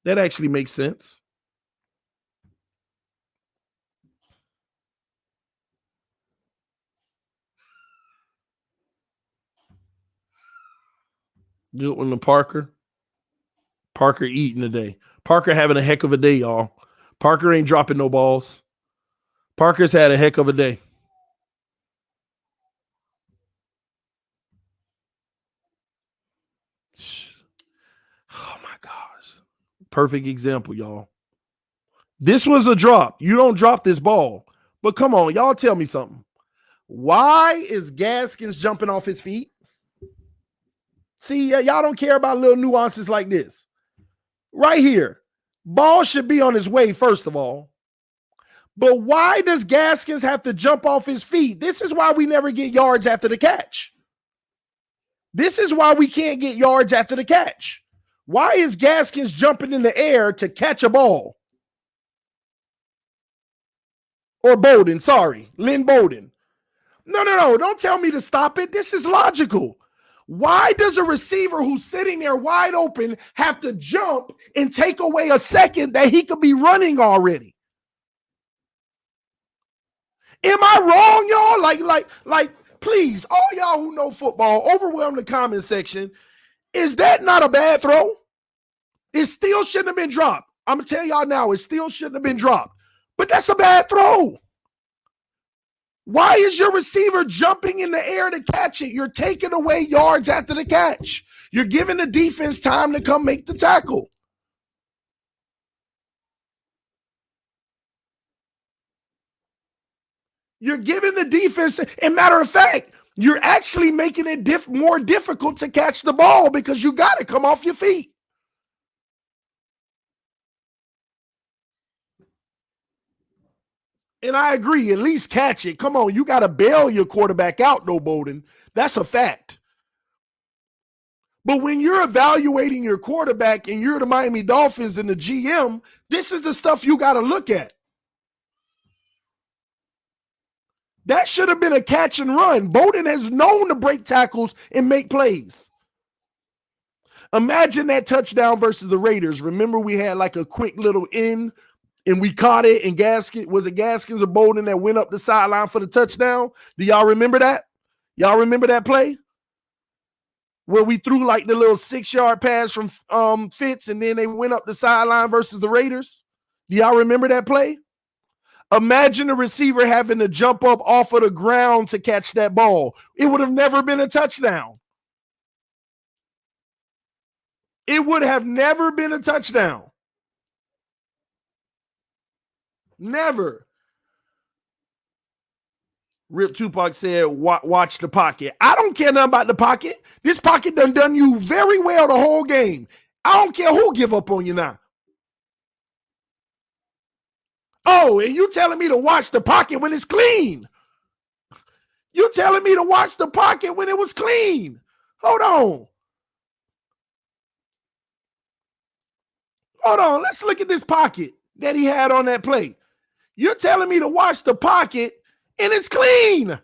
That actually makes sense. Good one to Parker. Parker eating today. Parker having a heck of a day, y'all. Parker ain't dropping no balls. Parker's had a heck of a day. Oh, my gosh. Perfect example, y'all. This was a drop. You don't drop this ball. But come on, y'all tell me something. Why is Gaskins jumping off his feet? See, y'all don't care about little nuances like this. Right here. Ball should be on his way, first of all. But why does Gaskins have to jump off his feet? This is why we never get yards after the catch. This is why we can't get yards after the catch. Why is Gaskins jumping in the air to catch a ball? Or Bowden, sorry, Lynn Bowden. No. Don't tell me to stop it. This is logical. Why does a receiver who's sitting there wide open have to jump and take away a second that he could be running already? Am I wrong, y'all? Please, all y'all who know football, overwhelm the comment section. Is that not a bad throw? It still shouldn't have been dropped. I'm going to tell y'all now, it still shouldn't have been dropped. But that's a bad throw. Why is your receiver jumping in the air to catch it? You're taking away yards after the catch. You're giving the defense time to come make the tackle. You're giving the defense, and matter of fact, you're actually making it more difficult to catch the ball because you got to come off your feet. And I agree, at least catch it. Come on, you got to bail your quarterback out, though, Bowden. That's a fact. But when you're evaluating your quarterback and you're the Miami Dolphins and the GM, this is the stuff you got to look at. That should have been a catch and run. Bowden has known to break tackles and make plays. Imagine that touchdown versus the Raiders. Remember, we had like a quick little in, and we caught it, and Gaskins or Bowden that went up the sideline for the touchdown? Do y'all remember that? Y'all remember that play? Where we threw like the little 6-yard pass from Fitz, and then they went up the sideline versus the Raiders? Do y'all remember that play? Imagine the receiver having to jump up off of the ground to catch that ball. It would have never been a touchdown. It would have never been a touchdown. Never. Rip Tupac said, watch the pocket. I don't care nothing about the pocket. This pocket done you very well the whole game. I don't care who give up on you now. Oh, and you telling me to watch the pocket when it's clean. You telling me to watch the pocket when it was clean. Hold on. Let's look at this pocket that he had on that play. You're telling me to watch the pocket and it's clean.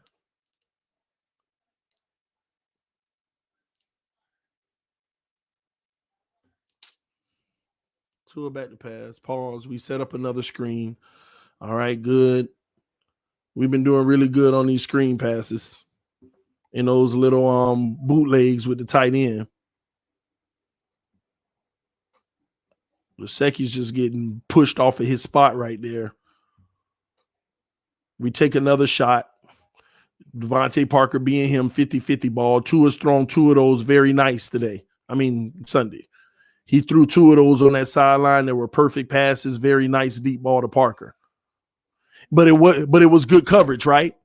Tua back to pass. Pause. We set up another screen. All right, good. We've been doing really good on these screen passes and those little bootlegs with the tight end. Gesicki's just getting pushed off of his spot right there. We take another shot. Devontae Parker being him 50-50 ball. Tua's thrown 2 of those very nice today. Sunday. He threw 2 of those on that sideline that were perfect passes, very nice deep ball to Parker. But it was good coverage, right?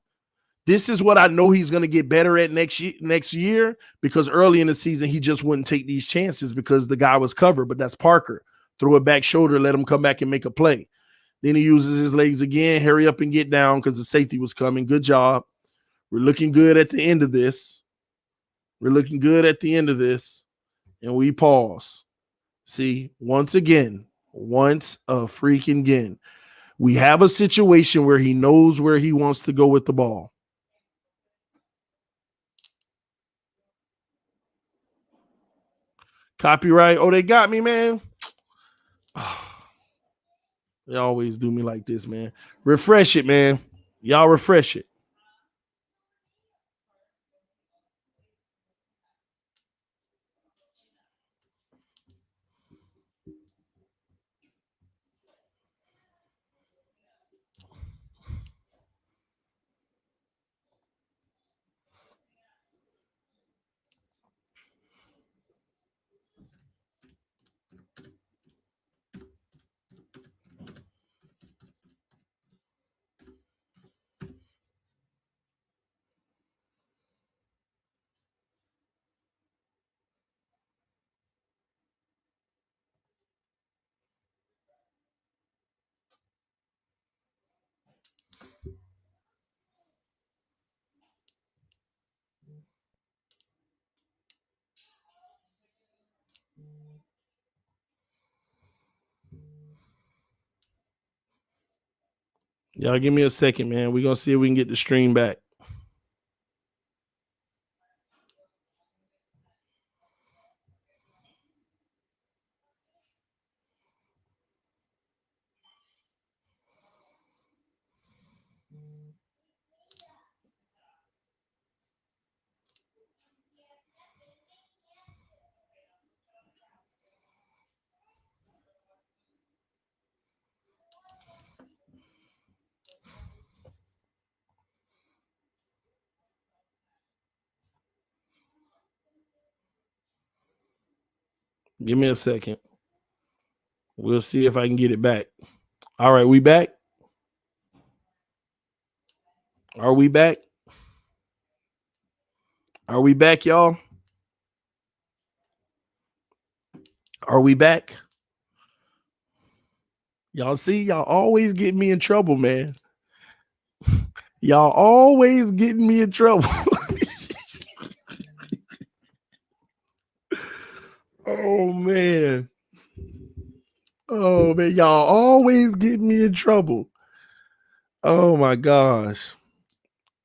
This is what I know he's going to get better at next year, because early in the season he just wouldn't take these chances because the guy was covered, but that's Parker. Throw it back shoulder, let him come back and make a play. Then he uses his legs again, hurry up and get down because the safety was coming. Good job. We're looking good at the end of this. And we pause. See, once a freaking again, we have a situation where he knows where he wants to go with the ball. Copyright. Oh, they got me, man. They always do me like this, man. Refresh it, man. Y'all refresh it. Y'all give me a second, man. We're going to see if we can get the stream back. Give me a second. We'll see if I can get it back. All right, we back? Are we back? Are we back, y'all? Are we back? Y'all see, y'all always get me in trouble, man. Y'all always getting me in trouble. Oh, man. Oh, man. Y'all always get me in trouble. Oh, my gosh.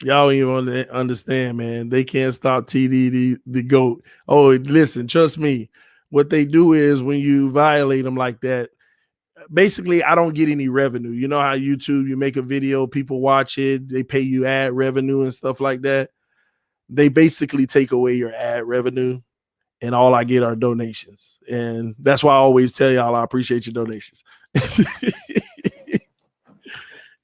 Y'all don't even understand, man. They can't stop TD the GOAT. Oh, listen, trust me. What they do is when you violate them like that, basically, I don't get any revenue. You know how YouTube, you make a video, people watch it, they pay you ad revenue and stuff like that. They basically take away your ad revenue, and all I get are donations. And that's why I always tell y'all I appreciate your donations.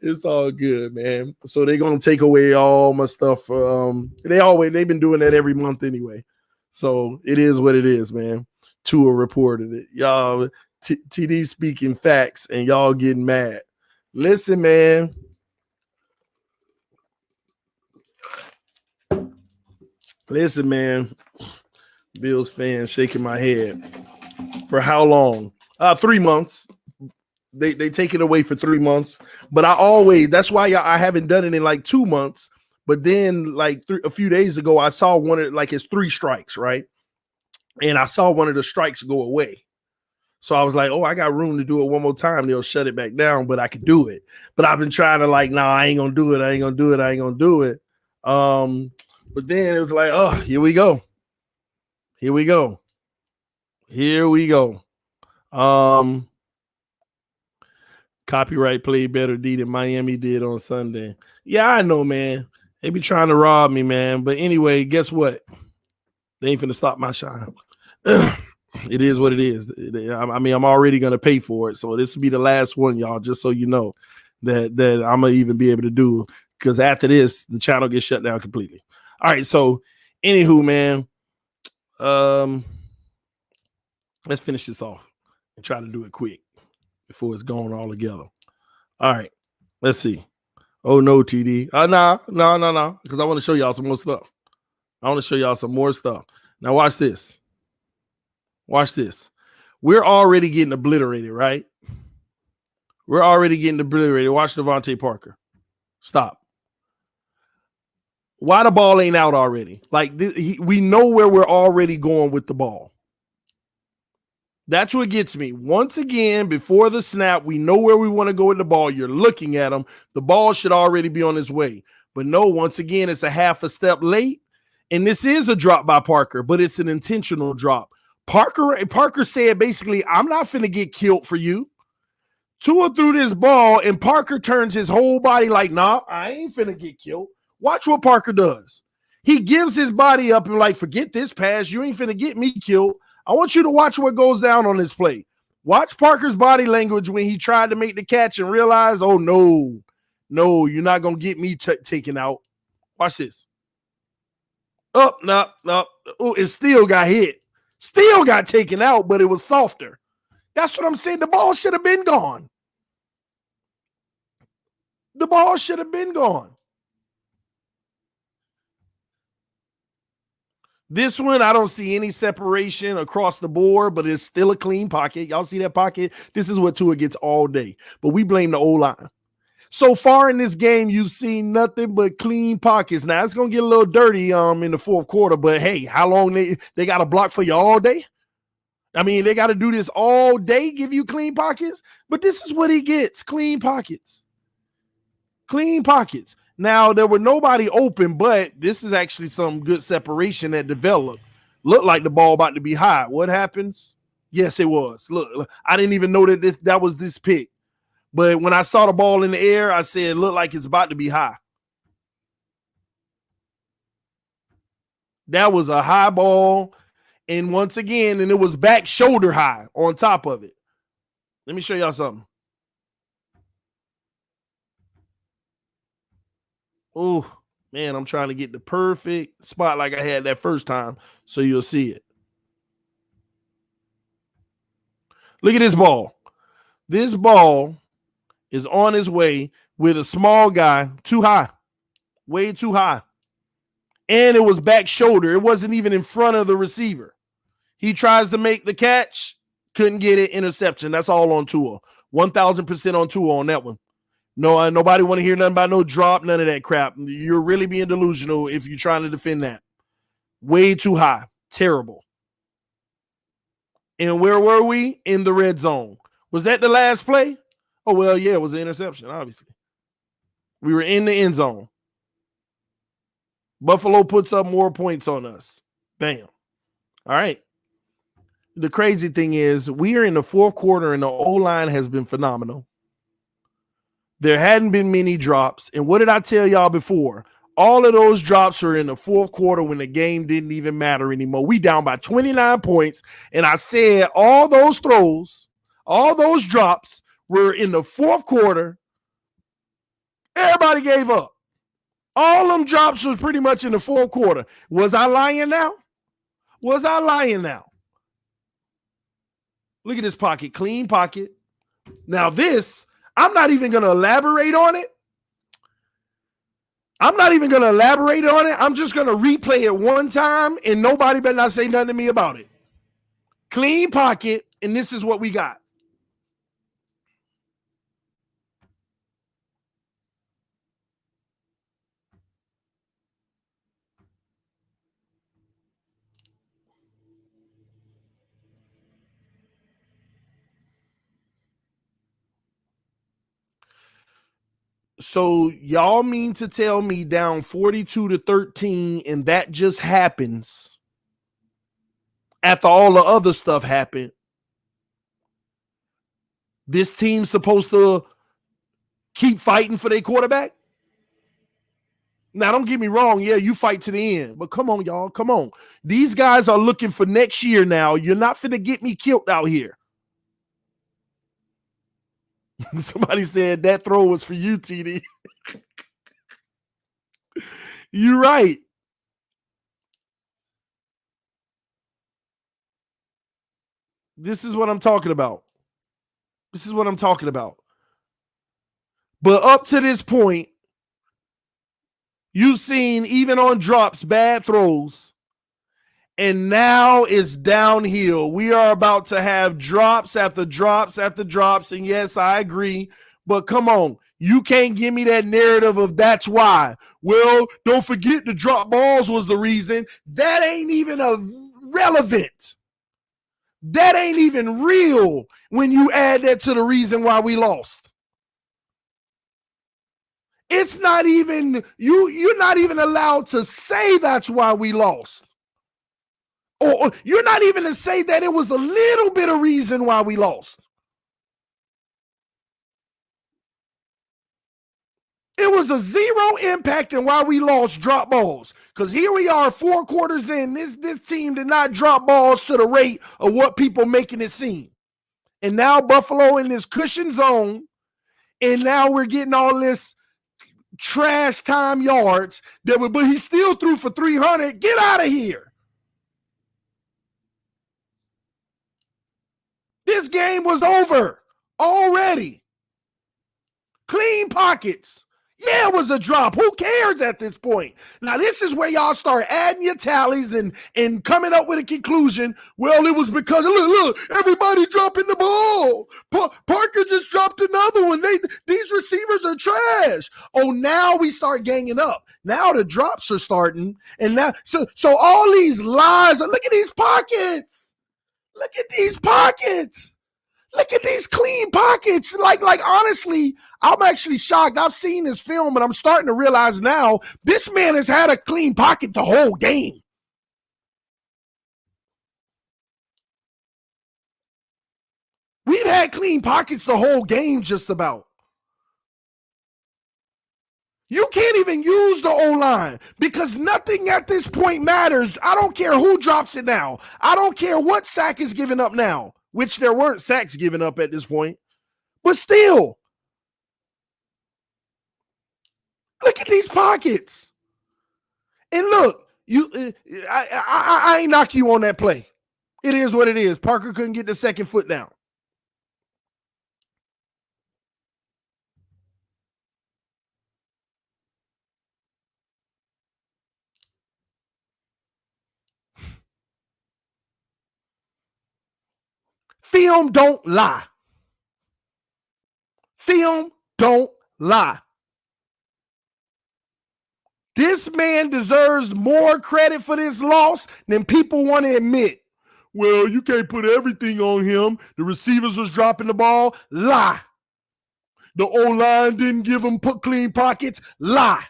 It's all good, man. So they're gonna take away all my stuff. They've been doing that every month anyway. So it is what it is, man. Tua reported it. Y'all TD speaking facts and y'all getting mad. Listen, man. Listen, man. Bills fan shaking my head. For how long? 3 months. They take it away for 3 months. But that's why I haven't done it in like 2 months. But then like a few days ago, I saw one of like it's 3 strikes, right? And I saw one of the strikes go away. So I was like, oh, I got room to do it one more time. They'll shut it back down, but I could do it. But I've been trying to like, nah, I ain't gonna do it. I ain't gonna do it. I ain't gonna do it. But then it was like, oh, here we go. Here we go. Here we go. Copyright played better D than Miami did on Sunday. Yeah, I know, man. They be trying to rob me, man. But anyway, guess what? They ain't finna stop my shine. It is what it is. I mean, I'm already gonna pay for it, so this will be the last one, y'all. Just so you know that I'm gonna even be able to do, because after this, the channel gets shut down completely. All right, so anywho, man, let's finish this off and try to do it quick before it's gone all together. All right, let's see. Oh no, TD. No, because I want to show y'all some more stuff. I want to show y'all some more stuff. Now watch this. Watch this. We're already getting obliterated, right? We're already getting obliterated. Watch Devontae Parker. Stop. Why the ball ain't out already? Like we know where we're already going with the ball. That's what gets me. Once again, before the snap, we know where we want to go with the ball. You're looking at them. The ball should already be on its way. But no, once again, it's a half a step late. And this is a drop by Parker, but it's an intentional drop. Parker said basically, I'm not finna get killed for you. Tua threw this ball, and Parker turns his whole body like, nah, I ain't finna get killed. Watch what Parker does. He gives his body up and like, forget this pass. You ain't finna get me killed. I want you to watch what goes down on this play. Watch Parker's body language when he tried to make the catch and realize, oh, no, you're not going to get me taken out. Watch this. Oh, no. Oh, it still got hit. Still got taken out, but it was softer. That's what I'm saying. The ball should have been gone. The ball should have been gone. This one, I don't see any separation across the board, but it's still a clean pocket. Y'all see that pocket? This is what Tua gets all day. But we blame the O-line. So far in this game, you've seen nothing but clean pockets. Now, it's going to get a little dirty in the fourth quarter, but hey, how long they got to block for you all day? I mean, they got to do this all day, give you clean pockets? But this is what he gets, clean pockets. Clean pockets. Now, there were nobody open, but this is actually some good separation that developed. Looked like the ball about to be high. What happens? Yes, it was. Look, I didn't even know that that was this pick. But when I saw the ball in the air, I said, look like it's about to be high. That was a high ball. And once again, and it was back shoulder high on top of it. Let me show y'all something. Oh, man, I'm trying to get the perfect spot like I had that first time so you'll see it. Look at this ball. This ball is on his way with a small guy too high, way too high. And it was back shoulder. It wasn't even in front of the receiver. He tries to make the catch, couldn't get it, interception. That's all on Tua. 1,000% on Tua on that one. No, nobody want to hear nothing about no drop, none of that crap. You're really being delusional if you're trying to defend that. Way too high. Terrible. And where were we? In the red zone. Was that the last play? Oh, well, yeah, it was an interception, obviously. We were in the end zone. Buffalo puts up more points on us. Bam. All right. The crazy thing is we are in the fourth quarter and the O-line has been phenomenal. There hadn't been many drops. And what did I tell y'all before? All of those drops are in the fourth quarter when the game didn't even matter anymore. We down by 29 points. And I said all those throws, all those drops were in the fourth quarter. Everybody gave up. All them drops was pretty much in the fourth quarter. Was I lying now? Was I lying now? Look at this pocket. Clean pocket. Now this, I'm not even going to elaborate on it. I'm just going to replay it one time, and nobody better not say nothing to me about it. Clean pocket, and this is what we got. So y'all mean to tell me down 42-13 and that just happens after all the other stuff happened? This team's supposed to keep fighting for their quarterback? Now, don't get me wrong. Yeah, you fight to the end. But come on, y'all. Come on. These guys are looking for next year now. You're not finna get me killed out here. Somebody said that throw was for you, TD. You're right. This is what I'm talking about. But up to this point, you've seen, even on drops, bad throws. And now it's downhill. We are about to have drops after drops after drops. And yes, I agree. But come on. You can't give me that narrative of that's why. Well, don't forget the drop balls was the reason. That ain't even relevant. That ain't even real when you add that to the reason why we lost. It's not even, you're not even allowed to say that's why we lost. Or you're not even to say that it was a little bit of reason why we lost. It was a zero impact in why we lost drop balls. Because here we are 4 quarters in. This team did not drop balls to the rate of what people making it seem. And now Buffalo in this cushion zone. And now we're getting all this trash time yards. But he still threw for 300. Get out of here. This game was over already. Clean pockets. Yeah, it was a drop. Who cares at this point? Now, this is where y'all start adding your tallies and coming up with a conclusion. Well, it was because, look, everybody dropping the ball. Parker just dropped another one. These receivers are trash. Oh, now we start ganging up. Now the drops are starting. And now, so all these lies, look at these pockets. Look at these pockets. Look at these clean pockets. Like honestly, I'm actually shocked. I've seen this film, but I'm starting to realize now this man has had a clean pocket the whole game. We've had clean pockets the whole game, just about. You can't even use the O-line because nothing at this point matters. I don't care who drops it now. I don't care what sack is given up now, which there weren't sacks given up at this point. But still, look at these pockets. And look, I ain't knock you on that play. It is what it is. Parker couldn't get the second foot down. Film don't lie. Film don't lie. This man deserves more credit for this loss than people want to admit. Well, you can't put everything on him. The receivers was dropping the ball. Lie. The O-line didn't give him clean pockets. Lie.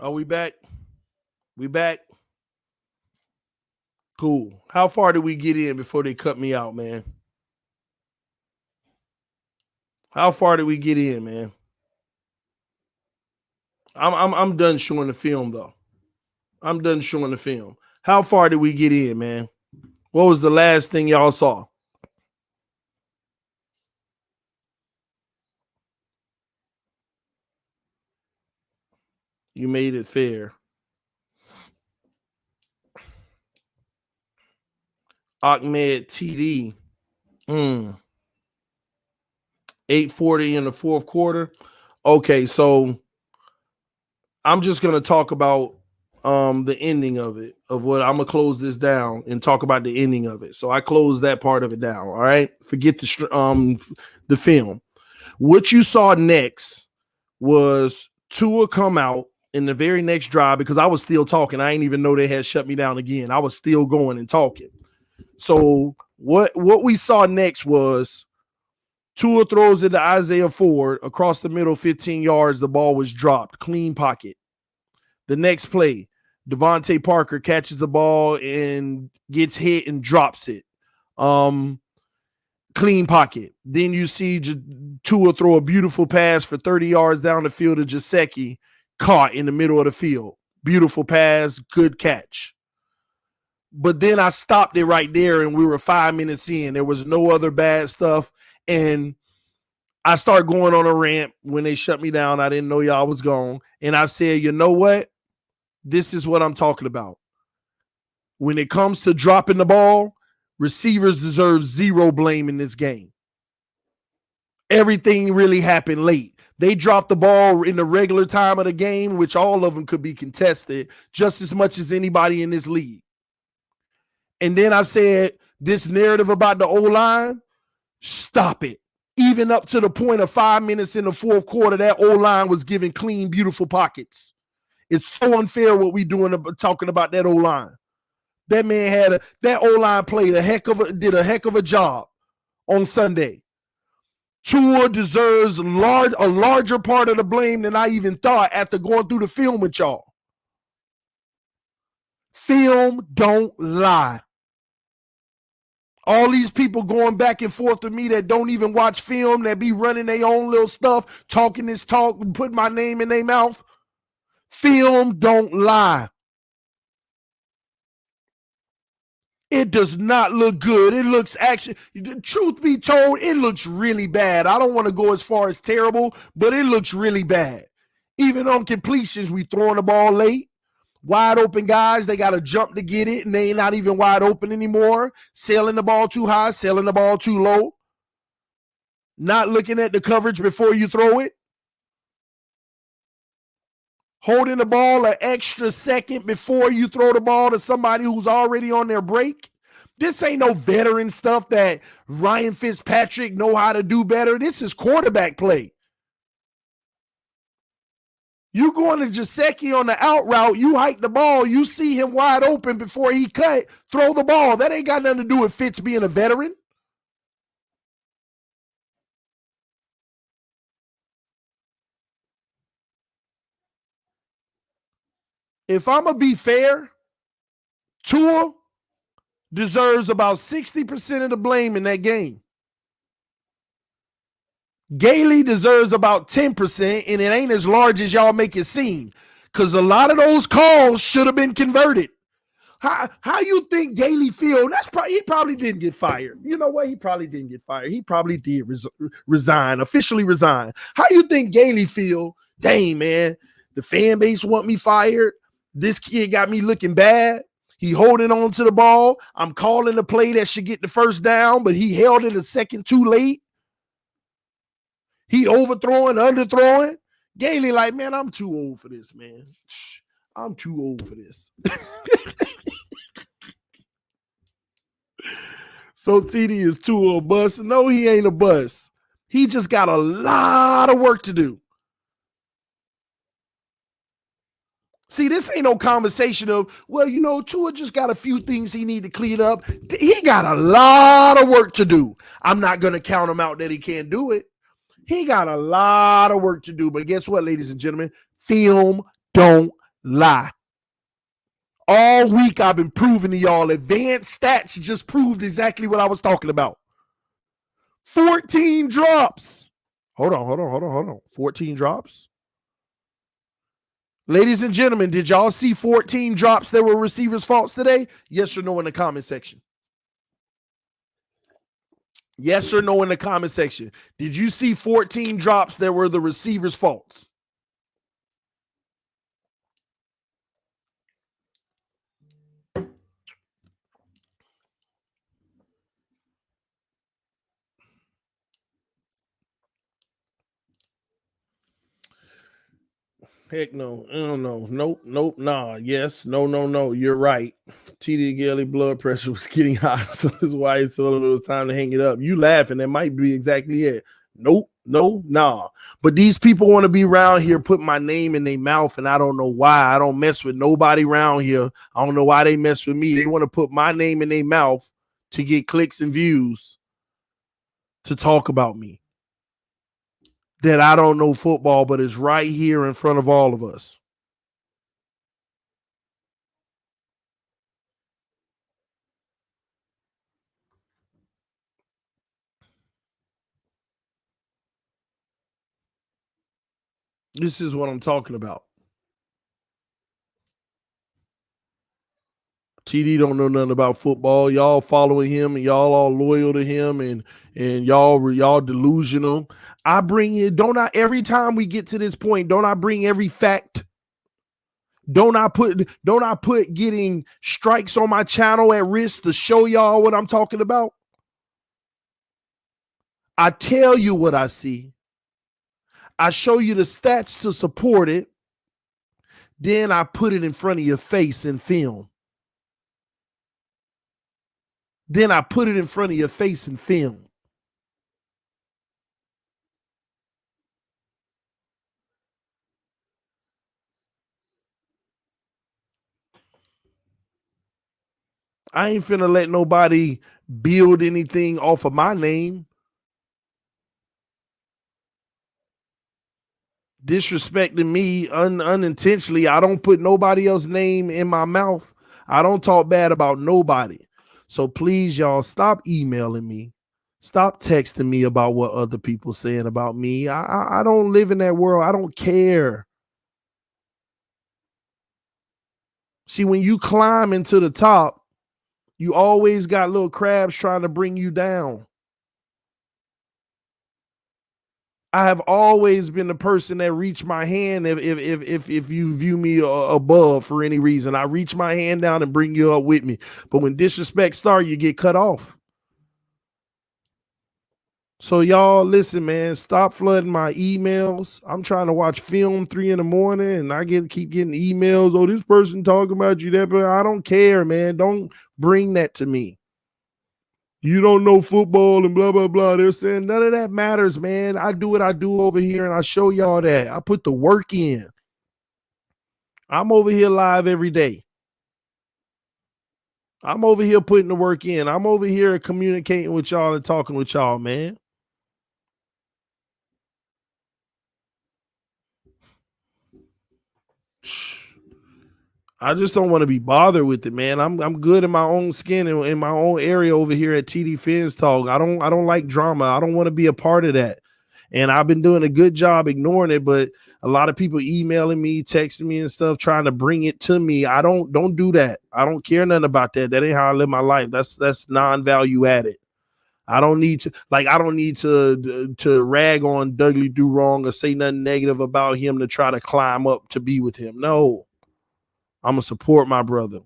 Are we back? We back? Cool. How far did we get in before they cut me out, man? How far did we get in, man? I'm done showing the film though. I'm done showing the film. How far did we get in, man? What was the last thing y'all saw? You made it fair. Ahmed TD. 840 in the fourth quarter. Okay, so I'm just gonna talk about the ending of it, of what I'm gonna close this down and talk about the ending of it. So I closed that part of it down. All right, forget the film. What you saw next was Tua come out in the very next drive because I was still talking. I didn't even know they had shut me down again. I was still going and talking. So what we saw next was Tua throws it to Isaiah Ford across the middle, 15 yards. The ball was dropped, clean pocket. The next play, Devontae Parker catches the ball and gets hit and drops it. Clean pocket. Then you see Tua throw a beautiful pass for 30 yards down the field to Gesicki, caught in the middle of the field. Beautiful pass, good catch. But then I stopped it right there and we were 5 minutes in. There was no other bad stuff. And I started going on a rant when they shut me down. I didn't know y'all was gone. And I said, you know what? This is what I'm talking about. When it comes to dropping the ball, receivers deserve zero blame in this game. Everything really happened late. They dropped the ball in the regular time of the game, which all of them could be contested just as much as anybody in this league. And then I said, this narrative about the O-line, stop it. Even up to the point of 5 minutes in the fourth quarter, that O-line was giving clean, beautiful pockets. It's so unfair what we doing talking about that O-line. That man that O-line did a heck of a job on Sunday. Tua deserves a larger part of the blame than I even thought after going through the film with y'all. Film don't lie. All these people going back and forth with me that don't even watch film, that be running their own little stuff, talking this talk and putting my name in their mouth. Film don't lie. It does not look good. It looks actually, truth be told, it looks really bad. I don't want to go as far as terrible, but it looks really bad. Even on completions, we throwing the ball late. Wide open guys, they got to jump to get it, and they ain't not even wide open anymore. Sailing the ball too high, sailing the ball too low. Not looking at the coverage before you throw it. Holding the ball an extra second before you throw the ball to somebody who's already on their break. This ain't no veteran stuff that Ryan Fitzpatrick know how to do better. This is quarterback play. You going to Gesicki on the out route, you hike the ball, you see him wide open before he cut, throw the ball. That ain't got nothing to do with Fitz being a veteran. If I'm going to be fair, Tua deserves about 60% of the blame in that game. Gailey deserves about 10%, and it ain't as large as y'all make it seem, because a lot of those calls should have been converted. How you think Gailey feel? He probably didn't get fired. You know what? He probably didn't get fired. He probably did resign, officially resign. How you think Gailey feel? Dang, man, the fan base want me fired. This kid got me looking bad. He holding on to the ball. I'm calling the play that should get the first down, but he held it a second too late. He overthrowing, underthrowing. Gailey like, man, I'm too old for this, man. I'm too old for this. So TD is too a bust. No, he ain't a bust. He just got a lot of work to do. See, this ain't no conversation of, well, you know, Tua just got a few things he need to clean up. He got a lot of work to do. I'm not going to count him out that he can't do it. He got a lot of work to do. But guess what, ladies and gentlemen? Film don't lie. All week I've been proving to y'all. Advanced stats just proved exactly what I was talking about. 14 drops. Hold on. 14 drops? Ladies and gentlemen, did y'all see 14 drops that were receivers' faults today? Yes or no in the comment section? Yes or no in the comment section. Did you see 14 drops that were the receivers' faults? Heck no. I don't know. Nope. Nah. Yes. No. You're right. TD Gailey blood pressure was getting high, so that's why he told him it was time to hang it up. You laughing. That might be exactly it. Nope. No, nah. But these people want to be around here, put my name in their mouth, and I don't know why. I don't mess with nobody around here. I don't know why they mess with me. They want to put my name in their mouth to get clicks and views to talk about me. That I don't know football, but it's right here in front of all of us. This is what I'm talking about. TD don't know nothing about football. Y'all following him and y'all all loyal to him and y'all delusional. I bring it. Don't I every time we get to this point, don't I bring every fact? Don't I put getting strikes on my channel at risk to show y'all what I'm talking about? I tell you what I see. I show you the stats to support it. Then I put it in front of your face in film. Then I put it in front of your face in film. I ain't finna let nobody build anything off of my name. Disrespecting me unintentionally. I don't put nobody else's name in my mouth. I don't talk bad about nobody. So please, y'all, stop emailing me. Stop texting me about what other people saying about me. I don't live in that world. I don't care. See, when you climb into the top, you always got little crabs trying to bring you down. I have always been the person that reached my hand if you view me above for any reason. I reach my hand down and bring you up with me. But when disrespect starts, you get cut off. So y'all listen, man, stop flooding my emails. I'm trying to watch film 3 in the morning and I keep getting emails. Oh, this person talking about you, that, but I don't care, man. Don't bring that to me. You don't know football and blah, blah, blah. They're saying none of that matters, man. I do what I do over here and I show y'all that. I put the work in. I'm over here live every day. I'm over here putting the work in. I'm over here communicating with y'all and talking with y'all, man. I just don't want to be bothered with it, man. I'm good in my own skin and in my own area over here at TD I don't like drama. I don't want to be a part of that. And I've been doing a good job ignoring it, but a lot of people emailing me, texting me and stuff, trying to bring it to me. I don't do that. I don't care nothing about that. That ain't how I live my life. That's non-value added. I don't need to rag on Dudley Do Wrong or say nothing negative about him to try to climb up to be with him. No. I'm going to support my brother.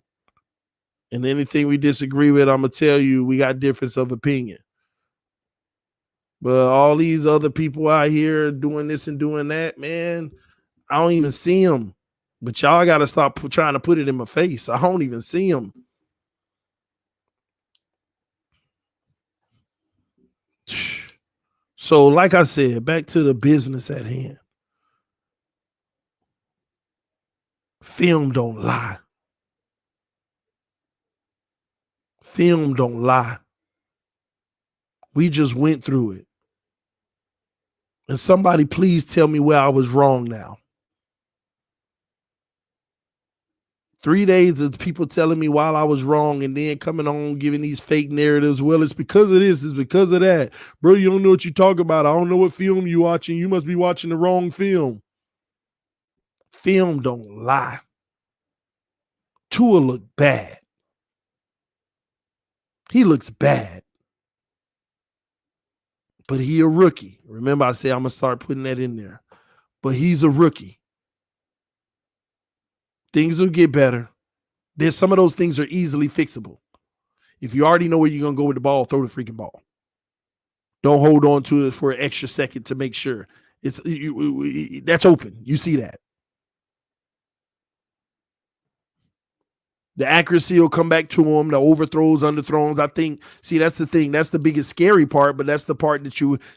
And anything we disagree with, I'm going to tell you we got difference of opinion. But all these other people out here doing this and doing that, man, I don't even see them. But y'all got to stop trying to put it in my face. I don't even see them. So, like I said, back to the business at hand. Film don't lie. Film don't lie. We just went through it. And somebody please tell me where I was wrong now. 3 days of people telling me while I was wrong and then coming on giving these fake narratives. Well, it's because of this, it's because of that. Bro, you don't know what you talk about. I don't know what film you watching. You must be watching the wrong film. Film don't lie. Tua look bad. He looks bad. But he a rookie. Remember, I said I'm going to start putting that in there. But he's a rookie. Things will get better. There's some of those things are easily fixable. If you already know where you're going to go with the ball, throw the freaking ball. Don't hold on to it for an extra second to make sure. That's open. You see that. The accuracy will come back to him. The overthrows, underthrows. I think, see, that's the thing. That's the biggest scary part, but that's the part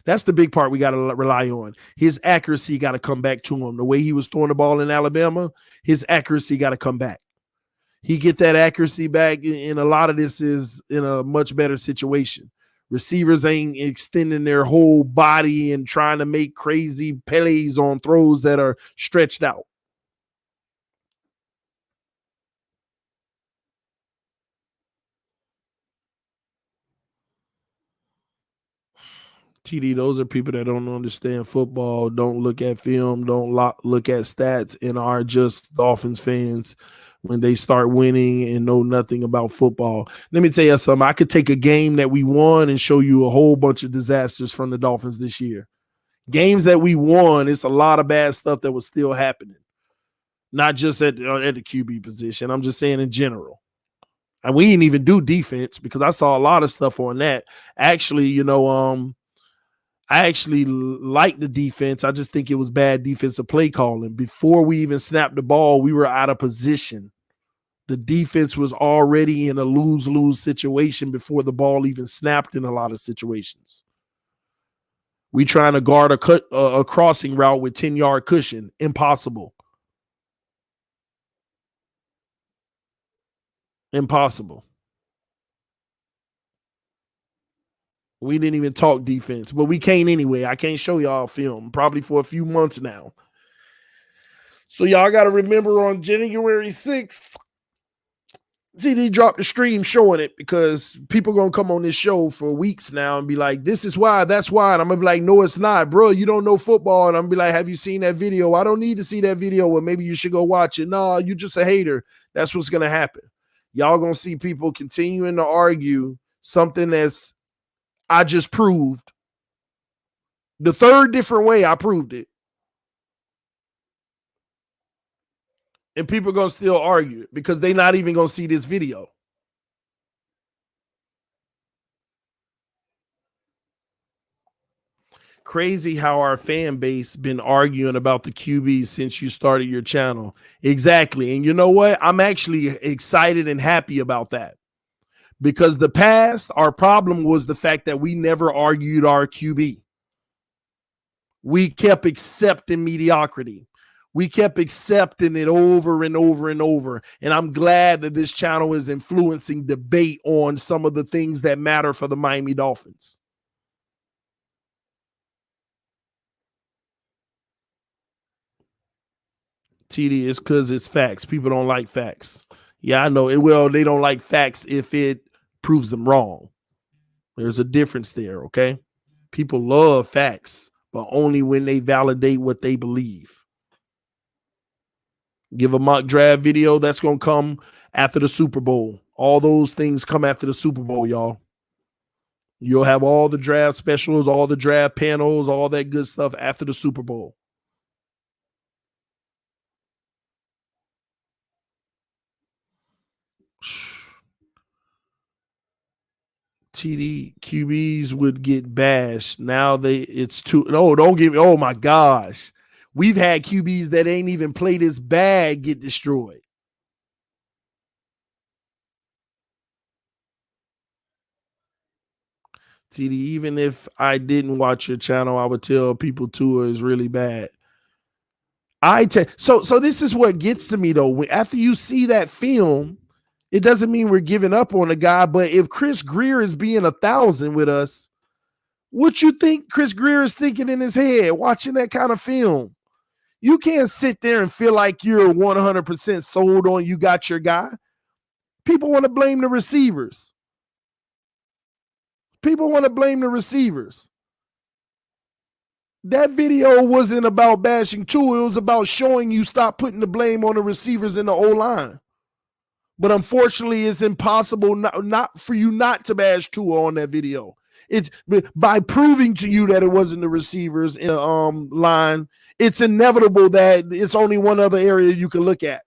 that's the big part we got to rely on. His accuracy got to come back to him. The way he was throwing the ball in Alabama, his accuracy got to come back. He get that accuracy back, and a lot of this is in a much better situation. Receivers ain't extending their whole body and trying to make crazy plays on throws that are stretched out. TD, those are people that don't understand football, don't look at film, don't look at stats, and are just Dolphins fans when they start winning and know nothing about football. Let me tell you something. I could take a game that we won and show you a whole bunch of disasters from the Dolphins this year. Games that we won, it's a lot of bad stuff that was still happening. Not just at the QB position. I'm just saying in general. And we didn't even do defense because I saw a lot of stuff on that. Actually, I actually like the defense. I just think it was bad defensive play calling. Before we even snapped the ball, we were out of position. The defense was already in a lose-lose situation before the ball even snapped in a lot of situations. We trying to guard a crossing route with 10-yard cushion. Impossible. Impossible. We didn't even talk defense, but we can't anyway. I can't show y'all film probably for a few months now. So y'all got to remember on January 6th, TD dropped the stream showing it because people going to come on this show for weeks now and be like, this is why, that's why. And I'm going to be like, no, it's not, bro. You don't know football. And I'm going to be like, have you seen that video? I don't need to see that video. Well, maybe you should go watch it. No, you're just a hater. That's what's going to happen. Y'all going to see people continuing to argue something that's I just proved. The third different way I proved it. And people are going to still argue it because they're not even going to see this video. Crazy how our fan base been arguing about the QBs since you started your channel. Exactly. And you know what? I'm actually excited and happy about that. Because the past, our problem was the fact that we never argued our QB. We kept accepting mediocrity. We kept accepting it over and over and over. And I'm glad that this channel is influencing debate on some of the things that matter for the Miami Dolphins. TD, is because it's facts. People don't like facts. Yeah, I know it. Well, they don't like facts if it proves them wrong. There's a difference there, okay? People love facts, but only when they validate what they believe. Give a mock draft video, that's going to come after the Super Bowl. All those things come after the Super Bowl, y'all. You'll have all the draft specials, all the draft panels, all that good stuff after the Super Bowl. TD QBs would get bashed. Now it's too. No, don't give me. Oh my gosh, we've had QBs that ain't even played as bad get destroyed. TD, even if I didn't watch your channel, I would tell people Tua is really bad. So this is what gets to me though. After you see that film, it doesn't mean we're giving up on the guy. But if Chris Greer is being 1,000 with us, what you think Chris Greer is thinking in his head watching that kind of film? You can't sit there and feel like you're 100% sold on you got your guy. People want to blame the receivers. People want to blame the receivers. That video wasn't about bashing Tua. It was about showing you stop putting the blame on the receivers in the O-line. But unfortunately, it's impossible not for you not to bash Tua on that video. It's by proving to you that it wasn't the receivers in the line. It's inevitable that it's only one other area you can look at.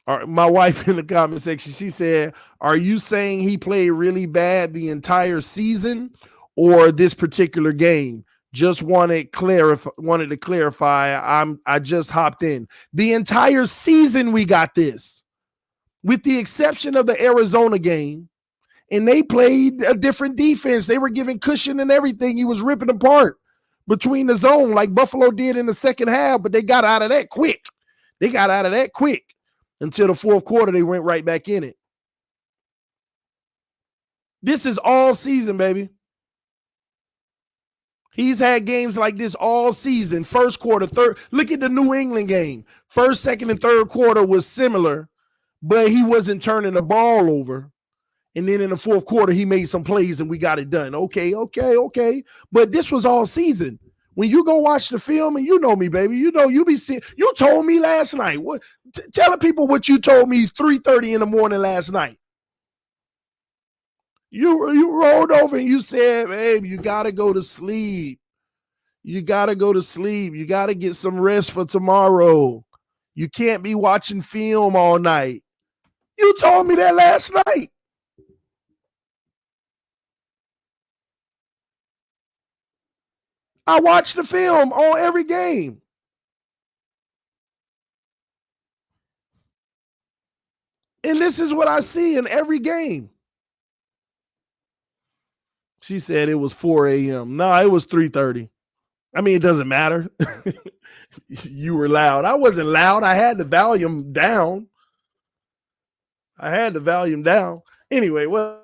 All right, my wife in the comment section, she said, "Are you saying he played really bad the entire season, or this particular game?" Just wanted to clarify. I just hopped in. The entire season we got this, with the exception of the Arizona game, and they played a different defense. They were giving cushion and everything. He was ripping apart between the zone like Buffalo did in the second half, but they got out of that quick. Until the fourth quarter, they went right back in it. This is all season, baby. He's had games like this all season. First quarter, third. Look at the New England game. First, second, and third quarter was similar, but he wasn't turning the ball over. And then in the fourth quarter, he made some plays and we got it done. Okay. But this was all season. When you go watch the film, and you know me, baby, you know you be seeing. You told me last night. What? Telling people what you told me 3:30 in the morning last night. You rolled over and you said, "Babe, you gotta go to sleep. You gotta go to sleep. You gotta get some rest for tomorrow. You can't be watching film all night." You told me that last night. I watch the film on every game. And this is what I see in every game. She said it was 4 a.m. No, it was 3:30. I mean, it doesn't matter. You were loud. I wasn't loud. I had the volume down. Anyway, whatever,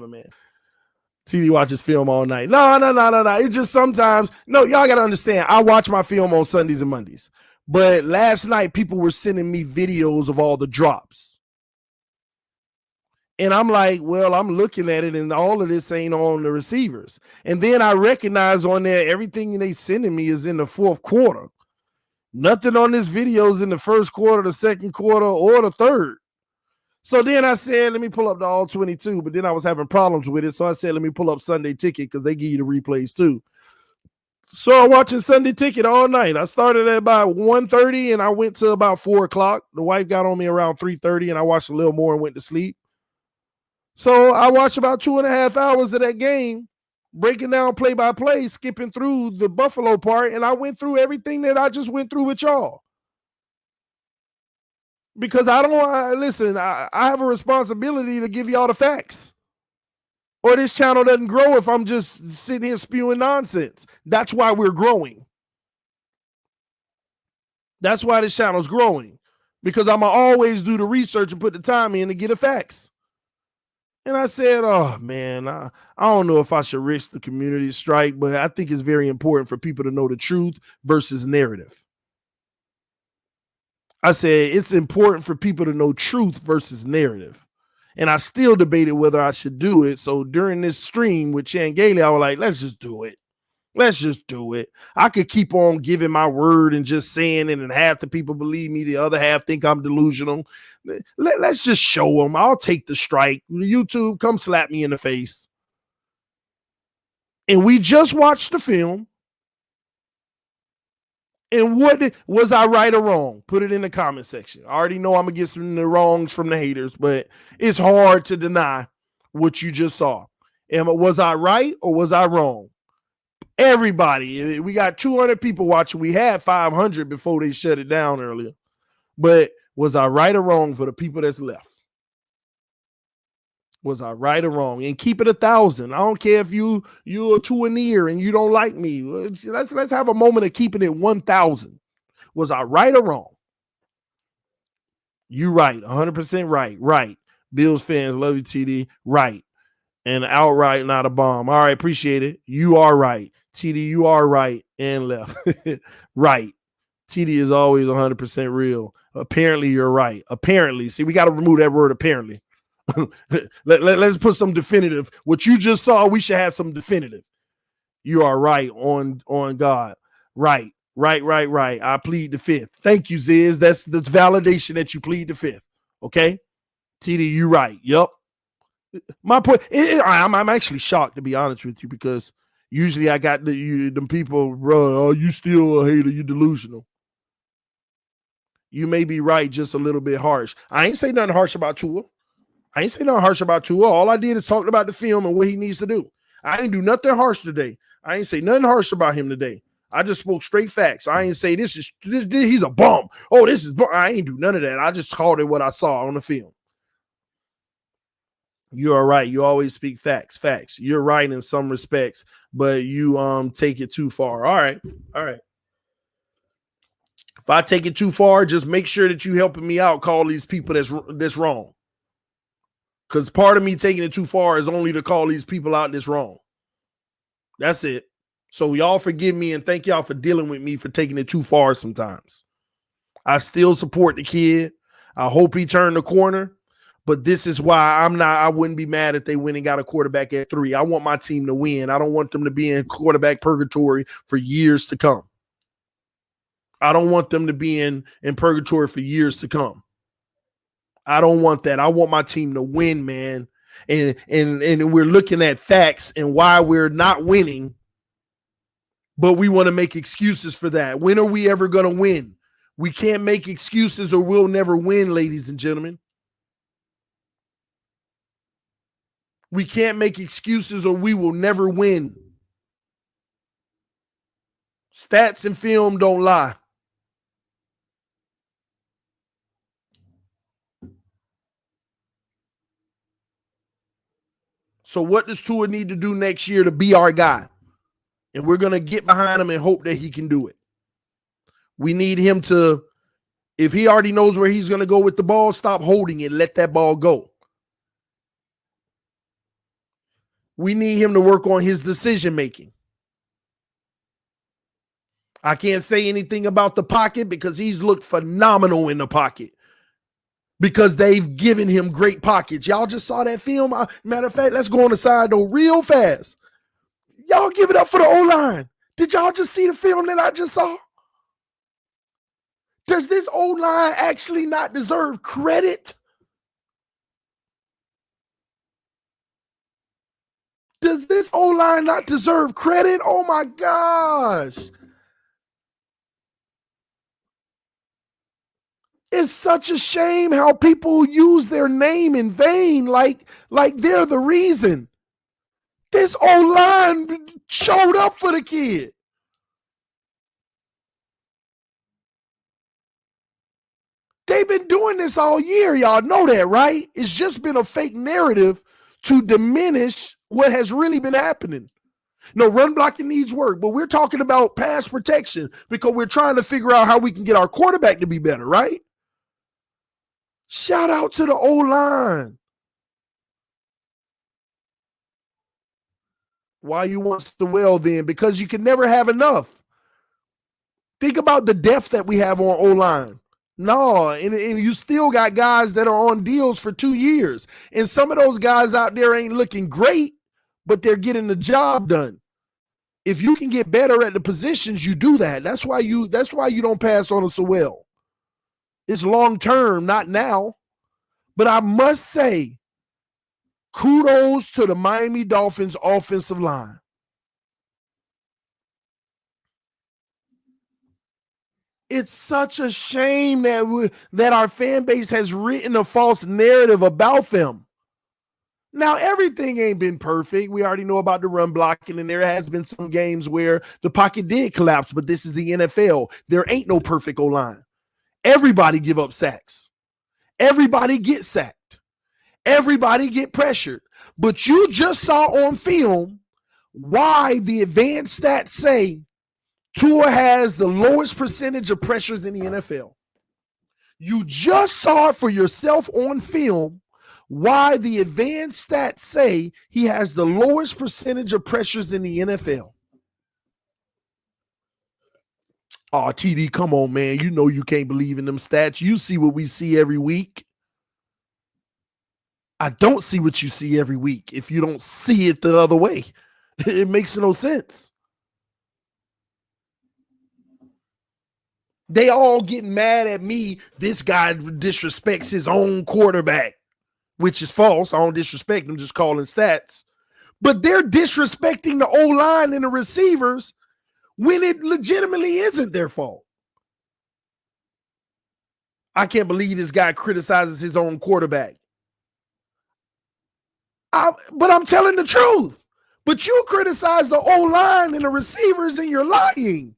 man. TD watches film all night. No. It's just sometimes, no, y'all got to understand. I watch my film on Sundays and Mondays. But last night, people were sending me videos of all the drops. And I'm like, well, I'm looking at it, and all of this ain't on the receivers. And then I recognize on there, everything they sending me is in the fourth quarter. Nothing on this video is in the first quarter, the second quarter, or the third. So then I said, let me pull up the all 22, but then I was having problems with it. So I said, let me pull up Sunday Ticket because they give you the replays too. So I'm watching Sunday Ticket all night. I started at about 1:30 and I went to about 4 o'clock. The wife got on me around 3:30 and I watched a little more and went to sleep. So I watched about 2.5 hours of that game, breaking down play by play, skipping through the Buffalo part, and I went through everything that I just went through with y'all. Because I have a responsibility to give y'all the facts. Or this channel doesn't grow if I'm just sitting here spewing nonsense. That's why we're growing. That's why this channel's growing. Because I'm going to always do the research and put the time in to get the facts. And I said, oh, man, I don't know if I should risk the community strike, but I think it's very important for people to know the truth versus narrative. I said, it's important for people to know truth versus narrative. And I still debated whether I should do it. So during this stream with Gailey, I was like, let's just do it. Let's just do it. I could keep on giving my word and just saying it, and half the people believe me. The other half think I'm delusional. Let's just show them. I'll take the strike. YouTube, come slap me in the face. And we just watched the film. And was I right or wrong? Put it in the comment section. I already know I'm going to get some of the wrongs from the haters, but it's hard to deny what you just saw. And was I right or was I wrong? Everybody, we got 200 people watching. We had 500 before they shut it down earlier. But was I right or wrong for the people that's left? Was I right or wrong? And keep it 1,000. I don't care if you're a two-a-near and you don't like me. Let's have a moment of keeping it 1,000. Was I right or wrong? You right, 100% right. Right. Bills fans, love you, TD. Right. And outright, not a bomb. All right, appreciate it. You are right. TD, you are right and left. Right. TD is always 100% real. Apparently, you're right. Apparently. See, we got to remove that word apparently. Let's put some definitive. What you just saw, we should have some definitive. You are right on God. Right. I plead the fifth. Thank you, Ziz. That's validation that you plead the fifth. Okay? TD, you right. Yep. My point, I'm actually shocked, to be honest with you, because usually I got them people, bro, oh, you still a hater, you delusional. You may be right, just a little bit harsh. I ain't say nothing harsh about Tua. All I did is talk about the film and what he needs to do. I ain't do nothing harsh today. I ain't say nothing harsh about him today. I just spoke straight facts. I ain't say this he's a bum. Oh, I ain't do none of that. I just called it what I saw on the film. You are right. You always speak facts. You're right in some respects, but you take it too far. All right. If I take it too far, just make sure that you helping me out. Call these people that's wrong. Because part of me taking it too far is only to call these people out that's wrong. That's it. So y'all forgive me and thank y'all for dealing with me for taking it too far sometimes. I still support the kid. I hope he turned the corner. But this is why I wouldn't be mad if they went and got a quarterback at 3. I want my team to win. I don't want them to be in quarterback purgatory for years to come. I don't want them to be in purgatory for years to come. I don't want that. I want my team to win, man. And we're looking at facts and why we're not winning, but we want to make excuses for that. When are we ever going to win? We can't make excuses or we'll never win, ladies and gentlemen. We can't make excuses or we will never win. Stats and film don't lie. So what does Tua need to do next year to be our guy? And we're going to get behind him and hope that he can do it. We need him to, if he already knows where he's going to go with the ball, stop holding it, let that ball go. We need him to work on his decision making. I can't say anything about the pocket because he's looked phenomenal in the pocket because they've given him great pockets. Y'all just saw that film. Matter of fact, let's go on the side though real fast. Y'all give it up for the O-line. Did y'all just see the film that I just saw? Does this O-line actually not deserve credit? Does this O-line not deserve credit? Oh my gosh. It's such a shame how people use their name in vain like they're the reason. This O-line showed up for the kid. They've been doing this all year. Y'all know that, right? It's just been a fake narrative to diminish what has really been happening. No, run blocking needs work, but we're talking about pass protection because we're trying to figure out how we can get our quarterback to be better, right? Shout out to the O-line. Why you want Sewell then? Because you can never have enough. Think about the depth that we have on O-line. No, and you still got guys that are on deals for 2 years. And some of those guys out there ain't looking great, but they're getting the job done. If you can get better at the positions, you do that. That's why you don't pass on a Sewell. It's long term, not now. But I must say, kudos to the Miami Dolphins offensive line. It's such a shame that our fan base has written a false narrative about them. Now, everything ain't been perfect. We already know about the run blocking, and there has been some games where the pocket did collapse, but this is the NFL. There ain't no perfect O-line. Everybody give up sacks. Everybody get sacked. Everybody get pressured. But you just saw on film why the advanced stats say Tua has the lowest percentage of pressures in the NFL. You just saw it for yourself on film why the advanced stats say he has the lowest percentage of pressures in the NFL. Oh, TD, come on, man. You know you can't believe in them stats. You see what we see every week. I don't see what you see every week if you don't see it the other way. It makes no sense. They all get mad at me. This guy disrespects his own quarterback, which is false. I don't disrespect them, just calling stats. But they're disrespecting the O-line and the receivers when it legitimately isn't their fault. I can't believe this guy criticizes his own quarterback. But I'm telling the truth. But you criticize the O-line and the receivers and you're lying.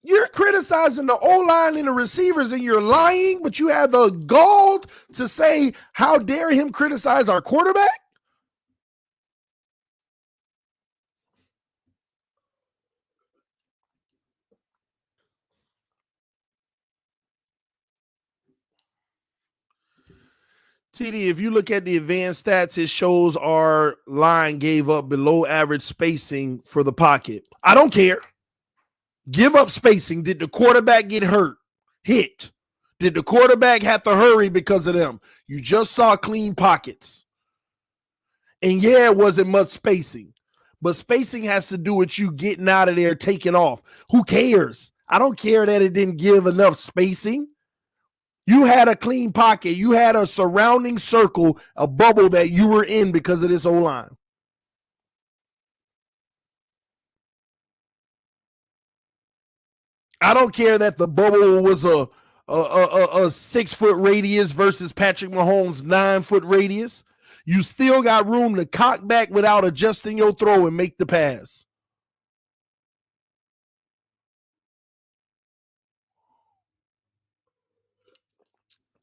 You're criticizing the O-line and the receivers and you're lying, but you have the gall to say, how dare him criticize our quarterback? TD, if you look at the advanced stats, it shows our line gave up below average spacing for the pocket. I don't care. Give up spacing. Did the quarterback get hurt? Hit. Did the quarterback have to hurry because of them? You just saw clean pockets. And yeah, it wasn't much spacing. But spacing has to do with you getting out of there, taking off. Who cares? I don't care that it didn't give enough spacing. You had a clean pocket. You had a surrounding circle, a bubble that you were in because of this O-line. I don't care that the bubble was a a 6-foot radius versus Patrick Mahomes' 9-foot radius. You still got room to cock back without adjusting your throw and make the pass.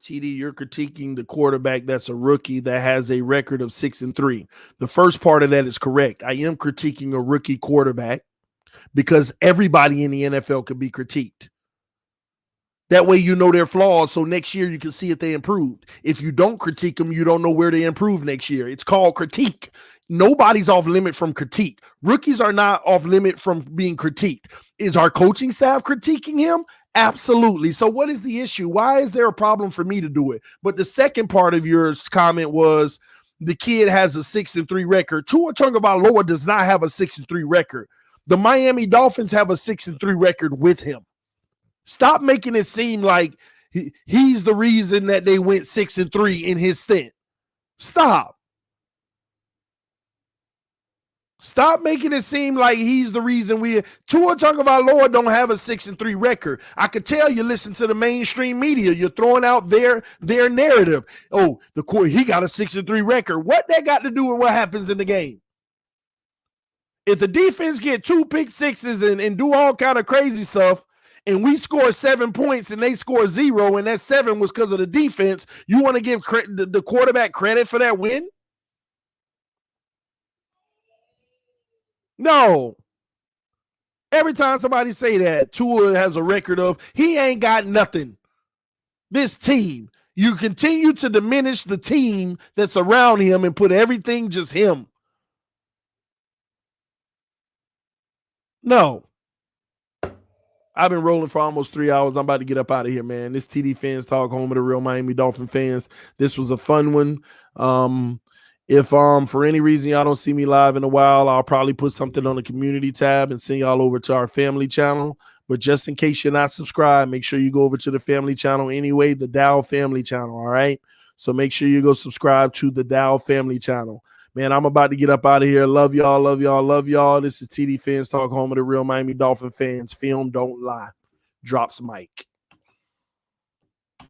TD, you're critiquing the quarterback that's a rookie that has a record of 6-3. The first part of that is correct. I am critiquing a rookie quarterback because everybody in the NFL can be critiqued. That way you know their flaws, so next year you can see if they improved. If you don't critique them, you don't know where they improve next year. It's called critique. Nobody's off limit from critique. Rookies are not off limit from being critiqued. Is our coaching staff critiquing him? Absolutely. So what is the issue? Why is there a problem for me to do it? But the second part of your comment was the kid has a 6-3 record. Tua Tagovailoa does not have a 6-3 record. The Miami Dolphins have a 6-3 record with him. Stop making it seem like he's the reason that they went 6-3 in his stint. Stop. Stop making it seem like he's the reason Tua Tagovailoa don't have a 6-3 record. I could tell you listen to the mainstream media. You're throwing out their narrative. Oh, he got a 6-3 record. What that got to do with what happens in the game? If the defense get 2 pick sixes and do all kind of crazy stuff, and we score 7 points and they score 0, and that 7 was because of the defense, you want to give the quarterback credit for that win? No. Every time somebody say that, Tua has a record of, he ain't got nothing. This team. You continue to diminish the team that's around him and put everything just him. No. I've been rolling for almost 3 hours. I'm about to get up out of here, man. This TD Fans Talk, home of the real Miami Dolphin fans. This was a fun one. If for any reason y'all don't see me live in a while, I'll probably put something on the community tab and send y'all over to our family channel. But just in case you're not subscribed, make sure you go over to the family channel anyway, the Dow family channel, all right? So make sure you go subscribe to the Dow family channel. Man, I'm about to get up out of here. Love y'all, love y'all, love y'all. This is TD Fans Talk, home of the real Miami Dolphin fans. Film don't lie. Drops mic.